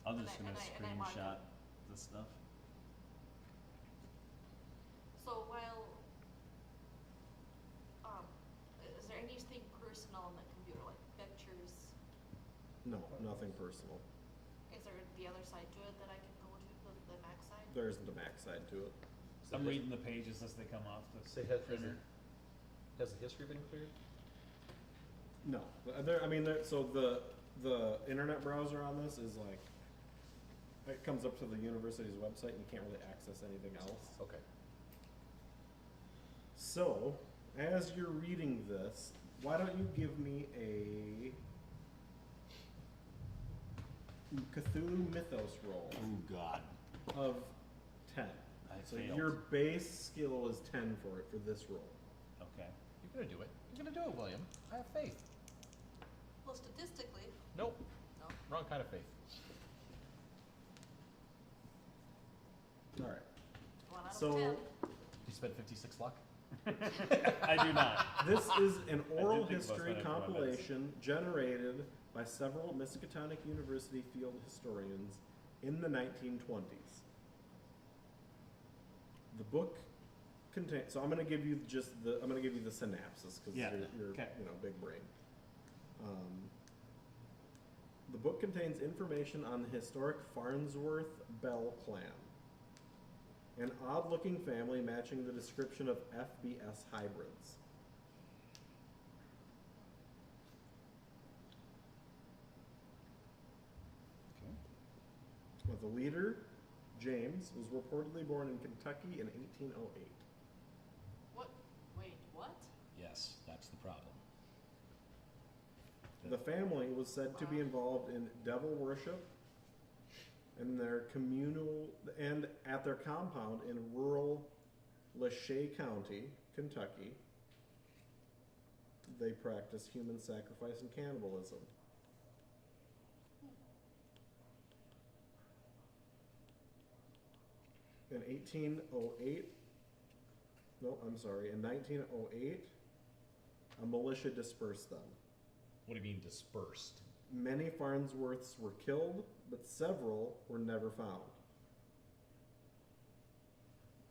I'm And just I- gonna and I mark screenshot this stuff. So while, is there anything personal on the computer, like pictures? No, nothing personal. Is there the other side to it that I can go to, the Mac side? There isn't a Mac side to it. I'm reading the pages as they come off the printer. Has the history been cleared? No, so the internet browser on this is like, it comes up to the university's website, and you can't really access anything else. Okay. So, as you're reading this, why don't you give me a Cthulhu Mythos roll Oh God. of 10. I So failed. your base skill is 10 for it, for this roll. Okay. You're gonna do it. You're gonna do it, William. I have faith. Well, statistically, Nope. no. Wrong kind of faith. Alright. 1 out of So- 10. You spent 56 luck? I do not. This is an oral think about history spending it for my compilation generated by several Miskatonic University field historians in the 1920s. The book contains. So I'm going to give you the synopsis because Yeah, you're okay. big brain. The book contains information on the historic Farnsworth Bell clan, an odd-looking family matching the description of FBS hybrids. Okay. Well, the leader, James, was reportedly born in Kentucky in 1808. What? Wait, what? Yes, that's the problem. The family was said to be involved in devil worship in their communal and at their compound in rural Lachey County, Kentucky. They practiced human sacrifice and cannibalism. In 1808, no, I'm sorry, in 1908, a militia dispersed them. What do you mean dispersed? Many Farnsworths were killed, but several were never found.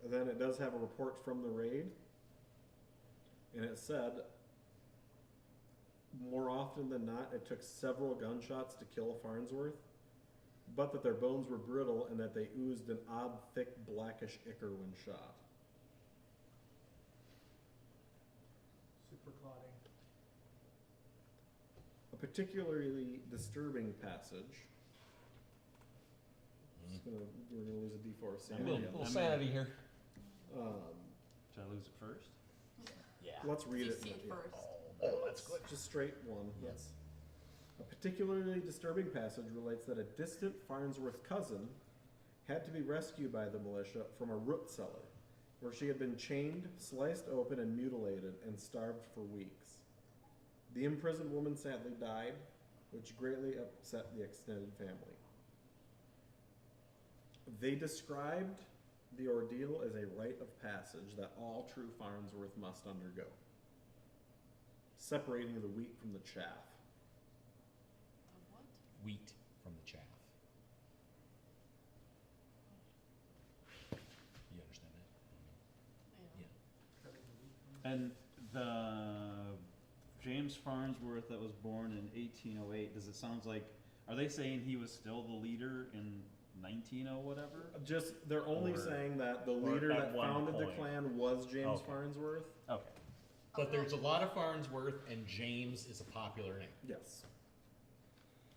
And then it does have a report from the raid, and it said, more often than not, it took several gunshots to kill a Farnsworth, but that their bones were brittle and that they oozed an odd, thick, blackish ichor when shot. Super clotting. A particularly disturbing passage. We're gonna lose a D4 of A sanity. little sanity here. Should I lose it first? Yeah. Let's read it. See it Yeah. first. Oh, that's good. Just straight one. Yes. A particularly disturbing passage relates that a distant Farnsworth cousin had to be rescued by the militia from a root cellar, where she had been chained, sliced open, and mutilated, and starved for weeks. The imprisoned woman sadly died, which greatly upset the extended family. They described the ordeal as a rite of passage that all true Farnsworth must undergo, separating the wheat from the chaff. The what? Wheat from the chaff. You understand that? Yeah. Yeah. And the James Farnsworth that was born in 1808, does it sound like, are they saying he was still the leader in 19 whatever? Just, they're only Or- saying that the or leader at that one founded the point. clan was James Okay. Farnsworth. Okay. But there's a lot of Farnsworth, and James is a popular name. Yes.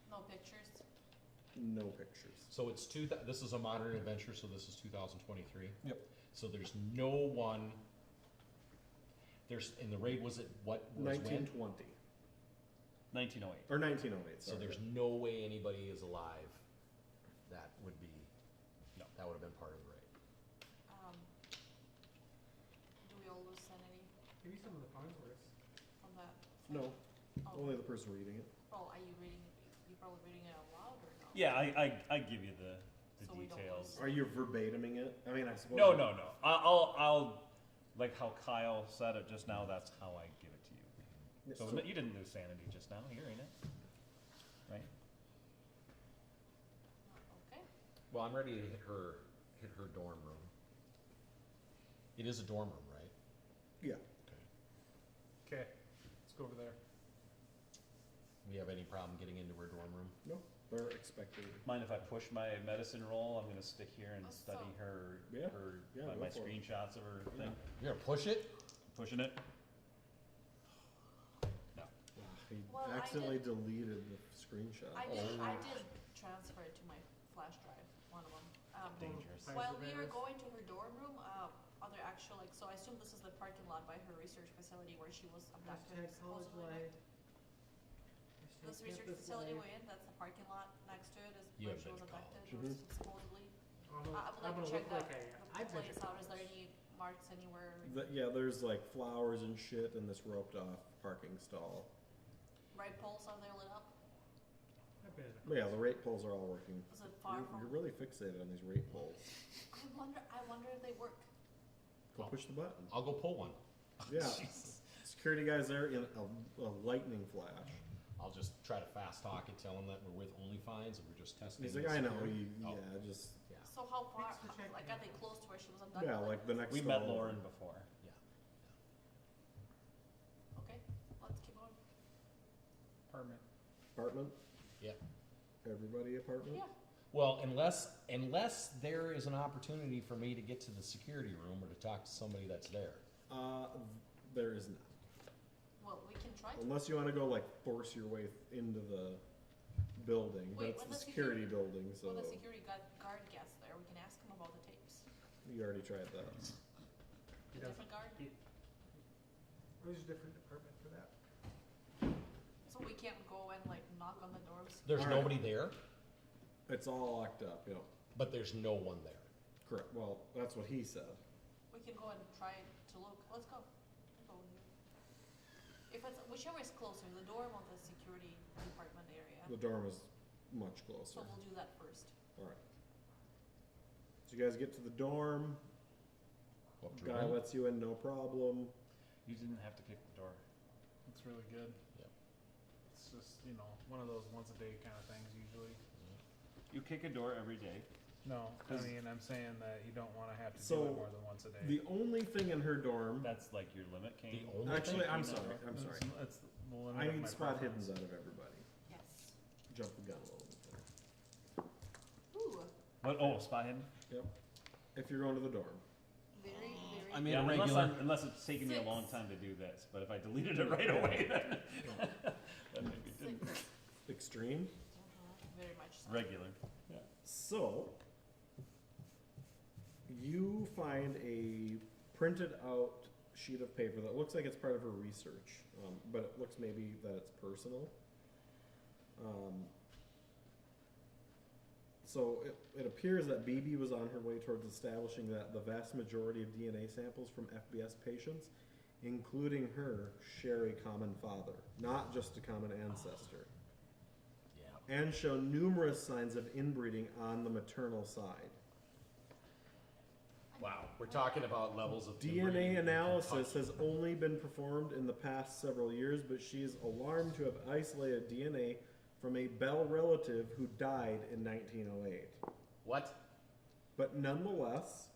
No pictures. No pictures. So it's this is a modern adventure, so this is 2023. Yep. So there's no one. There's in the raid. Was it what was when? 1920. 1908. Or 1908, So sorry. there's no way anybody is alive. That would be. No. That would have been part of the raid. Do we all lose sanity Maybe some of the Farnsworths. from that? No, Oh. only the person reading it. Oh, are you reading? You probably reading it out loud or no? Yeah, I give you the So we don't details. lose. Are you verbatiming it? I mean, I suppose. No. I'll like how Kyle said it just now. That's how I give it to you. Yeah, So you didn't lose sanity just now, hearing it, right? Okay. Well, I'm ready to hit her dorm room. It is a dorm room, right? Yeah. Okay, let's go over there. We have any problem getting into her dorm room? No, they're expected. Mind if I push my medicine roll? I'm gonna stick here and study her, Yeah. her Yeah, my go for it. screenshots of her thing. You're gonna push it? Pushing it. He Well, I accidentally deleted the screenshot. I did transfer it to my flash drive, one of them. Dangerous. Fire While we were surveyors. going to her dorm room, other actual, like, so I assume this is the parking lot by her research facility where she was abducted Hashtag college supposedly. life. This Hashtag research campus facility life. we're in, that's the parking lot next to it, is You where haven't she been was to abducted, college. Mhm. supposedly. I'm I would like gonna to check look like the I've been place to out. Is there college. any marks anywhere? Yeah, there's like flowers and shit in this roped off parking stall. Right poles, are they lit up? I've been in a But yeah, the rate poles are all working. Is it far You're from? really fixated on these rate poles. I wonder if they work. Go push the button. I'll go pull one. Yeah. Security guys there in a lightning flash. I'll just try to fast talk and tell him that we're with Only Finds and we're just testing. He's like, the I know, security." you, Oh, yeah, just, yeah. So how far, Thanks for checking. like, are they close to where she was abducted? yeah, like the next We stall met over. Lauren before. Okay, let's keep going. Apartment. Apartment? Yeah. Everybody apartment? Yeah. Well, unless there is an opportunity for me to get to the security room or to talk to somebody that's there. There is not. Well, we can try to. Unless you wanna go like force your way into the building, but Wait, it's when the the security building, so When the security guard gets there, we can ask him about the tapes. you already tried that. He A doesn't- different guard? There's a different department for that. So we can't go and like knock on the doors? There's All right. nobody there, It's all locked up, you know. but there's no one there. Correct. Well, that's what he said. We can go and try to look. Let's go. We'll go with you. If it's, whichever is closer, the dorm or the security department area. The dorm is much So closer. we'll do that first. All right. So you guys get to the dorm. Go up to Guy her room. lets you in, no problem. You didn't have to kick the door. It's really good. Yep. It's just, you know, one of those once a day kind of things usually. You kick a door every day. No, I 'Cause- mean, I'm saying that you don't want to have to do So, it more than once a day. The only thing in her dorm. That's like your limit, Kane. The only Actually, thing- I'm you know, sorry. I'm sorry. It's the limit I of need my spot preference. hiddens out of everybody. Yes. Jump the gun a little bit there. But, oh, spot hidden? Yep. If you're going to the dorm. Very, very. I mean, Yeah, a unless, regular. unless it's taking me a long time to do this, but if I deleted it right away, then maybe it didn't. Six. Extreme. Very much so. Regular. So, you find a printed out sheet of paper that looks like it's part of her research, but it looks maybe that it's personal. So it appears that BB was on her way towards establishing that the vast majority of DNA samples from FBS patients, including her, share a common father, not just a common ancestor, Yeah. and show numerous signs of inbreeding on the maternal side. Wow. We're talking about levels of DNA inbreeding in analysis Kentucky. has only been performed in the past several years, but she is alarmed to have isolated DNA from a Bell relative who died in 1908. What? But nonetheless,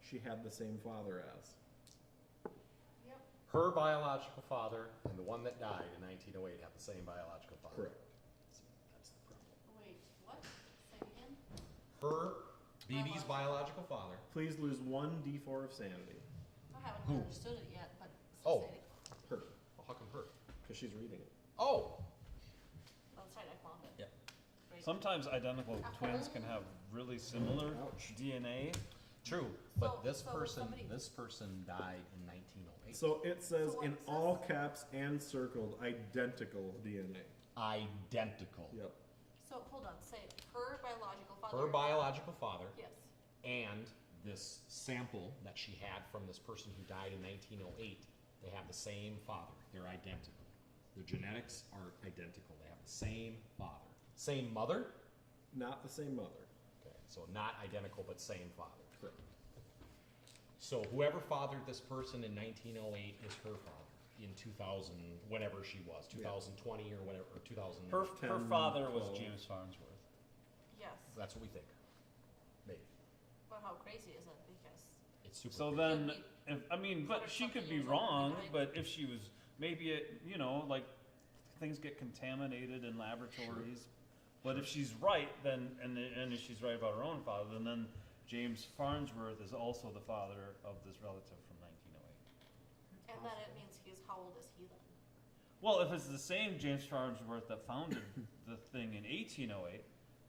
she had the same father as. Yep. Her biological father and the one that died in 1908 have the same biological father. Correct. That's the problem. Wait, what? Say it again? Her, BB's biological father. Please lose 1 D4 of sanity. I haven't Who? understood it yet, but. Oh. Say it. Her, Well, how come her? because she's reading it. Oh. That's right, I found it. Yep. Great. Sometimes identical twins can have really similar Ouch. DNA. True, but So- this so person, somebody- this person died in 1908. So it says So what in says- all caps and circled, identical DNA. Identical. Yep. So, hold on, say it. Her biological father. Her biological father Yes. and this sample that she had from this person who died in 1908, they have the same father. They're identical. Their genetics are identical. They have the same father. Same mother? Not the same mother. Okay, so not identical, but same father. Correct. So whoever fathered this person in 1908 is her father in 2000, whenever she was, 2020 or whatever, or 2000. Her 10, father was 12. James Farnsworth. Yes. That's what we think. Maybe. But how crazy is it? Because. It's super. So crazy. then, Could if, I mean, but she could be 100-something years wrong, older behind. but if she was, maybe it, you know, like, things get contaminated in laboratories. But if she's right, then, and if she's right about her own father, then James Farnsworth is also the father of this relative from 1908. And then it means how old is he then? Well, if it's the same James Farnsworth that founded the thing in 1808,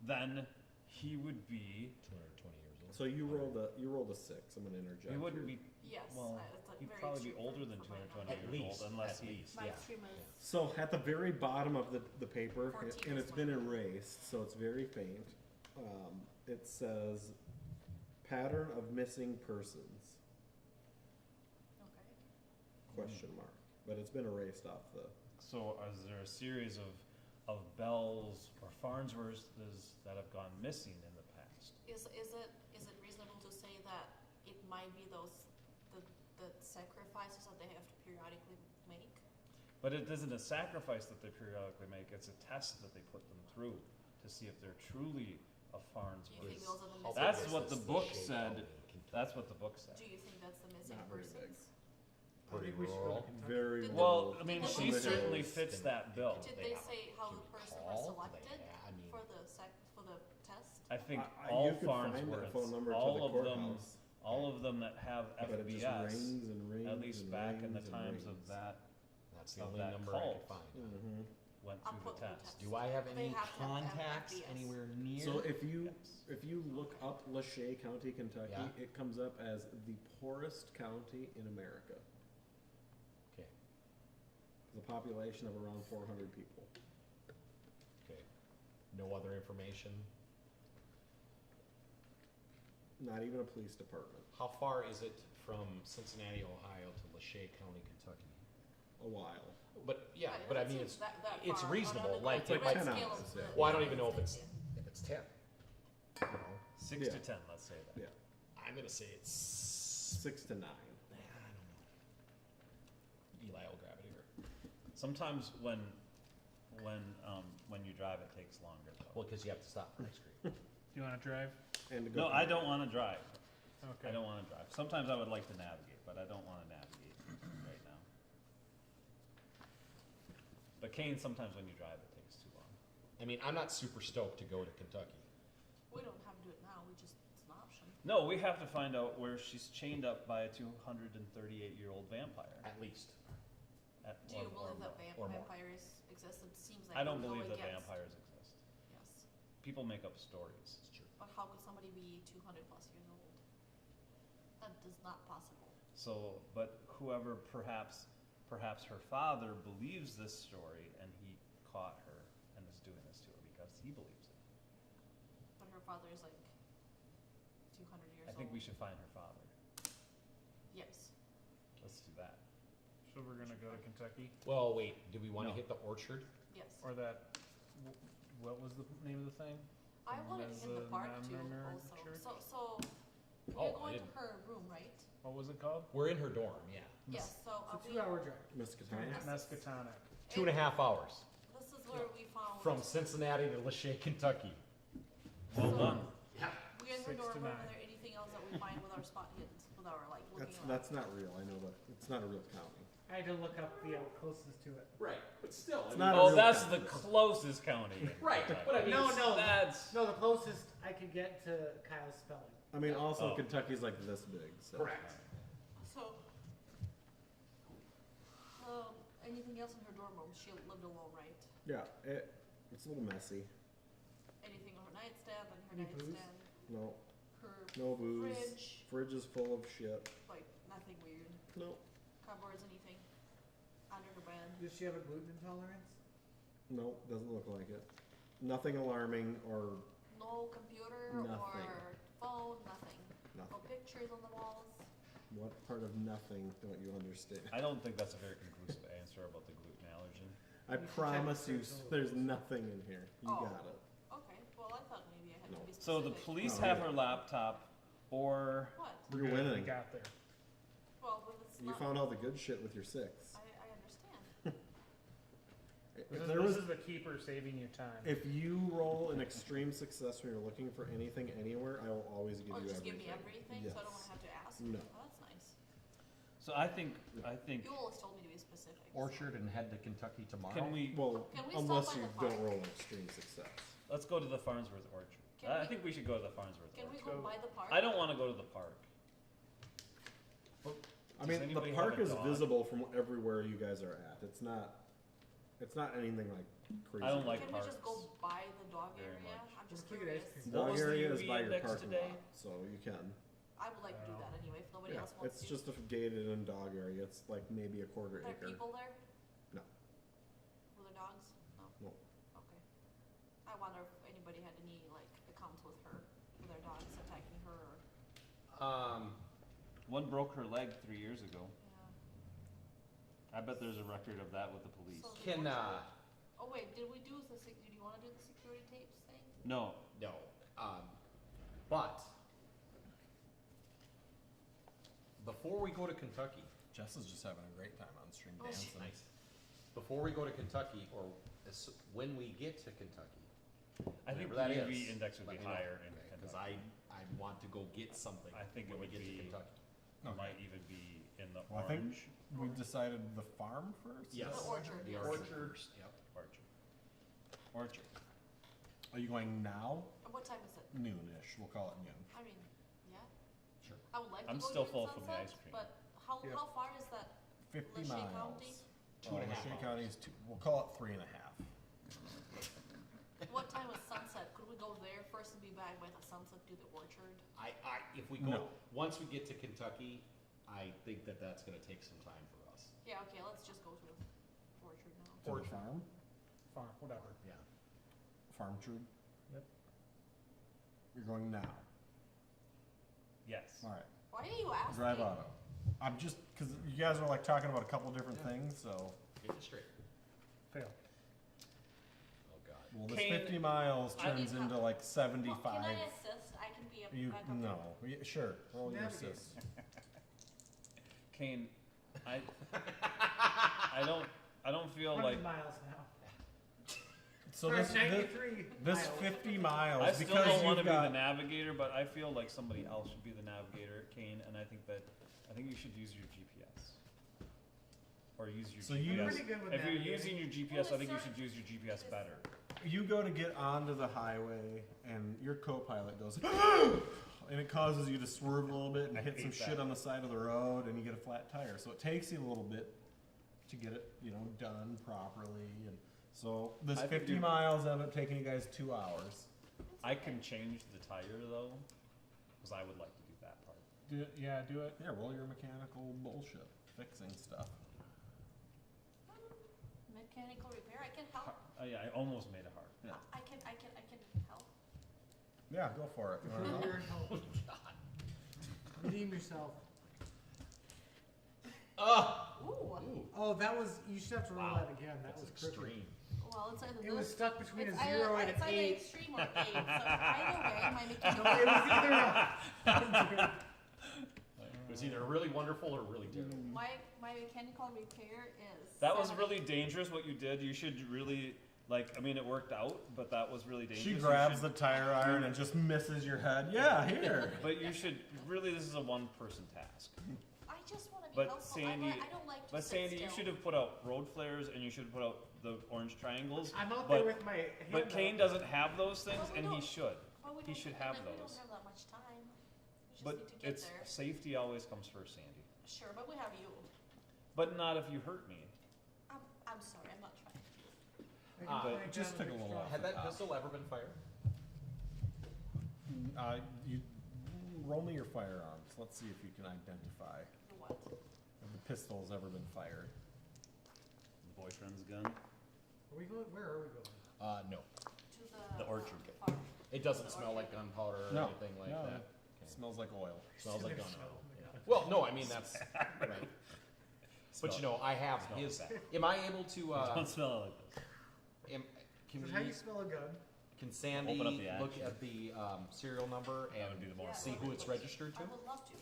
then he would be, 220 years old. So you rolled a 6. I'm gonna interject. he wouldn't here. be, Yes. well, it's a he'd very probably be extreme older than for my 220 At years least, old, unless at he, least, My yeah. extreme is. So at the very bottom of the paper, 14 and is it's been one. erased, so it's very faint. It says pattern of missing persons, Okay. question mark, but it's been erased off the. so is there a series of Bells or Farnsworths that have gone missing in the past? Is it reasonable to say that it might be the sacrifices that they have to periodically make? But it isn't a sacrifice that they periodically make, it's a test that they put them through to see if they're truly a Do you Farnsworth. think those are the How missing big That's is what this the book Lachey said. County in Kentucky? That's what the book said. Do you think that's the missing Not very big. persons? I Pretty think we should go to rural. Kentucky. Very Did Well, rural. I mean, Did she they say- certainly fits that bill. Did They they have- say how do the you person recall? was Do they selected have- I mean- for the test? I think You all could find that phone Farnsworths, number to all the of them, courthouse, all of them that have but it just FBS, rings and rings. at least and back in the rings and times of rings. that, That's the of only that number I could cult. find. Mhm. went I'll through put the the test. test. Do I have They any have to have contacts FBS. anywhere near? So if you Yes. look up Lachey County, Kentucky, Yeah. it comes up as the poorest county in America. Okay, With a population of around 400 people. okay. No other information? Not even a police department. How far is it from Cincinnati, Ohio to Lachey County, Kentucky? A while. But, yeah, Right, but I that mean, seems it's, that it's far. reasonable, On the like, It's like grand 10 scale hours, of yeah. the well, I don't even know United if it's, States, if it's 10. You know, 6 Yeah. to 10, let's say that. Yeah. I'm gonna say it's, 6 to 9. I don't know. Eli will grab it here. Sometimes when you drive, it takes longer though. Well, cause you have to stop for ice cream. Do you wanna drive? And to go No, I don't wanna drive. Okay. I don't wanna drive. Sometimes I would like to navigate, but I don't wanna navigate right now. But Kane, sometimes when you drive, it takes too long. I mean, I'm not super stoked to go to Kentucky. We don't have to do it now, it's an option. No, we have to find out where she's chained up by a 238-year-old vampire. At least. Do you believe that or more. vampires exist? It seems like I don't we go believe that against- vampires exist. Yes, People make up stories. It's true. but how could somebody be 200 plus years old? That is not possible. So, but whoever perhaps her father believes this story and he caught her and is doing this to her because he believes it. But her father is like 200 years I old. think we should find her father. Yes. Let's do that. So we're gonna go to Kentucky, Well, wait, do we wanna No. hit the orchard? Yes. or that, what was the name of the thing? I wanted to hit the park too, Mennonite also. Church? So Oh, we're I going to didn't- her room, right? What was it called? We're in her dorm, yeah. Yes. So It's a we. 2-hour drive. Miskatonic? Nescatonic. 2.5 hours. This is where we found. From Cincinnati to Lachey, Kentucky. Well So- done. We're in her 6 to dorm room. 9. Are there anything else that we find with our spot hidden, with our like looking around? That's not real, I know that, it's not a real county. I had to look up the closest to it. Right, but still. It's not a Oh, real that's county. the closest county. in Right, Kentucky. but I mean, No, That's no, the closest I could get to Kyle's spelling. I mean, also Oh. Kentucky's like this big, so. correct. So, anything else in her dorm room? She lived alone, right? Yeah, it's a little messy. Anything on her nightstand, on her Any booze? nightstand, No, her no booze. fridge, Fridge is full of shit. like nothing weird. No, Cupboards, anything under her bed. Does she have a gluten intolerance? no, doesn't look like it. Nothing alarming or No computer Nothing. or phone, nothing. No nothing. pictures on the walls. What part of nothing don't you understand? I don't think that's a very conclusive answer about the gluten allergen. I You should check promise the you, fridge. there's nothing in here. You Oh. got it. Okay, well I thought maybe I had No. to be So specific. the police Oh, have yeah. her laptop, or What? You're We're good, we winning. got there. Well, but it's You not. found all the good shit with your 6. I understand. If This there is, was, this is the keeper saving you time. if you roll an extreme success when you're looking for anything anywhere, I will always give Oh, you just everything. give me everything, so I don't Yes. have to ask? No. Oh, that's nice. so I think You always told me to be specific. so- Orchard and head to Kentucky tomorrow. can we Well, Can we stop unless by you the don't park? roll an extreme success. let's go to the Farnsworth Orchard. Can I we- think we should go to the Farnsworth Can we Orchard. go by the park? I don't want to go to the park. I Does mean, the anybody have park a is dog? visible from everywhere you guys are at. It's not anything like crazy. I don't like Can we just go parks by the dog very area? much. I'm just Let's look at ice curious. cream. What Dog was the area is UV by your index parking today? lot, so you can. I would like to do that anyway, if nobody Yeah, else wants it's to. just a gated in dog area. It's like maybe a quarter Are there acre. people there? No. Were there dogs? No? No. Okay. I wonder if anybody had any, like, accounts with her, with their dogs attacking her or, One broke her leg 3 years ago. yeah. I bet there's a record of that with the police. So the Can, orchard- Oh wait, did we do the, do you wanna do the security tapes thing? No, no, but before we go to Kentucky, Jess is just having a great time on stream Oh, dancing. nice. Before we go to Kentucky, or when we get to Kentucky, I think whenever the that UV is, index would let be me know, higher in okay, Cause Kentucky. I want to go get something. I think it when we would get to be- Kentucky. Okay. Might even be in the Well, I think orange we decided the farm first. Yes. The orchard, The yes. orchard first, yep. orchard. Orchard. Are you going now? And what time is it? Noonish. We'll call it noon. I mean, yeah, Sure. I would like to I'm go still during full from the sunset, ice cream. but how, Yep. how far is that? 50 Lachey miles. County? 2.5 Lachey hours. County is we'll call it 3.5. What time is sunset? Could we go there first and be back by the sunset, do the orchard? If we go, No. once we get to Kentucky, I think that that's gonna take some time for us. Yeah, okay, let's just go to the orchard now. To the farm? Farm, whatever. Yeah. Farm true? Yep. You're going now. Yes. All right. Why are you asking? Drive auto. I'm just, because you guys are like talking about a couple different things, so. Get it straight. Fail. Oh, God. Well, this Kane, 50 miles I turns need into help. like Well, 75. can I assist? I can be a You, backup. no. Sure. Roll your Navigate. assist. Kane, I don't feel 100 like miles now. So Or this 93 this miles. 50 miles I still because don't want to you've be the got navigator, but I feel like somebody else should be the navigator, Kane, and I think you should use your GPS. or use your So GPS. you- Pretty good with If you're navigating. using your GPS, I think you should use your GPS better. You go to get onto the highway, and your co-pilot goes, and it causes you to swerve a little bit and I hit some hate shit that. on the side of the road, and you get a flat tire. So it takes you a little bit to get it, done properly. And so this I think 50 you're- miles ended up taking you guys 2 hours. I can change the tire though, because I would like to do that part. Do it. Yeah, roll your mechanical bullshit, fixing stuff. Mechanical repair, I can help. Yeah, I almost made it hard. Yeah, I can help. yeah, go for it. You wanna know? You're in help. Redeem yourself. Ooh, Oh, that was. You should have to roll Wow. that again. That That's was crooked. extreme. well, it's either It was this. stuck between It's a 0 and it's an either 8. extreme or 8, so either way, my No, mechanical. it was either. It was either really wonderful or really terrible. My mechanical repair is. That was 7. really dangerous what you did. You should really, it worked out, but but was really dangerous. She You grabs should- the tire iron and just misses your head. Yeah, here. But you should, this is a one-person task. I just want to be But helpful. Sandy- I don't like to But sit Sandy, you still. should have put out road flares and you should have put out the orange triangles. I'm out But- there with my hand But up. Kane doesn't have those things But we and he don't- should. But we he don't- should and have then We those. don't have that much time. We just But need to get it's, there. safety always comes first, Sandy. Sure, but we have you. But not if you hurt me. I'm sorry, I'm not trying. I can But find just out took a which little drop. off. Had that pistol ever been fired? You roll me your firearms. Let's see if you can identify The what? if the pistol's ever been fired. The boyfriend's gun. Are we going? Where are we going? No. To The orchard. farm. It doesn't smell like gunpowder or No. anything like No. that. It Okay. smells like oil. Smells like It gunpowder. smells like Yeah. Well, no, I mean that's right. But I have Smells his. bad. Am I able to? Don't smell it like this. Can This is how you we? smell a gun. Can Sandy Open up the look action. at the serial number That would and be the more. Yeah. see who it's registered to I would love to.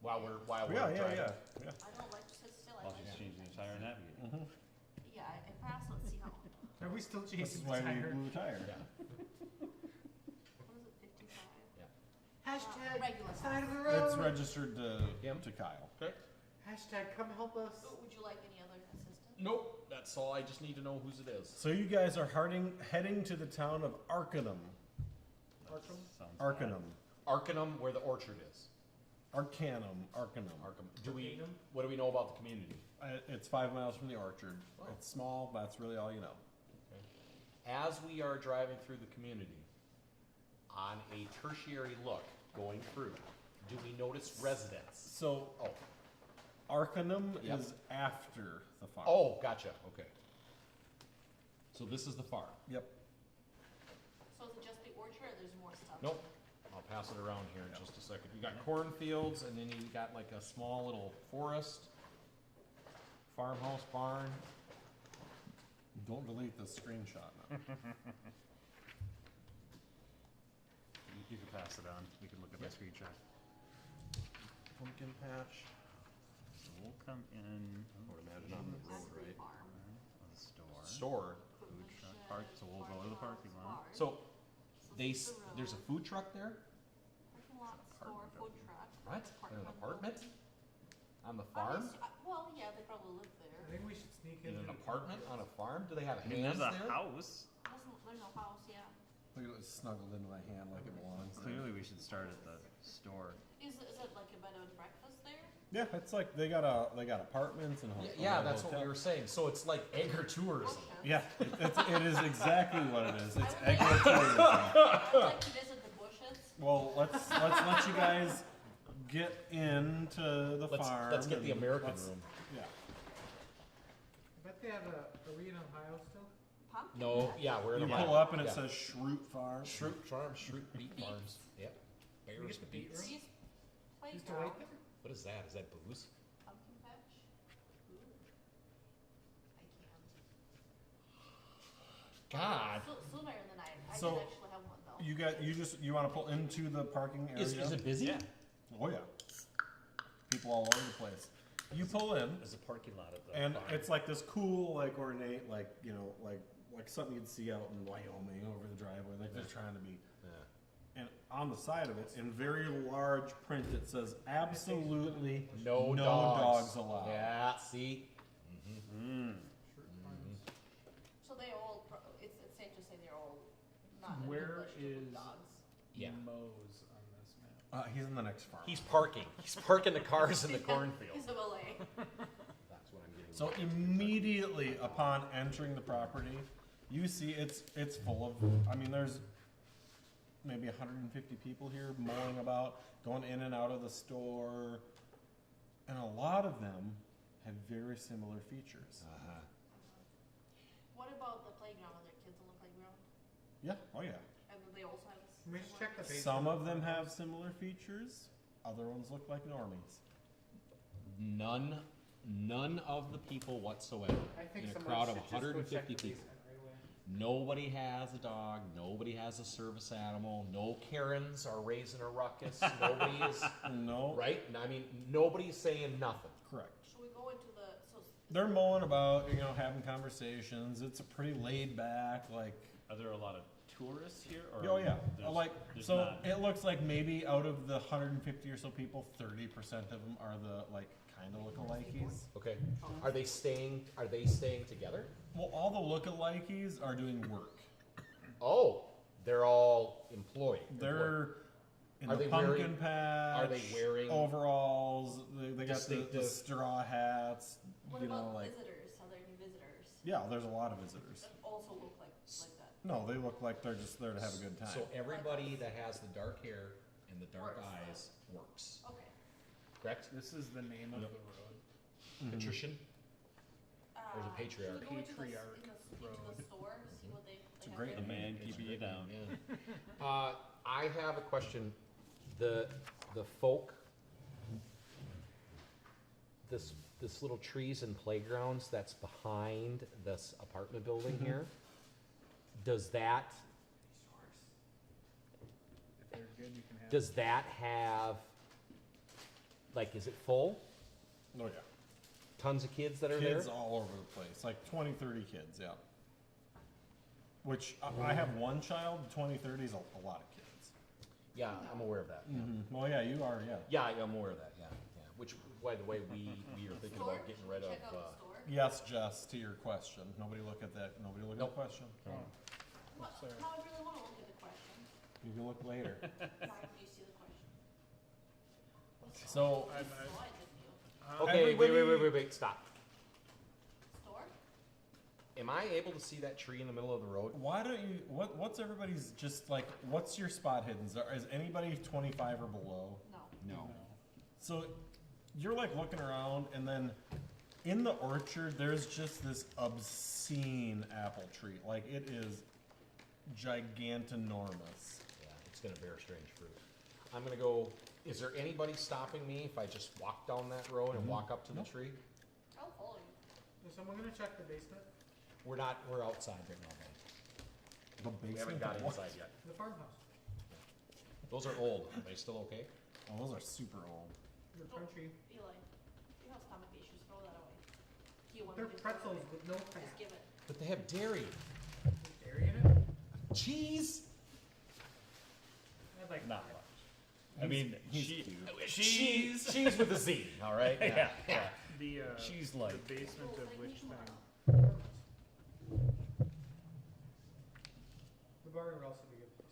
while we're Yeah, driving? yeah. I don't like to sit still. I While like she's to- changing the tire and navigating. Yeah, I pass. Let's see how. Are we still This chasing is the why we tire? blew the tire. Yeah. What is it? 55. Hashtag Regular side of the It's road. registered Him? to Kyle. Okay. Hashtag come help us. Oh, would you like any other assistance? Nope. That's all. I just need to know whose it is. So you guys are heading to the town of Arcanum. Arkham? Sounds Arcanum. Arcanum, where the orchard is. Arcanum. Arkham. What do we know about the community? It's 5 miles from the orchard. Oh. It's small. That's really all you know. As we are driving through the community, on a tertiary look going through, do we notice residents? So Oh, Arcanum Yep. is after the farm. oh, gotcha. Okay. So this is the farm. Yep. So is it just the orchard or there's more stuff? Nope. I'll pass it around here in just a second. You got cornfields, and then you got like a small little forest, farmhouse, barn. Don't delete this screenshot now. You can pass it on. We can look at that screenshot. Pumpkin patch. So we'll come in. I would imagine on the road, That's the right? farm. The store. Store. Food truck park. So we'll go to the parking lot. So So they, this is the there's a road, food truck there? parking lot, store, food truck. What? In an apartment? On the I farm? guess- well, yeah, they probably live there. I think we should sneak In into an the apartment on a farm? Do they have I mean, hands there's a there? house. There's no house, yeah. Look at it snuggled into my hand like it belongs. there. Clearly, we should start at the store. Is it like a bed and breakfast there? Yeah, it's like they got apartments and Yeah, that's what we were saying. So it's like Egger tourism. Okay. Yeah, it is exactly what it is. It's I would like- agritourism. I'd like to visit the bushes. Well, let's let you guys get into the farm. Let's get the and American let's- room. Yeah. I bet they have a Reed, Ohio still. Pumpkin No, patch. yeah, we're in You a pull up and it yeah. says Shroot Farm. Shroot Farm, Shroot Beet Beets. Farms. Yep. We Bears get the beet beets. room? Trees, Used to playground, wait there. What is that? Is that booze? pumpkin patch. Ooh. I can't. God. Sooner than I So, did actually have one though. You want to pull into the parking area? Is it busy? Yeah. Oh yeah. People all over the place. You pull in, There's a parking lot at the and farm. it's like this cool, like ornate, like like something you'd see out in Wyoming over the driveway. Like they're trying to be. Yeah. And on the side of it, in very large print, it says absolutely No, dogs allowed. Yeah, see? So they all, it's safe to say they're all not in Where English is dogs. Yeah. Moe's on this map? He's in the next farm. He's parking. He's parking the cars in the cornfield. He's of LA. That's what I'm getting. So immediately upon entering the property, you see it's full of, I mean, there's maybe 150 people here mulling about, going in and out of the store, and a lot of them have very similar features. Uh-huh. What about the playground? Are there kids on the playground? Yeah, oh yeah. And then they also have a We should check the basement. Some of them have similar features, other ones look like normies. None of the people whatsoever I think in a somebody crowd of should just go 150 check the people. basement right away. Nobody has a dog. Nobody has a service animal. No Karens are raising a ruckus. Nobody is No, right. I mean, nobody's saying nothing. correct. Should we go into the, so. They're mulling about, having conversations. It's a pretty laid back, like, Are there a lot of tourists here? Or oh yeah, there's- there's so not? it looks like maybe out of the 150 or so people, 30% of them are the like kind of lookalikes. Okay. Are they staying together? Well, all the lookalikes are doing work. Oh, they're all employed. They're in Are the they pumpkin wearing- patch. are they wearing overalls? They got the distinctive- straw hats. What You know, about like visitors? Are there any visitors yeah, there's a lot of visitors. that also look like that? No, they look like they're just there to have a good time. So everybody that has the dark hair and the dark Works. eyes works. Okay. Correct? This is the name of Yep. the road. Mhm. Patrician? Or is it Should patriarch? we go into the, Patriarch into road. the store, see what they It's a have great there? The man keeping you down. Yeah. I have a question. The folk, this little trees and playgrounds that's behind this apartment building here, does that If they're good, you can have. does that have, like, is it full? Oh yeah. Tons of kids that are Kids there? all over the place, like 20, 30 kids, yeah. Which, I have one child, 20, 30 is a lot of kids. Yeah, I'm aware of that. Yeah. Well, yeah, you are, yeah. Yeah, I'm aware of that, yeah. Which, by the way, we are thinking Store? about getting Should we rid of, check out the store? Yes, Jess, to your question. Nobody look at that, nobody look at Nope. the question. Well, Sorry. no, I really wanna look at the question. You can look later. Mark, do you see the question? So, I'm- What slide did you? Okay, Everybody- wait, stop. Store? Am I able to see that tree in the middle of the road? why don't you, what's everybody's just like, what's your spot hidden? Is anybody 25 or below? No. No. So, you're like looking around and then in the orchard, there's just this obscene apple tree. Like, it is gigantinormous. Yeah, it's gonna bear strange fruit. I'm gonna go, is there anybody stopping me if I just walk down that road and walk up to the Nope. tree? I'll follow you. Is someone gonna check the basement? We're outside right now, man. The We haven't basement. got of what? inside yet. The farmhouse. Those are old. Are they still okay? Oh, those are super old. The country. Eli, you have stomach issues, throw that away. Do you want They're me to throw it pretzels away? with no Just fat. give it. But they have dairy. There's dairy in it? Cheese? I'd like Not that. much. I mean, Cheese with a Z, all right? yeah. The, She's the like, basement Rules of like which me. thing? The barn would also be a good place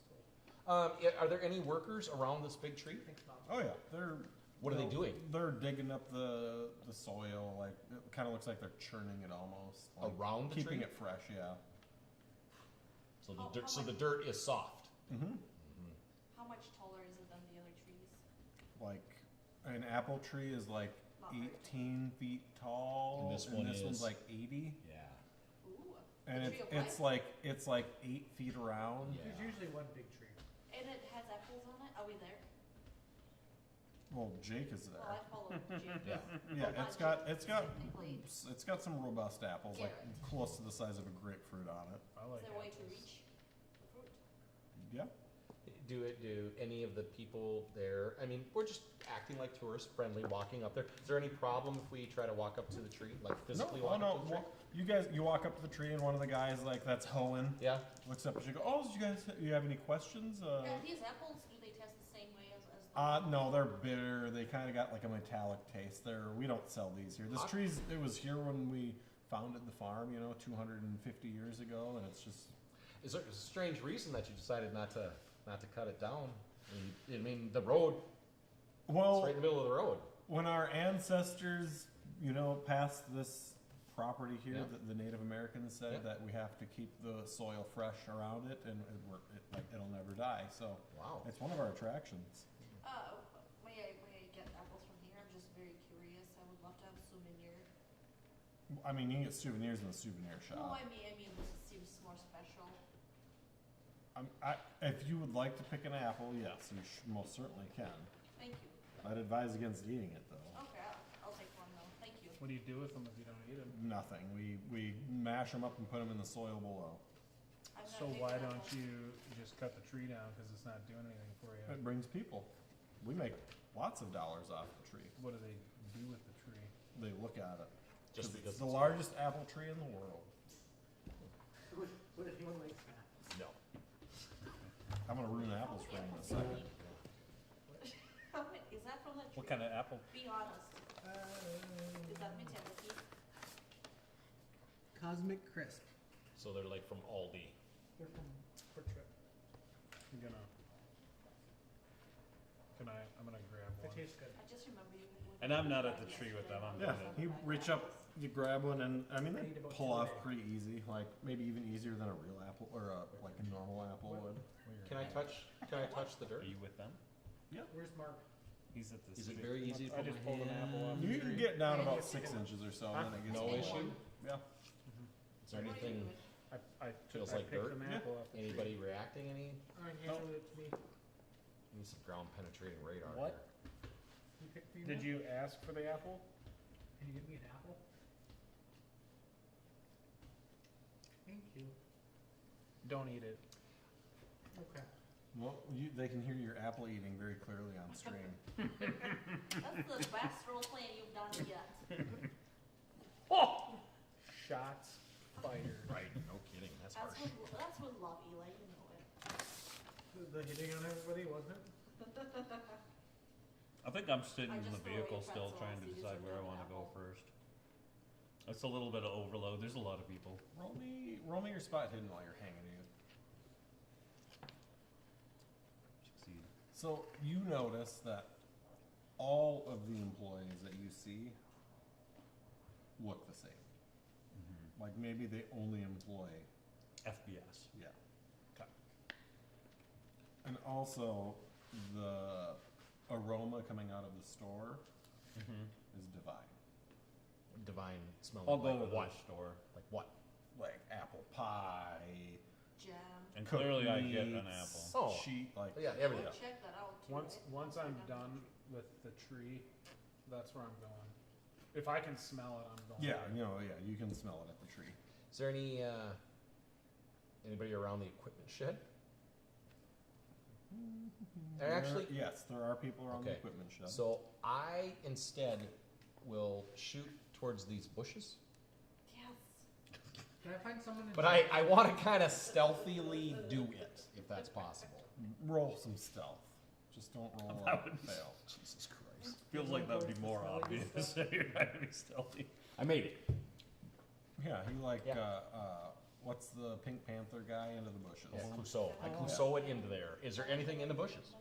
to live. Are there any workers around this big tree? I think not. Oh yeah, they're. What are they doing? They're digging up the soil. Like it kind of looks like they're churning it almost. Like, Around the keeping tree? it fresh. Yeah. So How- the dirt, how so the much- dirt is soft. Mm-hmm. How much taller is it than the other trees? Like an apple tree is like Not very 18 feet tall, And this one one's is- like 80, Yeah. Ooh. and A it's tree of it's life? like it's like 8 feet around. Yeah. There's usually one big tree. And it has apples on it? Are we there? Well, Jake is Well, there. I followed Jake. Yeah. Yeah, Well, it's not got technically. it's got some robust apples, like Carrot. close to the size of a grapefruit on it. I Is like there a way to apples. reach the fruit? Yeah. Do any of the people there, I mean, we're just acting like tourists, friendly, walking up there. Is there any problem if we try to walk up to the tree, like physically no, walk no, up to the tree? well, you walk up to the tree and one of the guys like that's hoeing Yeah? looks up at you. Go, oh, you have any questions? And these apples, do they No, they're bitter. They kind of got like a metallic taste. We don't sell these here. This tree's, it was here when we founded the farm, 250 years ago, and it's just. Is there a strange reason that you decided not to cut it down? I mean, the road. Well, It's right in the middle of the road. when our ancestors, passed this property here, Yeah. the Native Americans said Yeah. that we have to keep the soil fresh around it, and it'll never die. So Wow. it's one of our attractions. May I get apples from here? I'm just very curious. I would love to have a souvenir. I mean, you can get souvenirs in the souvenir No, shop. I mean, this seems more special. If you would like to pick an apple, yes, you most certainly can. Thank you. I'd advise against eating it though. Okay, I'll take one though. Thank you. What do you do with them if you don't eat them? Nothing. We mash them up and put them in the soil below. I'm gonna So pick why an don't apple. you just cut the tree down because it's not doing anything for you? It brings people. We make lots of dollars off the tree. What do they do with the tree? They look at it. Just 'Cause because it's the it's- largest apple tree in the world. What if anyone likes apples? No. I'm gonna ruin apples for you in a second. Is that from the tree? What kind of apple? Be honest. Is that Metallic? Cosmic Crisp. So they're like from Aldi. They're from Quick Trip. I'm gonna grab They one. taste good. I just remember you. And I'm not at the tree with them, I'm Yeah, doing you reach up, you grab one, and I mean I they eat about pull two a off day. pretty easy. Like maybe even easier than a real apple or like a normal apple would. Can I touch the Are dirt? you with them? Where's Mark? He's at the Is it street. very easy to I put just my pulled an apple off hand? the You can tree. get down Yeah, about you 6 can. inches or so, Huh? and then it gets No a issue? Yeah. Is there anything, I Feels I like picked dirt? an Yeah. apple off the tree. anybody reacting any? Alright, handle it to me. Need some ground penetrating radar What? here. You pick for you. Did Mark? you ask for the apple? Can you give me an apple? Thank you. Don't eat it. Okay. Well, they can hear your apple eating very clearly on stream. That's the best role playing you've done yet. Shots fired. Right, no kidding, that's harsh. That's with love, Eli. You know it. The hitting on everybody, wasn't it? I think I'm sitting I in the just throw vehicle away still pretzels, trying to you decide just where I remove wanna go apple. first. It's a little bit of overload, there's a lot of people. Roll me your spot hidden while you're hanging in. Succeed. So you notice that all of the employees that you see look the same. Like maybe they only employ, FBS. yeah. And also the aroma coming out of the store is divine. Divine smelling I'll go like with what? the store. Like what? Like apple pie, Jam. And cooked clearly I get an meats, apple. Oh. cheese, like Yeah, I everything. would check that out too. Once I'm done with the tree, that's where I'm going. If I can smell it, I'm going. yeah, there. you can smell it at the tree. Is there anybody around the equipment shed? Actually, Yes, there are people around the Okay. equipment shed. so I instead will shoot towards these bushes. Yes. Can I find someone in But I want to kind of stealthily do it, if that's possible. Roll some stealth. Just don't roll That and fail. Jesus Christ. Feels like that would be more obvious if you're trying to be stealthy. I made it. Yeah, he Yeah. what's the Pink Panther guy into the bushes? Yeah, Clouseau. I Clouseau it into there. Is there anything in the bushes?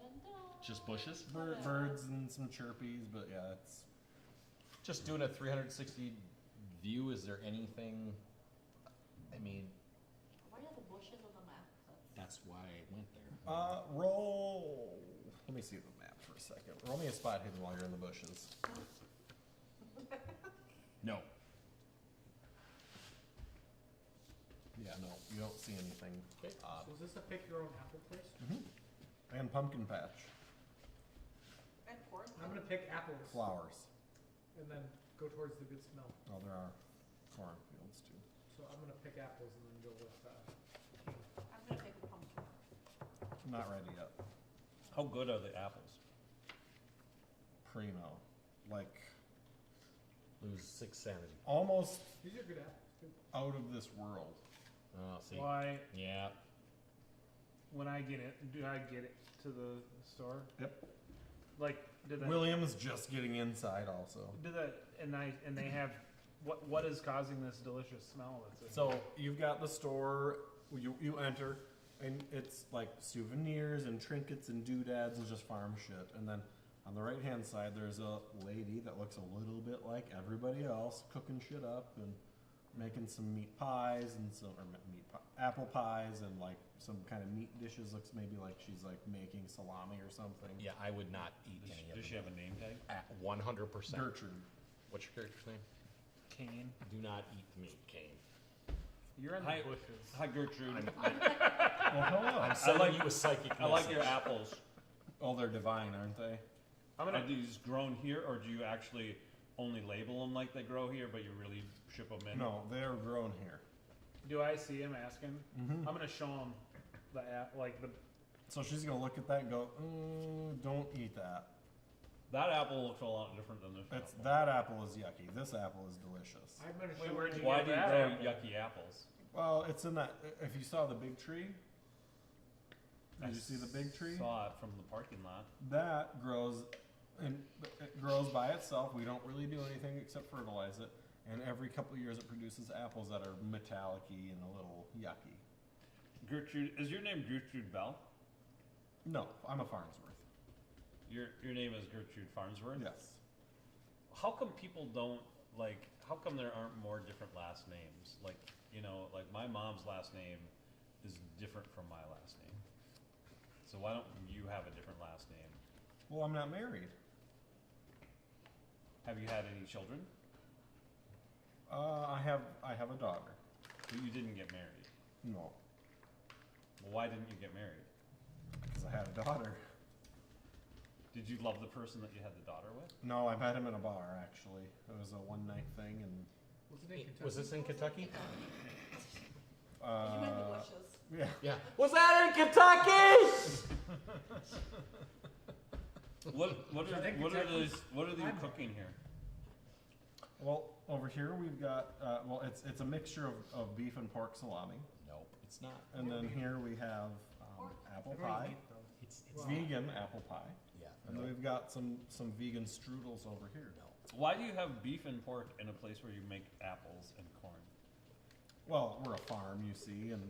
Just bushes? Birds and some chirpies, but yeah, it's Just doing a 360 view, is there anything, I mean, Why are the bushes on the map? that's why I went there. roll. Let me see the map for a second. Roll me a spot hidden while you're in the bushes. No. Yeah, no, you don't see anything Okay. odd. So is this a pick your own apple place? And pumpkin patch, And corn. I'm gonna pick apples. flowers. And then go towards the good smell. Oh, there are cornfields too. So I'm gonna pick apples and then go with I'm gonna pick a pumpkin. Not ready yet. How good are the apples? Primo, like Lose 6 sanity. almost these are good apples too. out of this world. Oh, see. Why, Yeah. when I get it, do I get it to the store? Yep. Like, did that? William's just getting inside also. Did that? And they have what is causing this delicious smell? That's in So you've got the store. You enter, and it's like souvenirs and trinkets and doodads and just farm shit. And then on the right hand side, there's a lady that looks a little bit like everybody else, cooking shit up and making some meat pies and apple pies and like some kind of meat dishes. Looks maybe like she's like making salami or something. Yeah, I would not eat any of Does she them. have a name tag? At 100%. Gertrude. What's your character's name? Kane. Do not eat meat, Kane. You're in the Hi. bushes. Hi, Gertrude. Well, hello. I'm selling like- you a psychic I like your message. apples. Oh, they're divine, aren't they? I'm Are gonna. these grown here, or do you actually only label them like they grow here, but you really ship them in? No, they're grown here. Do I see him asking? Mm-hmm. I'm gonna show him the app, like the. So she's gonna look at that and go, "Don't eat that. That apple looks a lot different than this It's apple. that apple is yucky. This apple is delicious." I'm gonna Wait, show where'd you. you Why get do you that grow apple? yucky apples? Well, it's in that. If you saw the big tree, I did you see the big tree? Saw it from the parking lot. That grows, and it grows by itself. We don't really do anything except fertilize it. And every couple of years, it produces apples that are metallic-y and a little yucky. Gertrude, is your name Gertrude Bell? No, I'm a Farnsworth. Your name is Gertrude Farnsworth? Yes. How come people don't, like, how come there aren't more different last names? Like, you know, like my mom's last name is different from my last name. So why don't you have a different last name? Well, I'm not married. Have you had any children? I have a daughter. But you didn't get married. No, Well, why didn't you get married? because I had a daughter. Did you love the person that you had the daughter with? No, I met him in a bar. Actually, it was a one-night thing, and Was it in Kentucky? Was this in Kentucky? You in the bushes. yeah. Yeah. Was that in Kentucky? What are they cooking here? Well, over here we've got it's a mixture of beef and pork salami, Nope, it's not. and then here we have apple pie, It's Wow. vegan apple pie, yeah. and then we've got some vegan strudels over here. No. Why do you have beef and pork in a place where you make apples and corn? Well, we're a farm, you see, and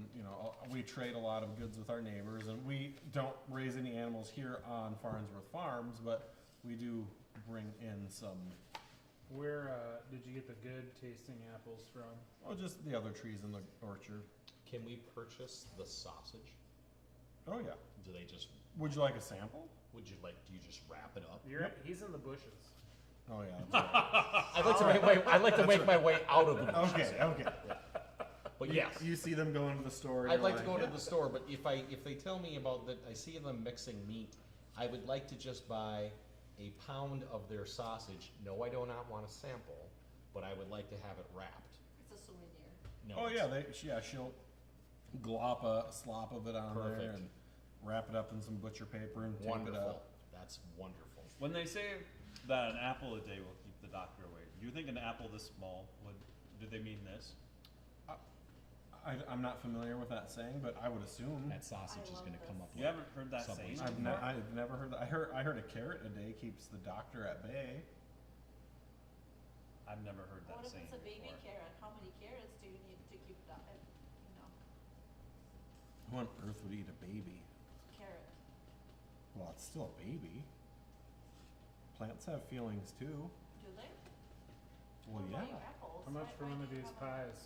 we trade a lot of goods with our neighbors, and we don't raise any animals here on Farnsworth Farms, but we do bring in some. Where did you get the good tasting apples from? Well, just the other trees in the orchard. Can we purchase the sausage? Oh yeah. Do they just? Would you like a sample? Would you like? Do you just wrap it up? He's in the bushes. Oh yeah. I'd like to make my. I'd like to make my way out of the bushes. Okay. Okay. But yes, You see them go into the store. and I'd you're like to go to "Yeah." the store. But if they tell me about that, I see them mixing meat. I would like to just buy a pound of their sausage. No, I do not want a sample, but I would like to have it wrapped. It's a souvenir. No. Oh it's- yeah, she'll glop a slop of it on there Perfect. and wrap it up in some butcher paper and tape Wonderful. it up. That's wonderful. When they say that an apple a day will keep the doctor away, do you think an apple this small do they mean this? I'm not familiar with that saying, but I would assume. That sausage is love going to come this. up. You haven't heard that Subway. saying? I've never heard that. I heard a carrot a day keeps the doctor at bay. I've never heard that What if saying it's a baby before. carrot? How many carrots do you need to keep that? Who on earth would eat a baby? Carrot. Well, it's still a baby. Plants have feelings too. Do they? Well, What yeah. about your apples? How much for Why one do of you these have a- pies?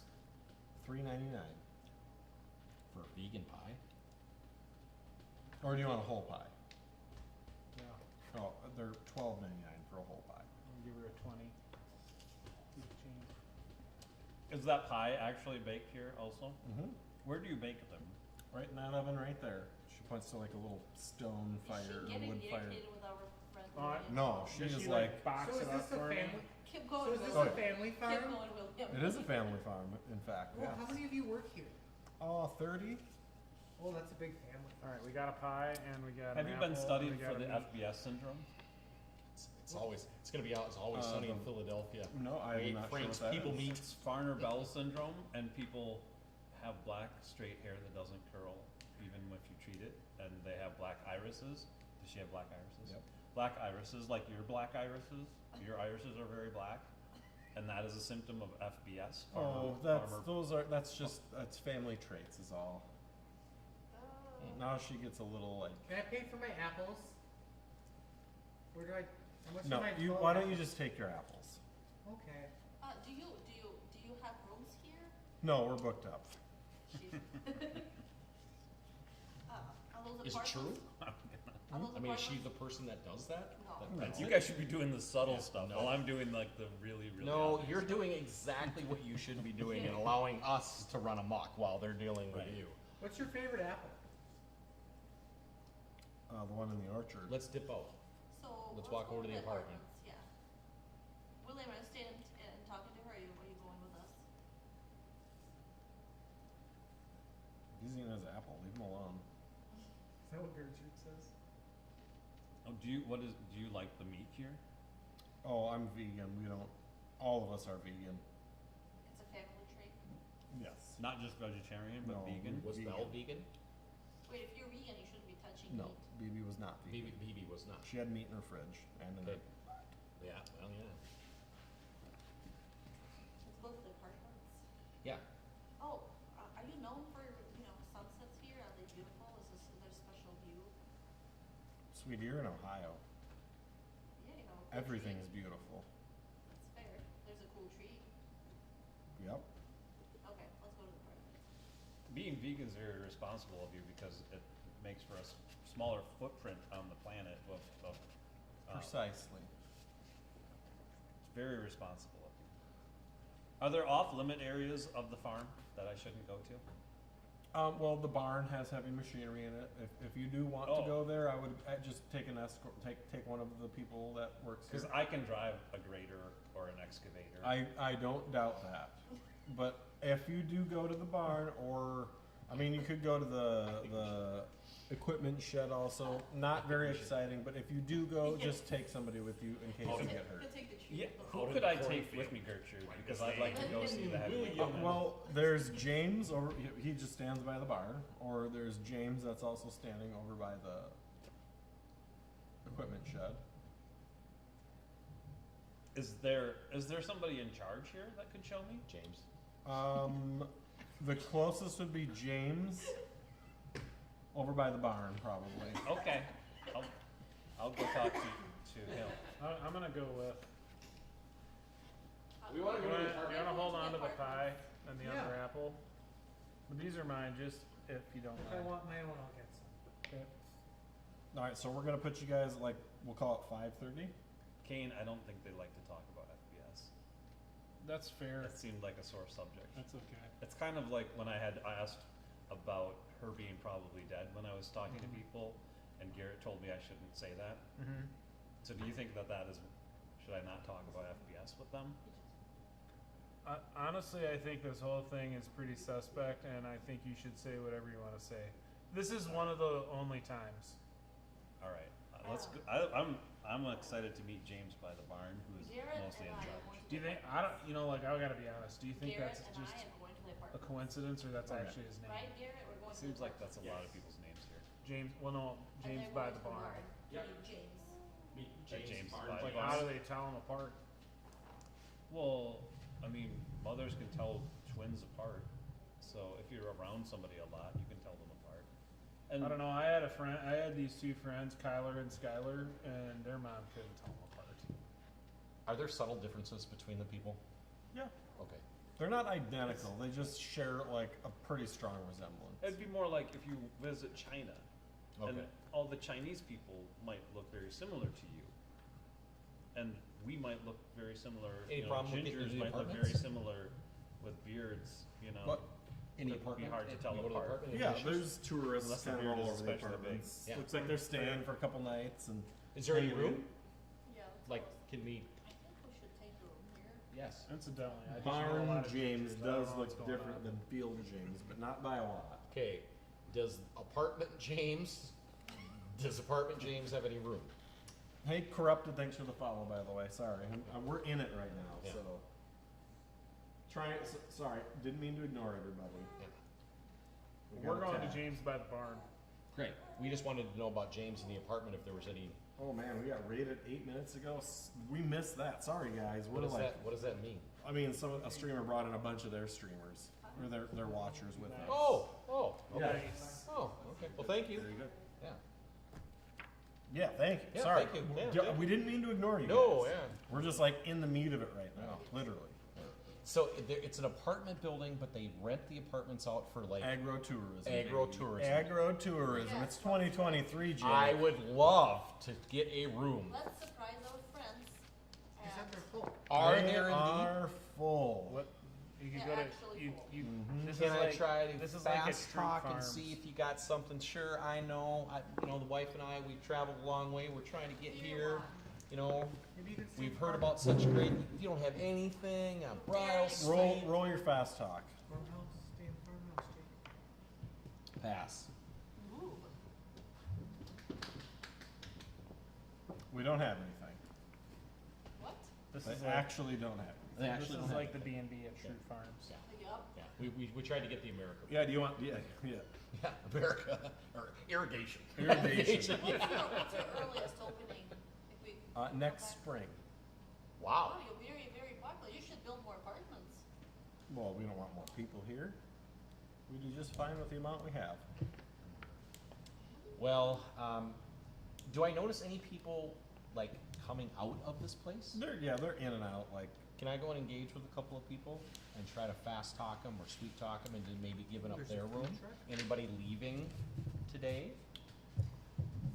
$3.99. For a vegan pie. Or do you want a whole pie? Yeah, Oh, they're $12.99 for a whole pie. I'll give her a 20. Keep the change. Is that pie actually baked here also? Mm-hmm. Where do you bake them? Right in that oven right there. She points to like a little stone Is fire she or getting wood fire. irritated with our friend? Oh, I- William? No, she Does is she like, box So is it up this a for me? family? Keep So going, is this William. a family Keep farm? going, William. it is a family farm, in fact. Well, Yes. how many of you work here? Oh, 30? Oh, that's a big family. All right, we got a pie and we got. Have an you been apple, studying we got for a the meat. FBS syndrome? It's always. It's going to be out. It's always sunny in the- Philadelphia. No, I'm Wait, not sure Frank's what that people is. meet. It's Farner-Bell syndrome, and people have black straight hair that doesn't curl even if you treat it, and they have black irises. Does she have black irises? Yep. Black irises, like your black irises, your irises are very black, and that is a symptom of FBS. That's family traits is all. Oh. Now she gets a little like. Can I pay for my apples? Where do I? How much No, are my you. 12 Why don't you apples? just take your apples? Okay. Do you have rooms here? No, we're booked up. She's- are those Is it true? apartments? Are those I mean, is she apartments? the person that does that? No. That No. rents You it? guys should be doing the subtle Yeah, stuff no. while I'm doing like the really, really. No, obvious you're stuff. doing exactly what you should be doing and allowing us to run amok while they're dealing with Right. you. What's your favorite apple? The one in the orchard. Let's dip out. So Let's let's walk go over to with the apartment. apartments, yeah. William, are you staying and talking to her, or are you going with us? He's eating his apple. Leave him alone. Is that what Gertrude says? Oh, do you like the meat here? Oh, I'm vegan. We don't. All of us are vegan. It's a family trait. Yes. Not just vegetarian, but No, vegan. Was Vegan. Belle vegan? Wait, if you're vegan, you shouldn't be touching No, meat. BB was not vegan. BB was not. She had meat in her fridge and in Okay. her. Yeah, well, yeah. Let's go to the apartments. Yeah. Oh, are you known for, sunsets here? Are they beautiful? Is there a special view? Sweet, you're in Ohio. Yeah, cool Everything tree. is beautiful. That's fair. There's a cool tree. Yep. Okay, let's go to the apartments. Being vegan is very responsible of you because it makes for a smaller footprint on the planet of Precisely. it's very responsible of you. Are there off-limit areas of the farm that I shouldn't go to? Well, the barn has heavy machinery in it. If you do want to Oh. go there, I would just take an escort. Take one of the people that works here. Because I can drive a grader or an excavator. I don't doubt that. But if you do go to the barn, or you could go to the equipment shed also. Not very exciting, but if you do go, just take somebody with you in case you get hurt. He'll take the tree. Yeah, with who Out in could the I take cornfield. with me, Gertrude? Because I'd like to go see the heavy. Well, there's James over. He just stands by the barn, or there's James that's also standing over by the equipment shed. Is there somebody in charge here that could show me? James. The closest would be James over by the barn, probably. Okay, I'll go talk to him. I'm gonna go with. We wanna go to the You apartment. wanna hold on to the pie and the Yeah. other apple? But these are mine, just if you don't If I mind. want my own, I'll get some. Okay. All right, so we're gonna put you guys we'll call it 5:30. Kane, I don't think they like to talk about FBS. That's fair. That seemed like a sore subject. That's okay. It's kind of like when I had asked about her being probably dead when I was talking to people, and Garrett told me I shouldn't say that. Mm-hmm. So do you think that is, should I not talk about FBS with them? Honestly, I think this whole thing is pretty suspect, and I think you should say whatever you want to say. This is one of the only times. All right, let's go. I'm excited to meet James by the barn, who is Garrett mostly in and I are charge. going to Do you the think? I don't. I gotta be honest. Do you think Garrett that's and just I am going to the a apartments. coincidence, or that's Okay. actually his name? Right, Garrett? We're going to the Seems like apartments. that's a lot of people's names here. James. Well, no, And James then by we're the going to barn. Yep. to meet James. Meet James Barnes. by the Like, barn. how do they tell them apart? Well, mothers can tell twins apart. So if you're around somebody a lot, you can tell them apart. And I don't know. I had these two friends, Kyler and Skylar, and their mom couldn't tell them apart. Are there subtle differences between the people? Yeah. Okay. They're not identical. They just share a pretty strong resemblance. it'd be more like if you visit China, and Okay. all the Chinese people might look very similar to you, and we might look very similar. Any problem with getting gingers into the might look very apartments? similar with beards. But Any It would be apartment? hard to tell You go to the apart. apartment, any yeah, issues? there's tourists Unless the kind of beard all is over the especially big. apartments. Yeah. Looks like they're staying for a couple nights and. Is there any hanging room? Yeah, let's Like, go. can we? I think we should take the room here. Yes. Incidentally, I just know a lot Barn of James teachers. I don't does know look what's going different on. than Field James, but not by a lot. Okay. Does apartment James have any room? Hey, Corrupted, thanks for the follow, by the way. Sorry, we're in it right now, Yeah. so. Sorry, didn't mean to ignore everybody. Yeah. We We're got going to attacked. James by the barn. Great. We just wanted to know about James and the apartment, if there was any. Oh man, we got raided 8 minutes ago. We missed that. Sorry guys. What does that? What does that mean? I mean, a streamer brought in a bunch of their streamers or their watchers with them. Oh, okay. Nice. Oh, okay. Well, thank you. Very good. Yeah. Yeah, thank you. Yeah, Sorry. thank you. Yeah, Yeah, thank we didn't mean to ignore you. No, guys. yeah. We're just like in the meat of it right now, literally. So it's an apartment building, but they rent the apartments out for like. Agro-tourism. Agro-tourism. Agro-tourism. It's 2023, Jay. I would love to get a room. Let's surprise our friends. He said And they're full. Are They there indeed? are full. What? You can They're go to actually you. full. You. This Can is I like, try to This is like at fast Street talk and Farms. see if you got something? Sure, I know. The wife and I, we traveled a long way. We're trying to get here. You know, Maybe you can see we've the heard farm- about such great. You don't have anything on Bridal Street. Roll your fast talk. farmhouse, stay in the farmhouse, Jake. Pass. Ooh. We don't have anything. What? This They is like, actually don't have anything. They this actually is don't have like the B&B at Street Farms. Yup. Yeah, we tried to get the America. Yeah, do you want, yeah. Yeah, America or irrigation. Irrigation. What's your earliest opening? If we Next come back? spring. Wow. Oh, you're very, very popular. You should build more apartments. Well, we don't want more people here. We do just fine with the amount we have. Well, do I notice any people like coming out of this place? They're in and out, like, Can I go and engage with a couple of people and try to fast talk them or sweet talk them into maybe giving up There's their a food room? truck? Anybody leaving today?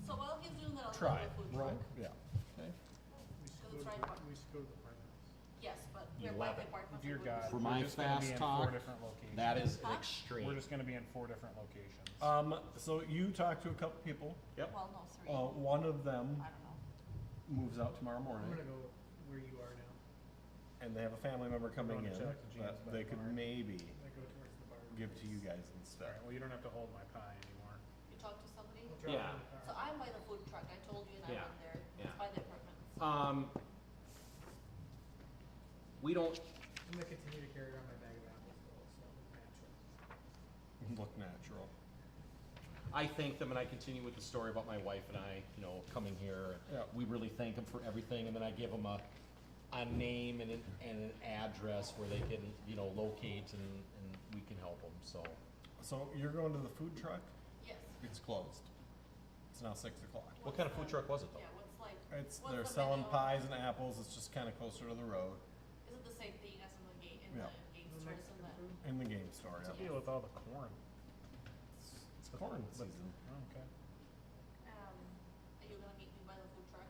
So while he's doing that, I'll try. go to the food Roll, truck. yeah. We should That's go to right, the- Mark. we should go to the farmhouse. Yes, but You we're love by the it. apartments. Dear and we're God, For we're my just gonna be fast in talk, 4 different locations. That is Huh? extreme. We're just gonna be in 4 different locations. So you talk to a couple people. Well, no, 3. One of them I don't know. moves out tomorrow I'm morning, gonna go where you are now. and they have a family member coming Going in to check the James that by they the could barn. maybe I go towards the bar. give to you guys instead. Alright, well, you don't have to hold my pie anymore. You talk to somebody? We'll drop Yeah. in the car. So I'm by the food truck. I told you and I Yeah. went there. Yeah. It's by the apartments. We don't. I'm gonna continue to carry around my bag of apples though, so it's natural. Look natural. I thank them and I continue with the story about my wife and I, coming here. Yeah. We really thank them for everything, and then I give them a name and an address where they can, locate and we can help them. So you're going to the food truck? Yes. It's closed. It's now 6 o'clock. What kind of food truck was it though? Yeah, what's like, It's What's they're the selling menu? pies and apples. It's just kind of closer to the road is it the same thing as in the game, in Yeah. the game The stores Mexican and the, food. in the game store. What's the Yep. deal with all the corn? It's corn season. Oh, okay. are you gonna meet me by the food truck?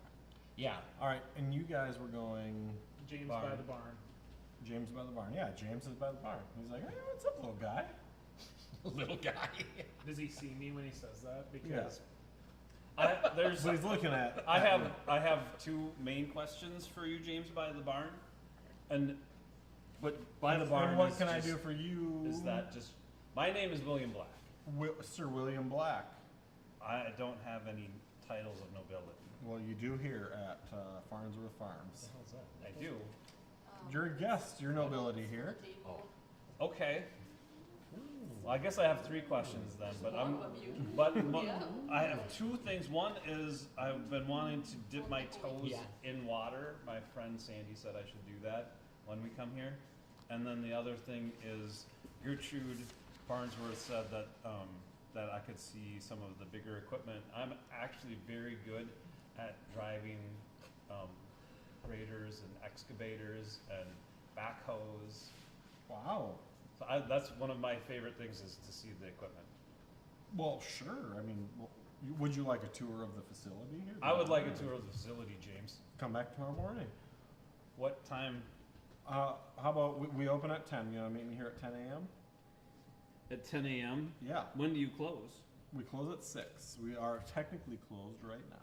Yeah. All right, and you guys were going James Barn. by the barn. James by the barn. Yeah, James is by the barn. He's like, hey, what's up, little guy? Little guy. Does he see me when he says that? Yeah. Because There's But he's looking at. I have 2 main questions for you, James, by the barn, but by the barn. And what is can I just- do for you? Is that just? My name is William Black. Sir William Black? I don't have any titles of nobility. Well, you do here at Farnsworth Farms. How's that? I do. You're a guest. You're nobility here. Table. Okay. Well, I guess I have 3 questions then, but One of you. Yeah. I have 2 things. One is I've been wanting to dip my toes Yeah. in water. My friend Sandy said I should do that when we come here. And then the other thing is Gertrude Farnsworth said that that I could see some of the bigger equipment. I'm actually very good at driving graders and excavators and backhoes. Wow. So that's one of my favorite things is to see the equipment. Well, sure. I mean, would you like a tour of the facility here? I would like a tour of the facility, James. Come back tomorrow morning. What time? How about we open at 10? You know, meet me here at 10 a.m. At 10 a.m. Yeah. When do you close? We close at 6. We are technically closed right now.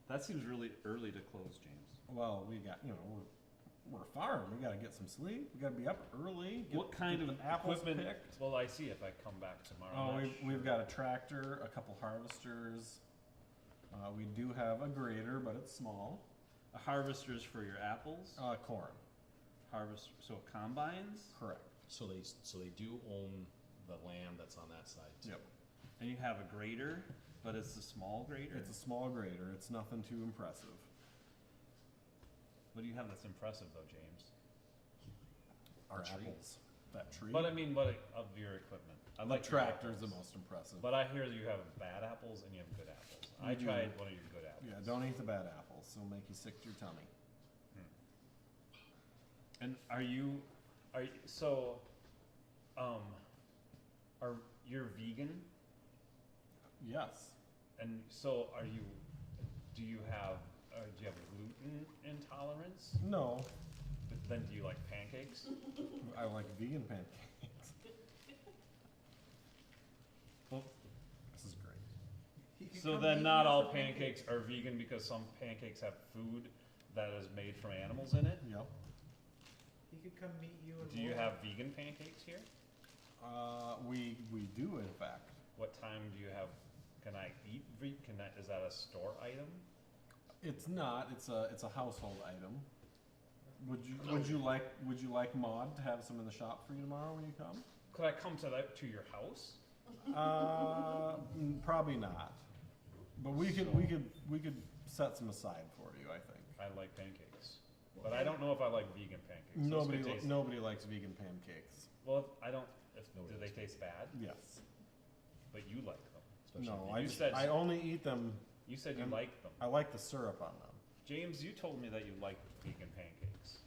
That seems really early to close, James. Well, we got, we're a farm. We got to get some sleep. We got to be up early. What kind get of the apples equipment? picked. Well, I see if I come back tomorrow. Oh, I'm not we've sure. got a tractor, a couple harvesters. We do have a grader, but it's small. A harvesters for your apples. Corn. So combines. Correct. So they do own the land that's on that side too. Yep. And you have a grater, but it's a small grater? It's a small grater. It's nothing too impressive. What do you have that's impressive though, James? Our tree. apples. That tree. But I mean, of your equipment? I the like your tractor's the apples. most impressive. But I hear you have bad apples and you have good apples. I do. tried one of your good apples. Yeah, don't eat the bad apples. It'll make you sick to your tummy. And are you're vegan? Yes. And so do you have gluten intolerance? No. But then do you like pancakes? I like vegan pancakes. Well, This is great. He could so come then meet not you all for pancakes are vegan because some pancakes have food that is made from animals in it? Yep. He could come meet you. And Do you have vegan pancakes here? We do in fact. What time do you have? Can I eat? Is that a store item? It's not. It's a household item. Would you like Maud to have some in the shop for you tomorrow when you come? Could I come to your house? Probably not. But we could set some aside for you. I think. I like pancakes, but I don't know if I like vegan pancakes. Those could taste- Nobody likes vegan pancakes. Well, I don't. Nobody Do they likes taste bad? Yes. But you like them. Especially No, vegan. You said- I only eat them. You said you And- liked them. I like the syrup on them. James, you told me that you like vegan pancakes.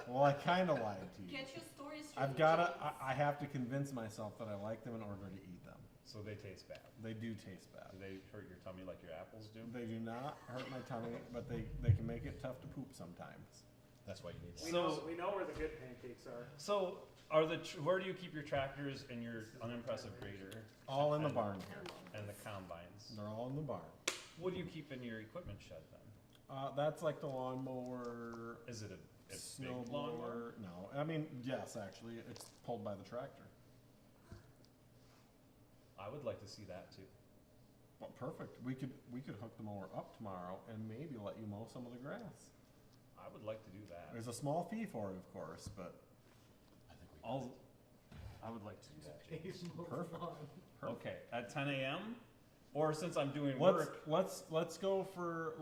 Well, I kind of lied to you. Get your stories straight. I've gotta. James. I have to convince myself that I like them in order to eat them. So they taste bad. They do taste bad. Do they hurt your tummy like your apples do? They do not hurt my tummy, but they can make it tough to poop sometimes. That's why you need. We know where the good pancakes are. So, where do you keep your tractors and your unimpressive grader? All in the And- barn here. And the combines. They're all in the barn. What do you keep in your equipment shed then? That's like the lawnmower, Is it a big snow lawnmower? blower. No, I mean yes, actually, it's pulled by the tractor. I would like to see that too. Well, perfect. We could hook the mower up tomorrow and maybe let you mow some of the grass. I would like to do that. There's a small fee for it, of course, but I think we. I would like to do that, James. He's moving Perfect. on. Okay, at 10 a.m. Or since I'm doing let's work, let's go for.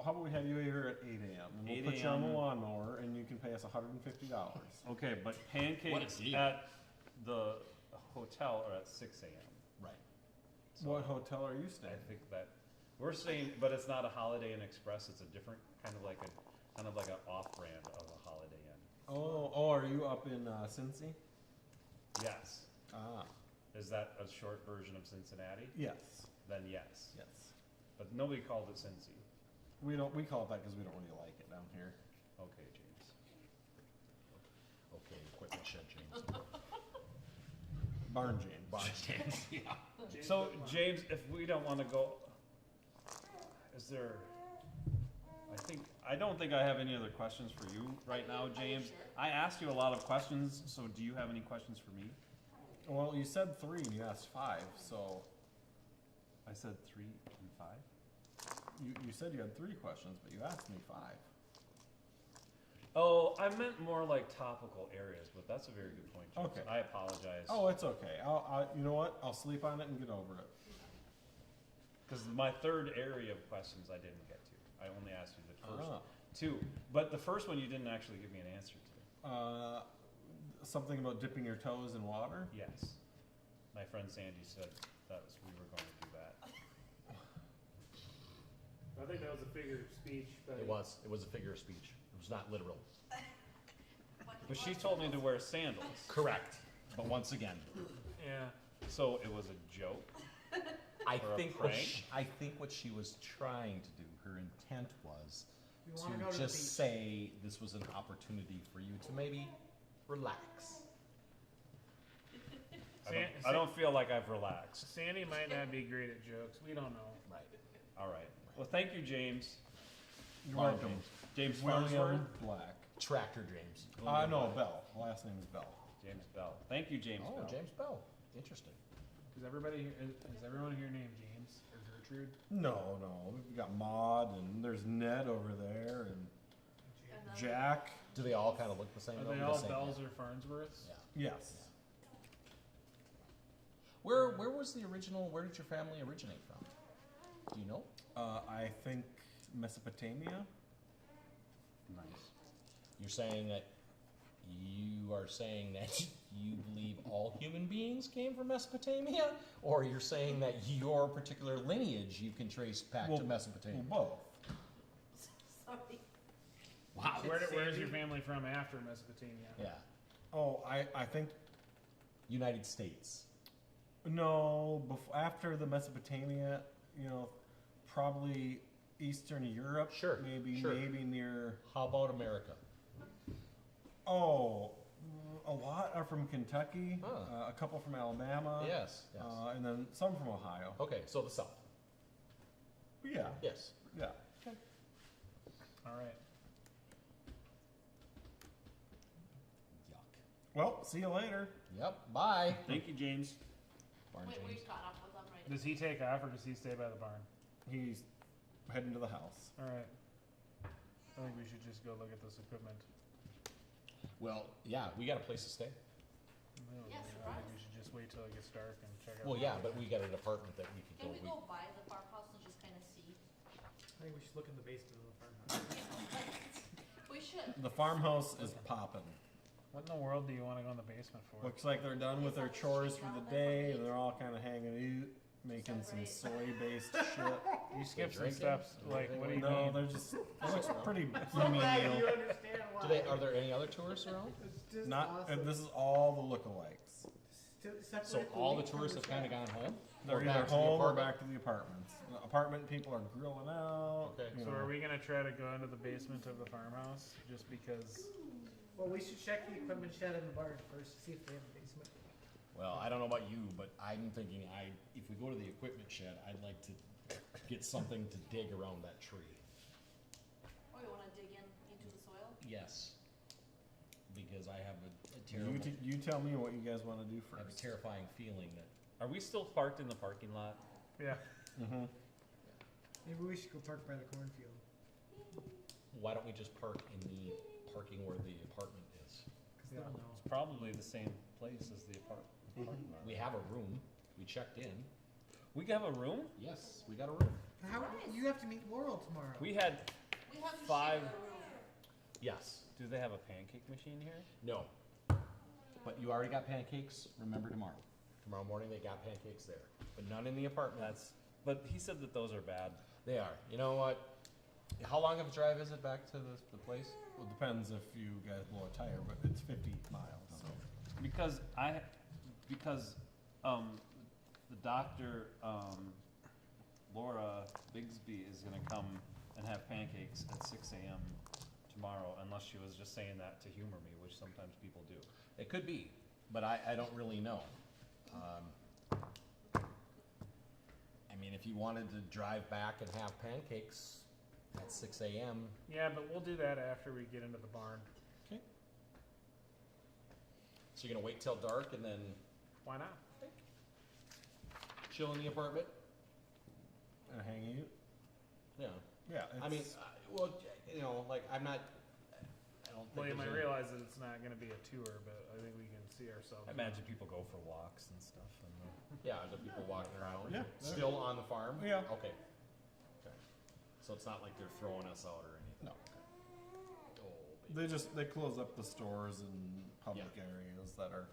How about we have you here at 8 a.m. and we'll 8 put you on the a.m. lawnmower and you can pay us $150. okay, but pancakes deal. at the hotel are at 6 a.m. Right. So What hotel are you I staying? think that we're staying, but it's not a Holiday Inn Express. It's a different kind of like an off-brand of a Holiday Inn. Oh, are you up in Cincy? Yes. Ah, Is that a short version of Cincinnati? yes, Then yes. yes. But nobody called it Cincy. We call it that because we don't really like it down here. Okay, James. Okay, equipment shed, James. Barn James. Barn James. Yeah. So James, if we don't want to go, is there? I don't think I have any other questions for you right now, James. sure? I asked you a lot of questions, so do you have any questions for me? Well, you said 3 and you asked 5, so I said 3 and 5. you said you had 3 questions, but you asked me 5. Oh, I meant more like topical areas, but that's a very good point, James. Okay. I apologize. Oh, it's okay. You know what? I'll sleep on it and get over it. Because my third area of questions I didn't get to. I only asked you the first Ah. 2, but the first one you didn't actually give me an answer to. Something about dipping your toes in water. Yes, my friend Sandy said we were going to do that. I think that was a figure of speech, but It was a figure of speech. It was not literal. But she told me to wear sandals, Correct. But once again, yeah. so it was a joke. I Or a think prank? what she was trying to do, her intent was We want to go to to the beach. just say this was an opportunity for you to maybe relax. I don't feel like I've relaxed. Sandy might not be great at jokes. We don't know. Right. All right. Well, thank you, James. You're Barn welcome. James William Farnsworth. Black. Tractor James. No, Bell. Last name is Bell. James Bell. Thank you, James Oh, Bell. James Bell. Interesting. Is everyone here named James or Gertrude? No. We've got Maud and there's Ned over there and And then- Jack. Do they all kind of look the same? Are though? they The all same, Bells or Farnsworths? Yeah. Yes. Where was the original? Where did your family originate from? Do you know? I think Mesopotamia. Nice. You're saying that you are saying that you believe all human beings came from Mesopotamia, or you're saying that your particular lineage you can trace back to Mesopotamia? Well, Sorry. Wow. Where's your family from after Mesopotamia? Yeah. both. Oh, I think United States. no. After the Mesopotamia, probably Eastern Europe. Sure, Maybe sure. maybe near. How about America? Oh, a lot are from Kentucky. Huh. A couple from Alabama. Yes. Yes. And then some from Ohio. Okay, so the South. Yeah. Yes. Yeah. All right. Yuck. Well, see you later. Yep. Bye. Thank you, James. Barn Wait, we James. caught up with them, right? Does he take off or does he stay by the barn? He's heading to the house. All right. I think we should just go look at this equipment. Well, yeah, we got a place to stay. Yeah, I think surprise. we should just wait till it gets dark and check out. Well, yeah, but we got an apartment that we could Can go. we go by the farmhouse and just kind of see? I think we should look in the basement of the farmhouse. We should. The farmhouse is popping. What in the world do you want to go in the basement for? Looks like they're done with their chores for the day. They're all kind of hanging out, making some soy-based shit. You skip some drinking? steps. Like, what do you No, mean? they're just. It looks pretty So glad menial. you understand why. Are there any other tourists around? It's just Not. awesome. This is all the lookalikes. Separate So all the wheat from tourists have kind of chaff. gone home? They're Or either back to the home or apartment? back to the apartments. The apartment people are grilling out. Okay. you So know. are we gonna try to go into the basement of the farmhouse just because? Well, we should check the equipment shed in the barn first to see if they have a basement. Well, I don't know about you, but I'm thinking if we go to the equipment shed, I'd like to get something to dig around that tree. Oh, you want to dig into the soil? Yes. Because I have a You, terrible, you tell me what you guys want to do I have a first. terrifying feeling that Are we still parked in the parking lot? Yeah. Mm-hmm. Maybe we should go park by the cornfield. why don't we just park in the parking where the apartment is? Because they'll know. It's probably the same place as the parking lot. We have a room. We checked in. We have a room? Yes, we got a room. How, you have to meet Laurel tomorrow. We had, We have to Five. share a room. Yes. do they have a pancake machine here? No. But you already got pancakes. Remember tomorrow. Tomorrow morning they got pancakes there, but none in the apartment. But he said that those are bad. They are. You know what? How long of a drive is it back to the place? Well, it depends if you guys blow a tire, but it's 50 miles. So. Because the doctor, Laura Bigsby is gonna come and have pancakes at 6 a.m. tomorrow, unless she was just saying that to humor me, which sometimes people do. It could be, but I don't really know. I mean, if you wanted to drive back and have pancakes at 6 a.m., Yeah, but we'll do that after we get into the barn. so you're gonna wait till dark and then Why not? chill in the apartment? And hang out. Yeah. Yeah. I mean, it's- well, you know, like I'm not. I don't think. Well, you there's might any- realize that it's not gonna be a tour, but I think we can see ourselves. I imagine people go for walks and stuff. Yeah, the people walking around. Yeah. Still on the farm. Yeah. Okay. Okay. So it's not like they're throwing us out or anything. No. Oh, baby. They close up the stores and public Yeah. areas that are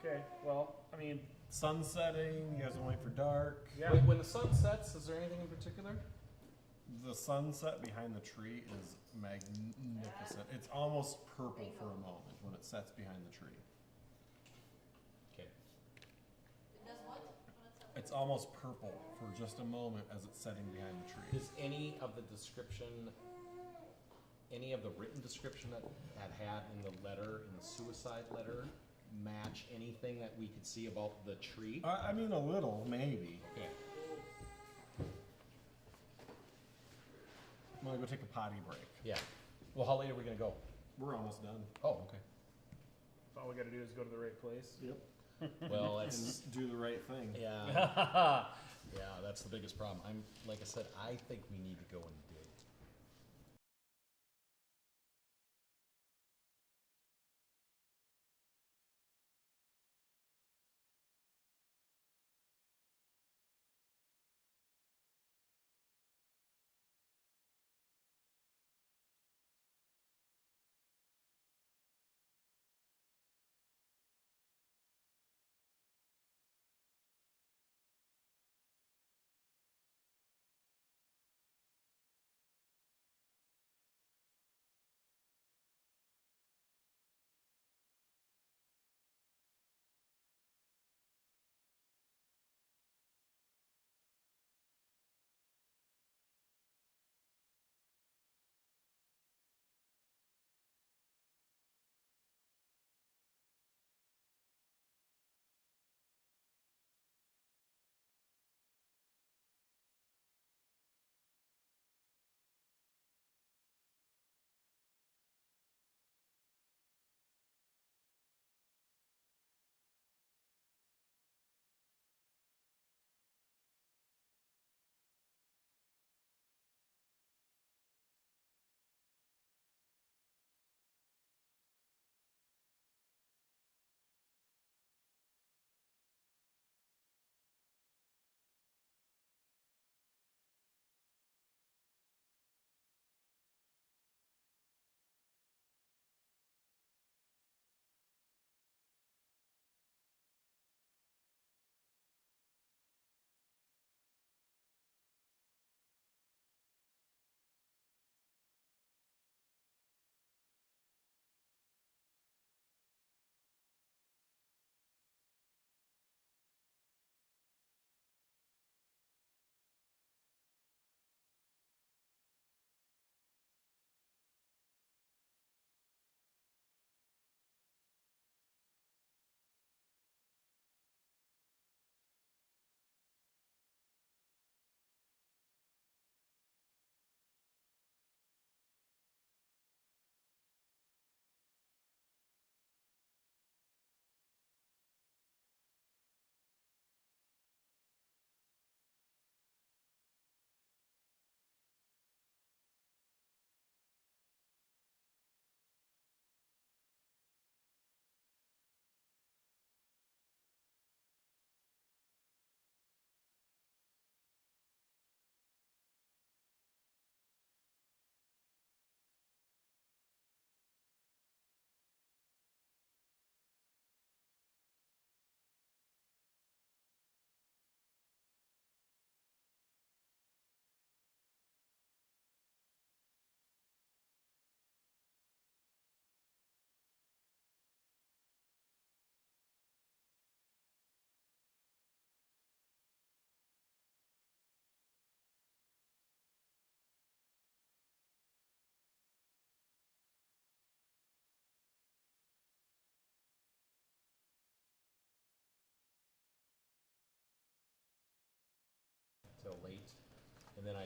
Okay, well, I mean, sunsetting. You guys want to wait for dark. yeah. Wait, when the sun sets, is there anything in particular? The sunset behind the tree is magnificent. It's almost purple for a moment when it sets behind the tree. Okay. It does what? When it's up? It's almost purple for just a moment as it's setting behind the tree. Does any of the description, any of the written description that had in the letter, in the suicide letter, match anything that we could see about the tree? I mean, a little, maybe. Okay. I'm gonna go take a potty break. Yeah. Well, how late are we gonna go? We're almost done. Oh, okay. All we gotta do is go to the right place. Yep. Well, And that's do the right thing. yeah, yeah. That's the biggest problem. Like I said, I think we need to go and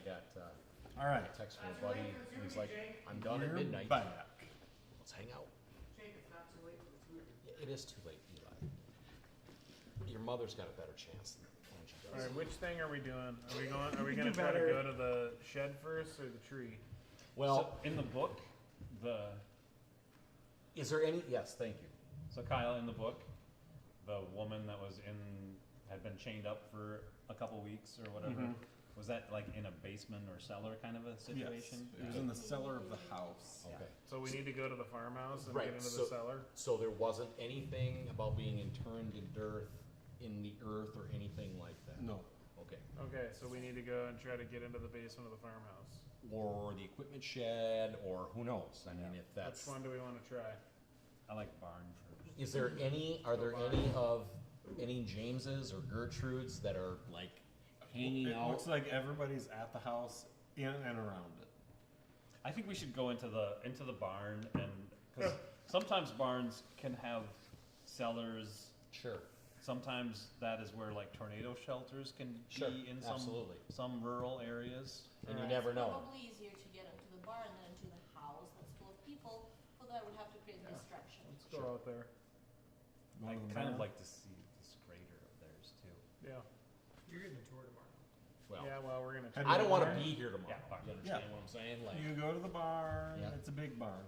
got All right. a text from a buddy, and he's like, "I'm done at You're midnight. back. Let's hang out." Jake, it's not too late for the two of you. Yeah, it is too late, Eli. Your mother's got a better chance than she does. Alright, which thing are we doing? Are we going? Are we You gonna do try to better. go to the shed first or the tree? Well, So in the book, is there any? Yes, thank you. so Kyle, in the book, the woman that had been chained up for a couple weeks or whatever, Mhm. was that like in a basement or cellar kind of a Yes. situation? It was in the cellar of the house. Okay. So we need to go to the farmhouse and Right, get into so- the cellar. So there wasn't anything about being interned in dirt, in the earth, or anything like that. No. Okay. Okay, so we need to go and try to get into the basement of the farmhouse. Or the equipment shed, or who knows? I mean, if that's. Which one do we want to try? I like barn first. Is there any? Are there any Jameses or Gertrudes that are like hanging It out? looks like everybody's at the house in and around it. I think we should go into the barn and because sometimes barns can have cellars. Sure. Sometimes that is where like tornado shelters can Sure, be in absolutely. some rural areas. And you Alright. never know. Probably easier to get into the barn than into the house that's full of people, so that would have to create Yeah. distraction. Let's go out there. I Going to the kind of barn. like to see this grader of theirs too. Yeah. You're getting a tour tomorrow. Well, Yeah. Well, we're gonna. Head I don't want to barn. be here tomorrow. Yeah, barn. You understand what I'm saying? Like, You go to the barn. Yeah. It's a big barn,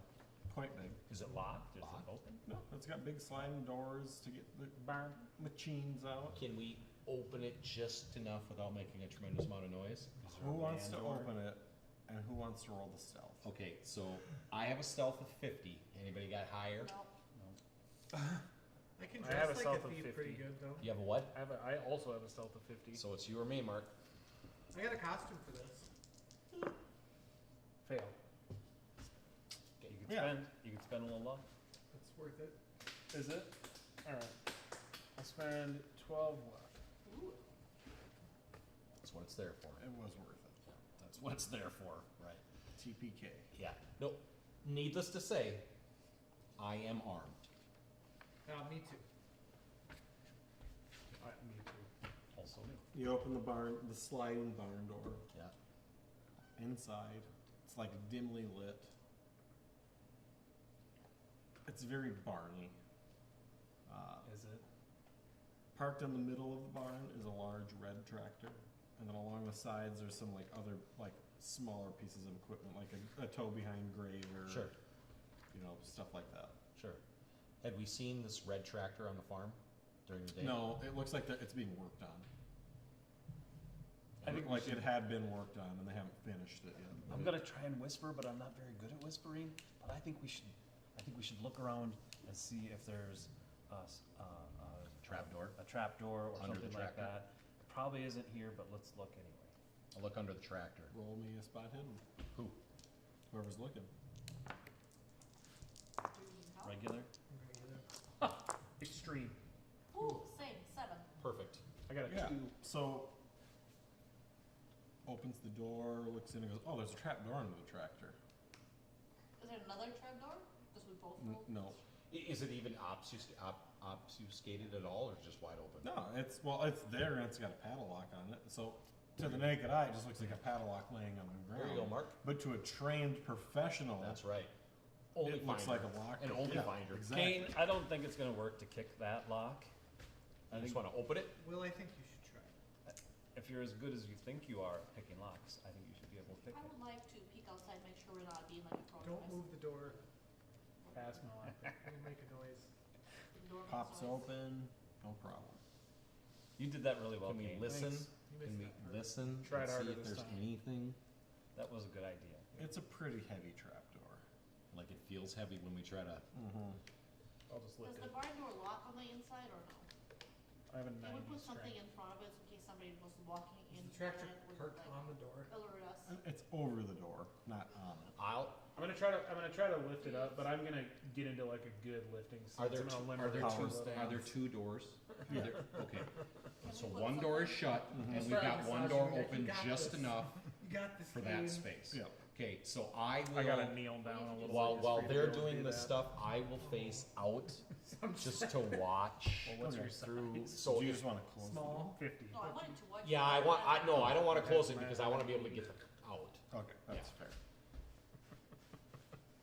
quite big. Is it locked? Is Locked. it open? No, it's got big sliding doors to get the barn machines out. can we open it just enough without making a tremendous amount of noise? Is there Who a wants man to door? open it, and who wants to roll the stealth? Okay, so I have a stealth of 50. Anybody got higher? No, I can I have dress a like stealth a of thief 50. pretty good though. You have a what? I also have a stealth of 50. So it's you or me, Mark. I got a costume for this. Fail. You could Yeah. spend a little luck. It's worth it. Is it? All right. I'll spend 12 luck. ooh, That's what it's there for. It was worth it. That's what it's there for, right? TPK. Yeah. No, needless to say, I am armed. Me too. Me too. Also me. You open the barn, the sliding barn door. Yeah. Inside, it's like dimly lit. It's very barny. Is it? Parked in the middle of the barn is a large red tractor, and then along the sides there's some like other like smaller pieces of equipment, like a tow behind grader, Sure. you know, stuff like that. Sure. Had we seen this red tractor on the farm during the day? No, it looks like it's being worked on. I think we like should- it had been worked on, and they haven't finished it yet. I'm gonna try and whisper, but I'm not very good at whispering. But I think we should look around and see if there's Trapdoor? a trapdoor or Under the something like tractor? that. Probably isn't here, but let's look anyway. I'll look under the tractor. Roll me a spot hidden. Who? Whoever's looking. do you need help? Regular. Extreme. Ooh, same, 7. Perfect. I got a Yeah. 2. So opens the door, looks in, and goes, "Oh, there's a trap door under the tractor." Is there another trapdoor? Because we both rolled. No, Is it even obfuscated at all, or just wide open? no, it's there, and it's got a padlock on it. So to the naked eye, it just looks like a padlock laying on the ground. There you go, Mark. But to a trained professional, That's right. Only it looks finder. like a lock. An only Yeah, finder. Exactly. Kane, I don't think it's gonna work to kick that lock. I You just think want to open it? Will, I think you should try. if you're as good as you think you are at picking locks, I think you should be able to pick I it. would like to peek outside, make sure we're not being like approached. Don't by move the door. Pass my life. It'll make a noise. the door makes Pops noise. open, no problem. You did that really well, Can we Kane. listen? Thanks. You Can missed we that part. listen Try it and see harder if this there's time. anything? That was a good idea. It's a pretty heavy trap door. Like it feels heavy when we try to. Mm-hmm. I'll just Does lift the it. it. barn door lock on the inside or no? I have a Can we 90 put something strength. in front of it in case somebody was walking Is in? the tractor and it would, parked like, on the door? alert us? It's over the door, not on it. I'm gonna try to lift it up, but I'm gonna get into like a good lifting stance. Are there I'm gonna limit are there it two- to the- are there two doors? Yeah. Okay. Can So we put one door is something- shut, Mhm. and we've got one door open You got just this. enough You got this. for Kane. that space. Yeah. Okay, so I will. I gotta kneel down a little. While bit while just for they're you to be able to doing do this that. stuff, I will face out I'm just to watch Well, what's your through. size? So Do you if- just want to close small. 50. No, I wanted to watch. yeah, it. I don't want to close it because I want to be able to get the out. Okay, that's fair.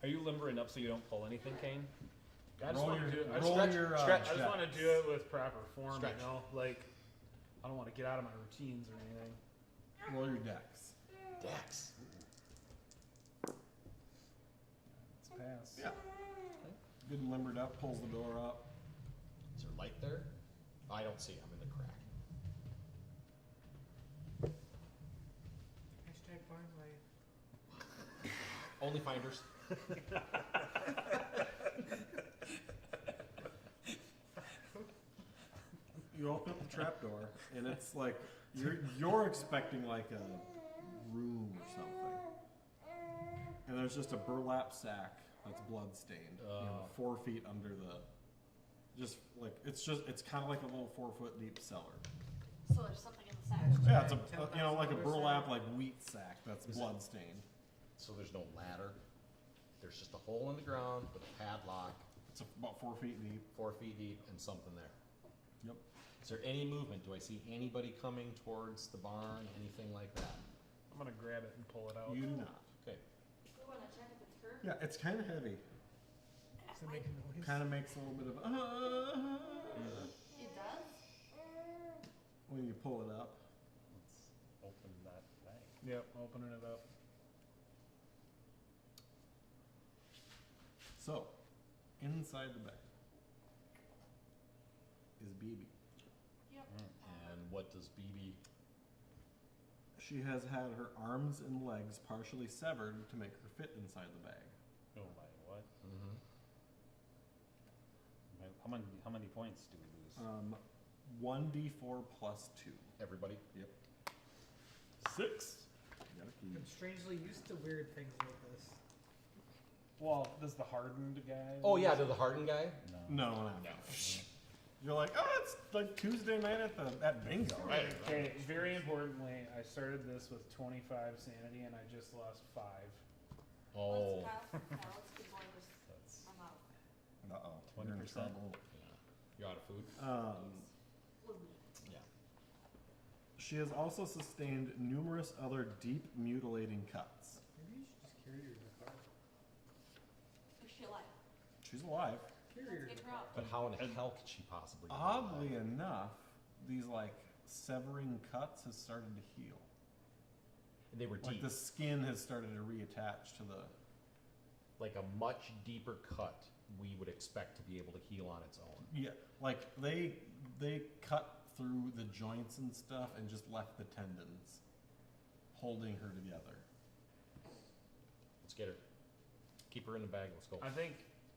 Are you limber enough so you don't pull anything, Kane? I just Roll want your, to do it. I roll just, your stretch. I just want to do it with proper form, Stretch. you know? Like, I don't want to get out of my routines or anything. Roll your dex. Dex. It's pass. Yeah. Good and limbered up, pulls the door up. Is there light there? I don't see. I'm in the crack. Hashtag barn life. Only finders. You open up the trapdoor, and it's like you're expecting like a room or something, and there's just a burlap sack that's blood stained, 4 feet under the, just like it's kind of like a little 4 foot deep cellar. So there's something in the sack. Yeah, it's a like a burlap like wheat sack that's Is it- blood stained. So there's no ladder. There's just a hole in the ground with a padlock, It's about 4 feet deep. 4 feet deep, and something there. Yep. Is there any movement? Do I see anybody coming towards the barn? Anything like that? I'm going to grab it and pull it out. You do not. Okay. We want to check if it's her. Yeah, it's kind of heavy. Does it make a noise? Kind of makes a little bit of It does? when you pull it up. Let's open that bag. Yep, opening it up. So, inside the bag is BB. Yep. And what does BB? She has had her arms and legs partially severed to make her fit inside the bag. Oh my, what? Mm-hmm. How many points do we lose? 1d4 plus 2. Everybody. Yep. 6. You got a key. I'm strangely used to weird things like this. Well, does the hardened guy? Oh yeah, to the hardened guy. No, no. You're like, oh, it's like Tuesday night at bingo. Right. Okay, very importantly, I started this with 25 sanity and I just lost 5. Oh. Let's keep going. That's I'm out. Uh-oh. 20%. You're in trouble. Yeah. You're out of food. Yeah. She has also sustained numerous other deep mutilating cuts. Maybe you should just carry her in the car. Is she alive? She's alive. Carry her. Let's get her out. But how in the hell could she possibly? be Oddly alive? enough, these like severing cuts has started to heal. They were Like deep, the skin has started to reattach to the. like a much deeper cut. We would expect to be able to heal on its own. Yeah, like they cut through the joints and stuff and just left the tendons holding her together. Let's get her. Keep her in the bag. Let's go. I think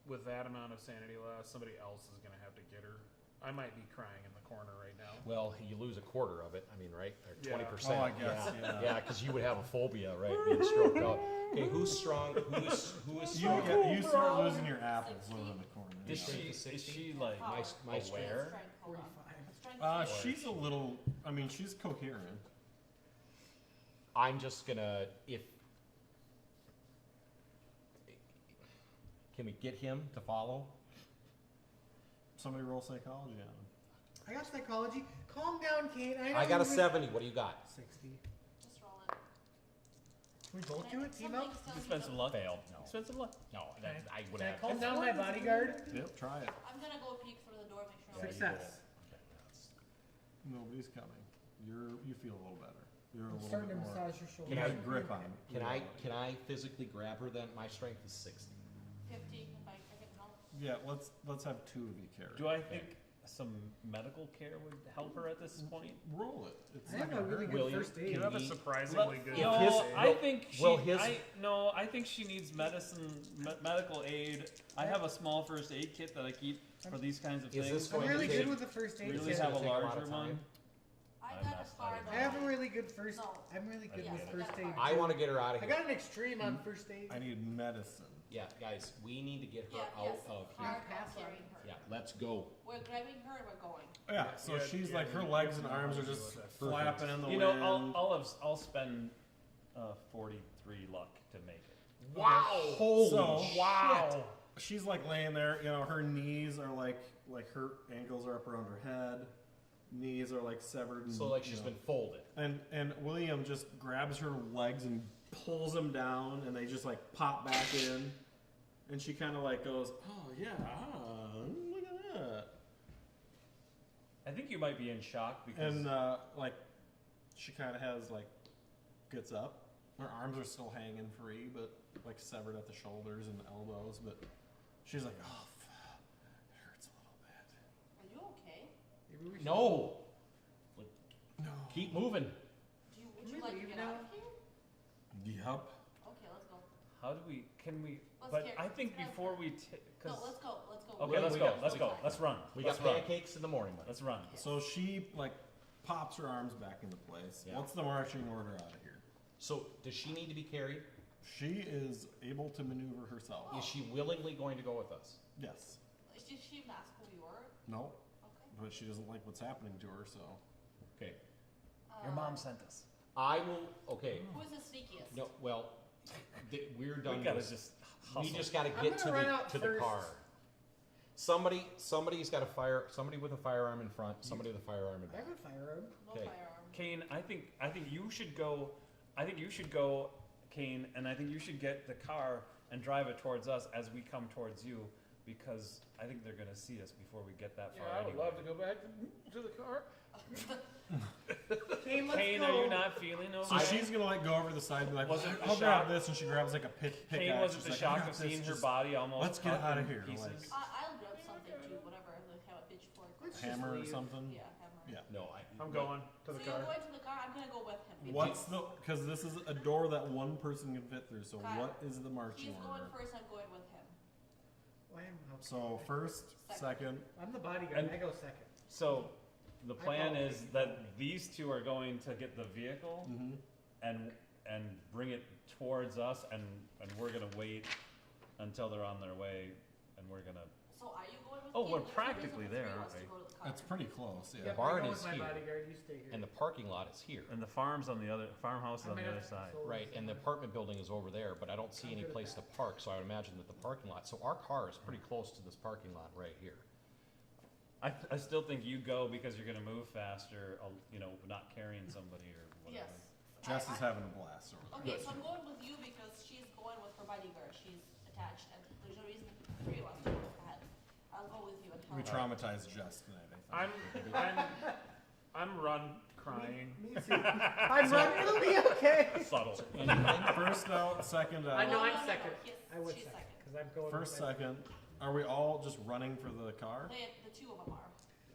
with that amount of sanity loss, somebody else is going to have to get her. I might be crying in the corner right now. Well, you lose a quarter of it. I mean, right? Or Yeah. 20%. Oh, I guess, yeah. Yeah, because you would have a phobia, right? Being stroked out. Okay, who's strong? Who is strong? You start losing your apples over in the corner. Is yeah. Is she like My aware? strength. Strength, hold on. 45. Strength is She's a little. I mean, she's coherent. I'm just gonna Can we get him to follow? Somebody roll psychology on him. I got psychology. Calm down, Kate. I got a 70. What do you got? 60. Just roll it. Can we both do it? Team up? You spend some luck. Failed. No. Spend some luck. No, that, I would Can I have. calm down my bodyguard? Yep, try it. I'm gonna go peek through the door, make sure. Yeah, you Success. Okay, that's- Nobody's coming. You feel a little better. You're a I'm little starting to bit more. massage your shoulder. You got a grip on him. Can I physically grab her then? My strength is 60. 50 if I can help. Yeah, let's have 2 of you carry. Do I think some medical care would help her at this point? Roll it? It's I not have a gonna really hurt. good William, first aid. You have a He- surprisingly good. If No, his- I think she. will his- I think she needs medical aid. I have a small first aid kit that I keep for these kinds of Is things. this I'm going really to good take- with the first aid. Really Is this kit. have a gonna take a lot larger of one. time? I I'm got not as far studying as I have a really good first. No. I'm really good Yeah, with I first got aid. it. I want to get her out of I here. got an extreme on first aid. I need medicine. Yeah, guys, we need to get her Yeah, out yes. of Hard here. Pass on on. carrying her. Yeah, let's go. We're grabbing her and we're going. Yeah, so Yeah, she's yeah, like her you- legs you and have arms are to just deal with that. flapping in the You wind. know, I'll spend 43 luck to make it. Wow! Holy So- Wow. She's like laying there, you know, her knees are like her ankles are up around her head, knees are like severed. And, So like you she's know. been folded. And William just grabs her legs and pulls them down, and they just like pop back in. And she kind of like goes, "Oh yeah, look at that." I think you might be in shock because And like, she kind of has like, gets up. Her arms are still hanging free, but like severed at the shoulders and elbows. But she's like, "Oh, it hurts a little bit." Are you okay? Maybe we should- No. No. Keep moving. Would Can you we like to leave get now? out of here? Yep. Okay, let's go. how do we? Can we? Let's But get- I think let's before go. we, No, cause let's go. Let's go. okay, let's We go, got- let's go, let's run. We let's got run. pancakes in the morning, buddy. Let's run. So she like pops her arms back into place. Yeah. What's the marching order out of here? So, does she need to be carried? She is able to maneuver herself. Is she willingly going to go with us? Yes. Did she even ask who we were? No. Okay. But she doesn't like what's happening to her, so. Okay. Your mom sent us. I will. Okay. Who is the sneakiest? No. Well, we're done. We gotta with- just We hustle. just got to I'm get gonna run out to the first. car. Somebody's got a fire. Somebody with a firearm in front. Somebody with a firearm in I back. have a firearm. No Okay. firearm. Kane, I think you should go. I think you should go, Kane, and I think you should get the car and drive it towards us as we come towards you, because I think they're gonna see us before we get that far. anyway. go back to the car. Kane, let's Kane, go. are you not feeling So okay? she's gonna like go over to the side and be like, Was it the I'll grab shock? this, and she grabs like a pickaxe. Kane, was it She's the like, shock "I got of this, seeing her just body almost let's get cut out of in here, pieces? like- I'll grab something too, whatever. Like have a pitchfork. or- Let's just hammer or leave. something? Yeah, hammer. Yeah. No, I'm going to So the you're car. going to the car. I'm gonna go with him. What's the? Because this is a door that one person can fit through. So Kyle, what is the marching He's going order? first. I'm going with him. Why am I? So first, second. I'm the bodyguard. And- I go second. So, the plan follow is that these two are going to get the vehicle Mm-hmm. and bring it towards us, and we're gonna wait until they're on their way, and we're gonna. So are you going with? Oh, him? we're There's no practically reason for there, three of aren't us to we? go to the car. That's pretty close. Yeah. Yep, barn I go is with my here. bodyguard. You stay here. and the parking lot is here. And the farm's on the other, farmhouse is I on might the have other to side. console Right, and the someone. apartment building is over there, but I don't see I'm any good at place to that. park, so I would imagine that the parking lot, so our car is pretty close to this parking lot right here. I still think you go because you're gonna move faster, not carrying somebody or whatever. Yes. Jess is having a blast over Okay, so I'm going with you because she's going with her bodyguard. She's attached, and there's no reason for the three of us to go ahead. I'll go with you and We help. traumatized Jess tonight, I think. I'm run crying. Me too. I'm running. It'll be okay. Subtle. First out, second I out. know I'm no, second. yes, I would she's second second. because I'm going. First, with my- second. Are we all just running for the car? The two of them are.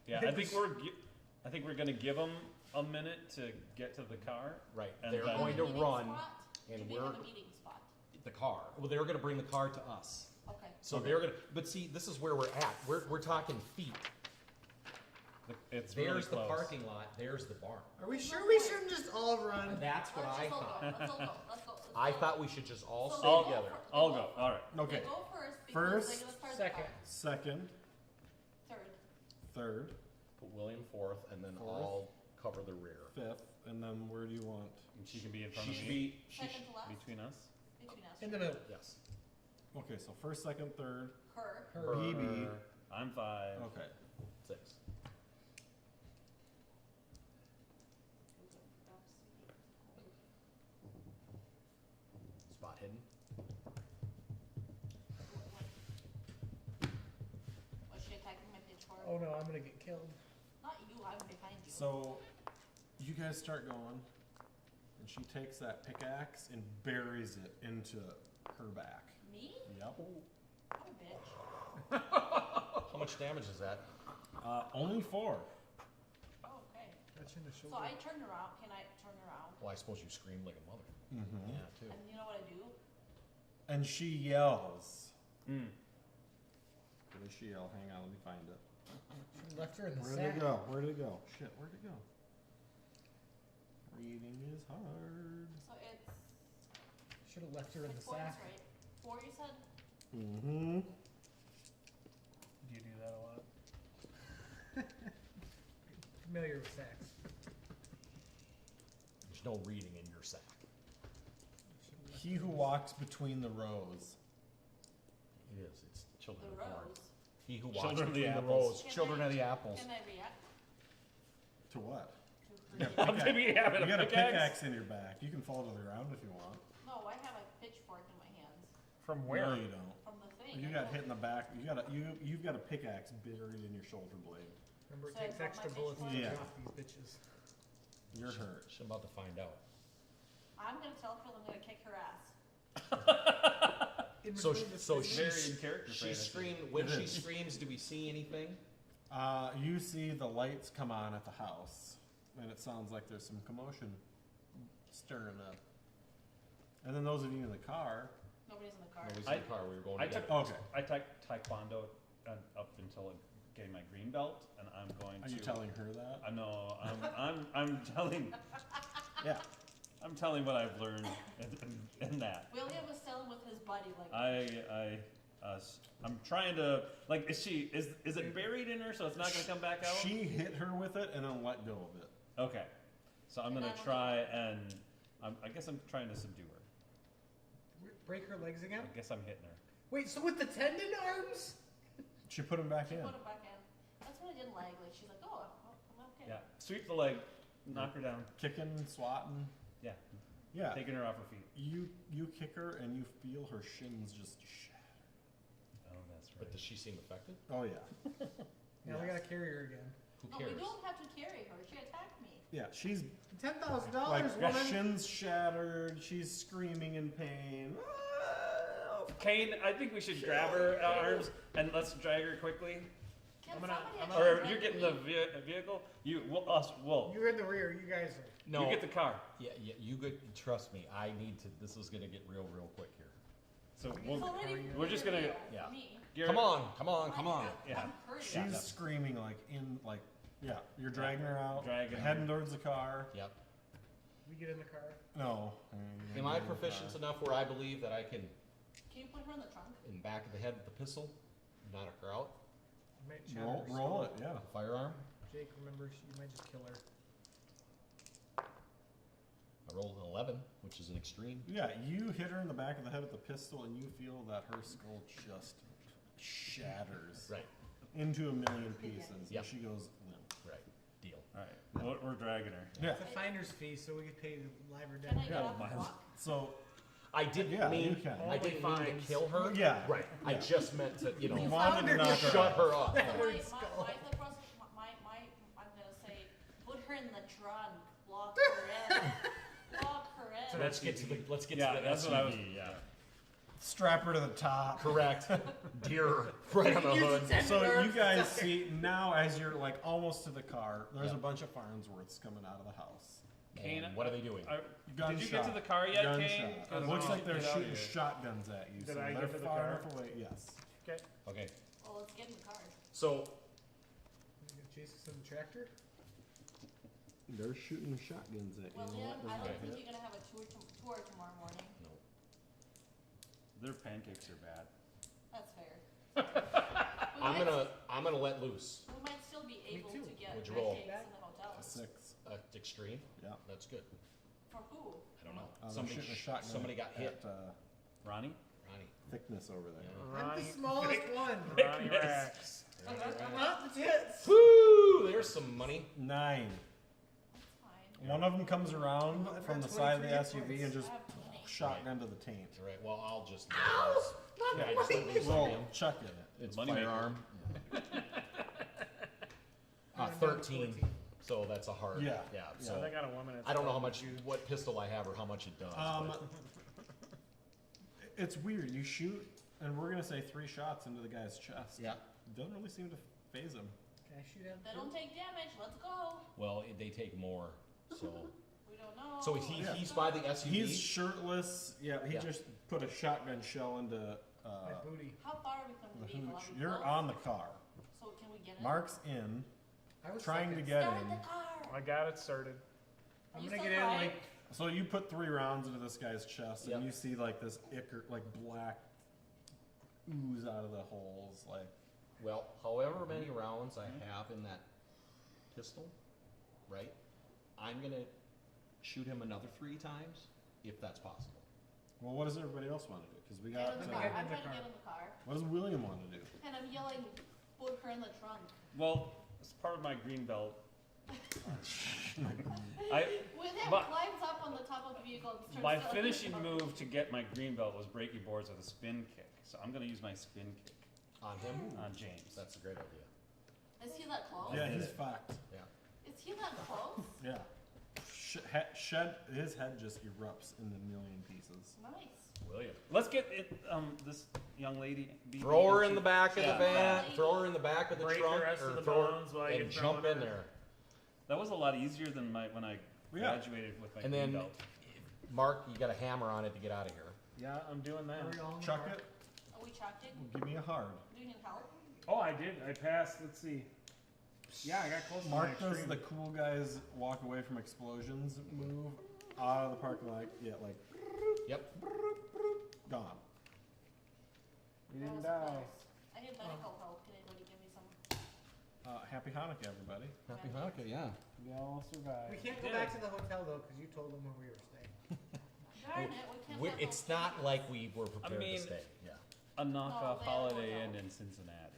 Yeah, I think we're gonna give them a minute to get to the car. Right, And they're then- going to Meeting run spot? and Do we have we're, a meeting spot? the car, well, they're gonna bring the car to us. Okay. So they're gonna, but see, this is where we're at, we're talking feet. It's really There's the close. parking lot, there's the barn. Are we sure we shouldn't just all run? That's what Let's I just all thought. go. Let's all go. Let's go. Let's I go. thought we should just all So stay they go together. fir- I'll they go, alright. Okay. They go first because First, they're gonna start second. the Second, car. third, Put William fourth, and then Fourth. I'll cover the rear. fifth, and then where do you want? And she can be in front She of should me, be, Second to last. between us. Between us. In the middle. yes. Okay, so first, second, third, Her. Her. BB. I'm 5. Okay. 6. Spot hidden. Was she attacking my pitchfork? Oh no, I'm gonna get killed. Not you. I'm behind you. So, you guys start going, and she takes that pickaxe and buries it into her back. Me? Yep. I'm a bitch. How much damage is that? Only 4. Oh, okay. That's in the So shoulder. I turn around. Can I turn around? Well, I suppose you scream like a mother. Mm-hmm. Yeah, too. And you know what I do? And she yells. Mm. What does she yell? Hang on, let me find it. She left her in the Where sack. did it go? Where did it go? Shit, where'd it go? Reading is hard. So it's Should have left her in like the 4, sack. right? 4 you said? Mm-hmm. Do you do that a lot? Familiar with sacks. There's no reading in your sack. Should've left He who walks between the rows. It is. It's children The of the corn. rose. He who walks Children of the between the apples. rows. Can Children I- of the apples. Can I react To what? to You her? got a I'm gonna be having you a got a pickaxe. pickaxe in your back. You can fall to the ground if you want. No, No, I have a pitchfork in my hands From No, where? you don't. from the thing. You got hit in the back. You've got a pickaxe buried in your shoulder blade. Remember, it So I takes got extra my bullets to pitchfork. get Yeah. off these bitches. You're hurt. She's about to find out. I'm gonna tell Phil I'm gonna kick her ass. In So, between the so stitches. Very in character. she fantasy. screamed. When It she is. screams, do we see anything? You see the lights come on at the house, and it sounds like there's some commotion stirring up. And then those of you in the car, Nobody's in the car. Nobody's I- in the car. We were going I together. took okay. I took taekwondo up until getting my green belt, and I'm going Are to. you telling her that? I know. I'm telling. Yeah. I'm telling what I've learned in that. William was telling with his buddy, like, I'm trying to like. Is it buried in her so it's not gonna come back out? She hit her with it and then let go of it. Okay, so I'm gonna And I'm try and I guess I'm trying to subdue her. Break her legs again? I guess I'm hitting her. Wait, so with the tendon arms? She put him back she in. put him back in. That's what I didn't like. Like, she's like, oh, I'm okay. Yeah, sweep the leg, knock her down. Kicking, swatting. Yeah, Yeah. taking her off her feet. You kick her and you feel her shins just shatter. Oh, that's right. But does she seem affected? Oh yeah. Now we gotta carry her again. Who No, cares? we don't have to carry her. She attacked me. Yeah, she's $10,000, like woman. shins shattered. She's screaming in pain. Kane, I think we should grab her arms and let's drag her quickly. Can I'm gonna- somebody I'm actually Or drag you're getting me? the vehicle. We'll. You're in the rear. You guys are. No. You get the car. Yeah, you good. Trust me. I need to. This is gonna get real quick here. So It's we'll. already we're just gonna- real yeah. for me. Garrett, Come on, come on, come on. Yeah. I'm hurting. She's screaming yeah. You're dragging her out. Dragging her. Heading towards the car. Yep. We get in the car. No. Am I proficient enough where I believe that I can, Can you put her in the trunk? in back of the head with the pistol, knock her out? You might shatter Roll, her roll skull. it. Yeah. A firearm. Jake, remember, you might just kill her. I rolled an 11, which is an extreme. Yeah, you hit her in the back of the head with the pistol, and you feel that her skull just shatters Right. into a million pieces, Yep. and she goes limp. Right. Deal. All right, we're dragging her. Yeah. It's a finder's fee, so we get paid live or dead. Can I get Yeah, off the mine's- clock? So I didn't Yeah, you mean. can. I didn't mean to Fines. kill her. Yeah. Right. I Yeah. just meant to, you know, you wanted to knock her shut out. her up. My That word thought skull. process, I'm gonna say, put her in the trunk, lock her in, lock her in. So let's get to the. Let's get Yeah, to the that's SUV. what I was. Yeah. Strap her to the top. Correct. Deer right on the hood. So you guys see now, as you're like almost to the car, there's Yeah. a bunch of Farnsworths coming out of the house. Kane, And what are they doing? Did you get to the car yet, Kane? Gunshot. 'Cause It looks we like should they're get out of shooting here. shotguns at you. Did so I they're get to the far car? enough away. Yes. Okay. Okay. Well, let's get in the car. So You gonna chase us in the tractor? They're shooting shotguns at you. William, I Okay. don't think you're gonna have a tour tomorrow morning. no. Their pancakes are bad. That's fair. I'm gonna let loose. We might still be able too. to get Would you roll? pancakes in the hotel. 6. Extreme. Yeah. That's good. For who? I don't know. They're Somebody, shooting a shotgun. somebody got hit. At, Ronnie? Ronnie. thickness over there. Yeah. I'm Ronnie, the smallest one. Ronnie Rex. Right, I'm right. not the tits. Woo! There's some money. 9. That's fine. One of them comes around I've from got the side of the 23 SUV and just I have 20. shotgun to the taint. All right. Well, I'll just. Ow! Yeah, I just let loose on Roll, him. chuck it. It's Money maker. firearm. 13. So that's a hard. Yeah. Yeah. Yeah. So I got a woman. I don't know how much, what pistol I have or how much it does. but It's weird. You shoot, and we're gonna say 3 shots into the guy's chest. yeah. Doesn't really seem to phase him. Can I shoot at They don't take damage. Let's go. Well, they take more. So. We don't know. So he's by the SUV. He's shirtless. Yeah, he Yeah. just put a shotgun shell into my booty? How far are we from the the vehicle? hooch. Are we You're close? on the car. So can we get in? Mark's in, I was trying to second. get Start in. the car. I got it started. I'm You gonna still get in crying? like So you put 3 rounds into this guy's chest, and Yep. you see like this ichor, like black ooze out of the holes. Like Well, however many rounds I have in that pistol, right? I'm gonna shoot him another 3 times, if that's possible. well, what does everybody else want to do? Because we Get got. in the Let me car. get in I'm the trying to car. get in the car. What does William want to do? And I'm yelling, put her in the trunk. Well, as part of my green belt, With him But- climbs up on the top of the vehicle and starts My telling finishing people- move to get my green belt was breaking boards with a spin kick. So I'm gonna use my spin kick On him? on James. That's a great idea. Is he that close? Yeah, he's fucked. Yeah. Is he that close? Yeah. His head just erupts into a million pieces. Nice. William. Let's get it, this young lady. Throw her in the back of Yeah. the van, throw her in the back of the Break the trunk, rest of or the throw her bones while you're and jump throwing in her. there. That was a lot easier than when I graduated with my And green then, belt. Mark, you got a hammer on it to get out of here. Yeah, I'm doing that. Are we all in Chuck the it. Are we chucked it? Give me a hard. Do you need help? Oh, I did. I passed. Let's see. Yeah, I got close to my Mark does extreme. the cool guys walk away from explosions move out of the parking lot. Yeah, like Yep. gone. You That didn't was die. close. I need medical help. Can anybody give me some? Happy Hanukkah, everybody. Happy Hanukkah, yeah. We all survived. We can't go back to the hotel though, because you told them where we were staying. Darn it, we can't let It's those not people- like we were prepared mean- to stay. Yeah. A knockoff they Holiday don't Inn know. in Cincinnati.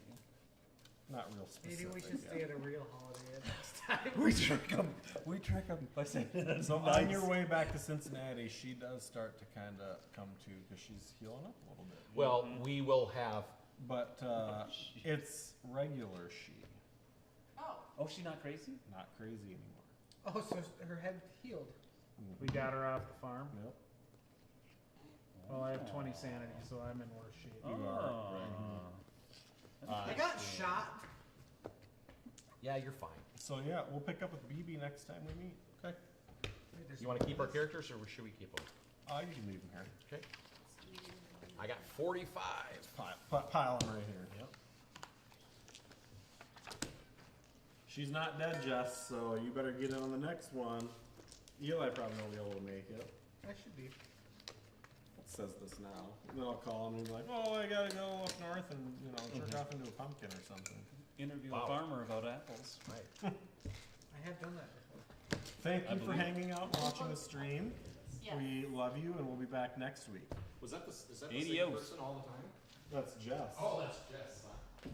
Not real Maybe specific. we should stay at a real Holiday Inn next time. We trick them. We trick them by saying that. So on your way back to Cincinnati, she does start to kind of come to because she's healing up a little bit. Well, we will have. But it's regular she, Oh, Oh, she's not crazy? not crazy anymore. Oh, so her head healed. We got her off the farm. Yep. Well, I have 20 sanity, so I'm in worse shape. You are, I got shot. Yeah, you're fine. So yeah, we'll pick up with BB next time we meet. Okay. You want to keep our characters, or should we keep them? You can leave them here. Okay. I got 45. Pile them right here. Yep. She's not dead, Jess, so you better get in on the next one. Eli probably won't be able to make it. I should be. It says this now. And then I'll call him and be like, oh, I gotta go up north and, jerk off into a pumpkin or something. Interview Wow. a farmer about apples. Right. I have done that before. Thank I you for believe- hanging out and watching the stream. yes. We love you and we'll be back next week. Is that the Adios. all the time? That's Jess. Oh, that's Jess. Huh?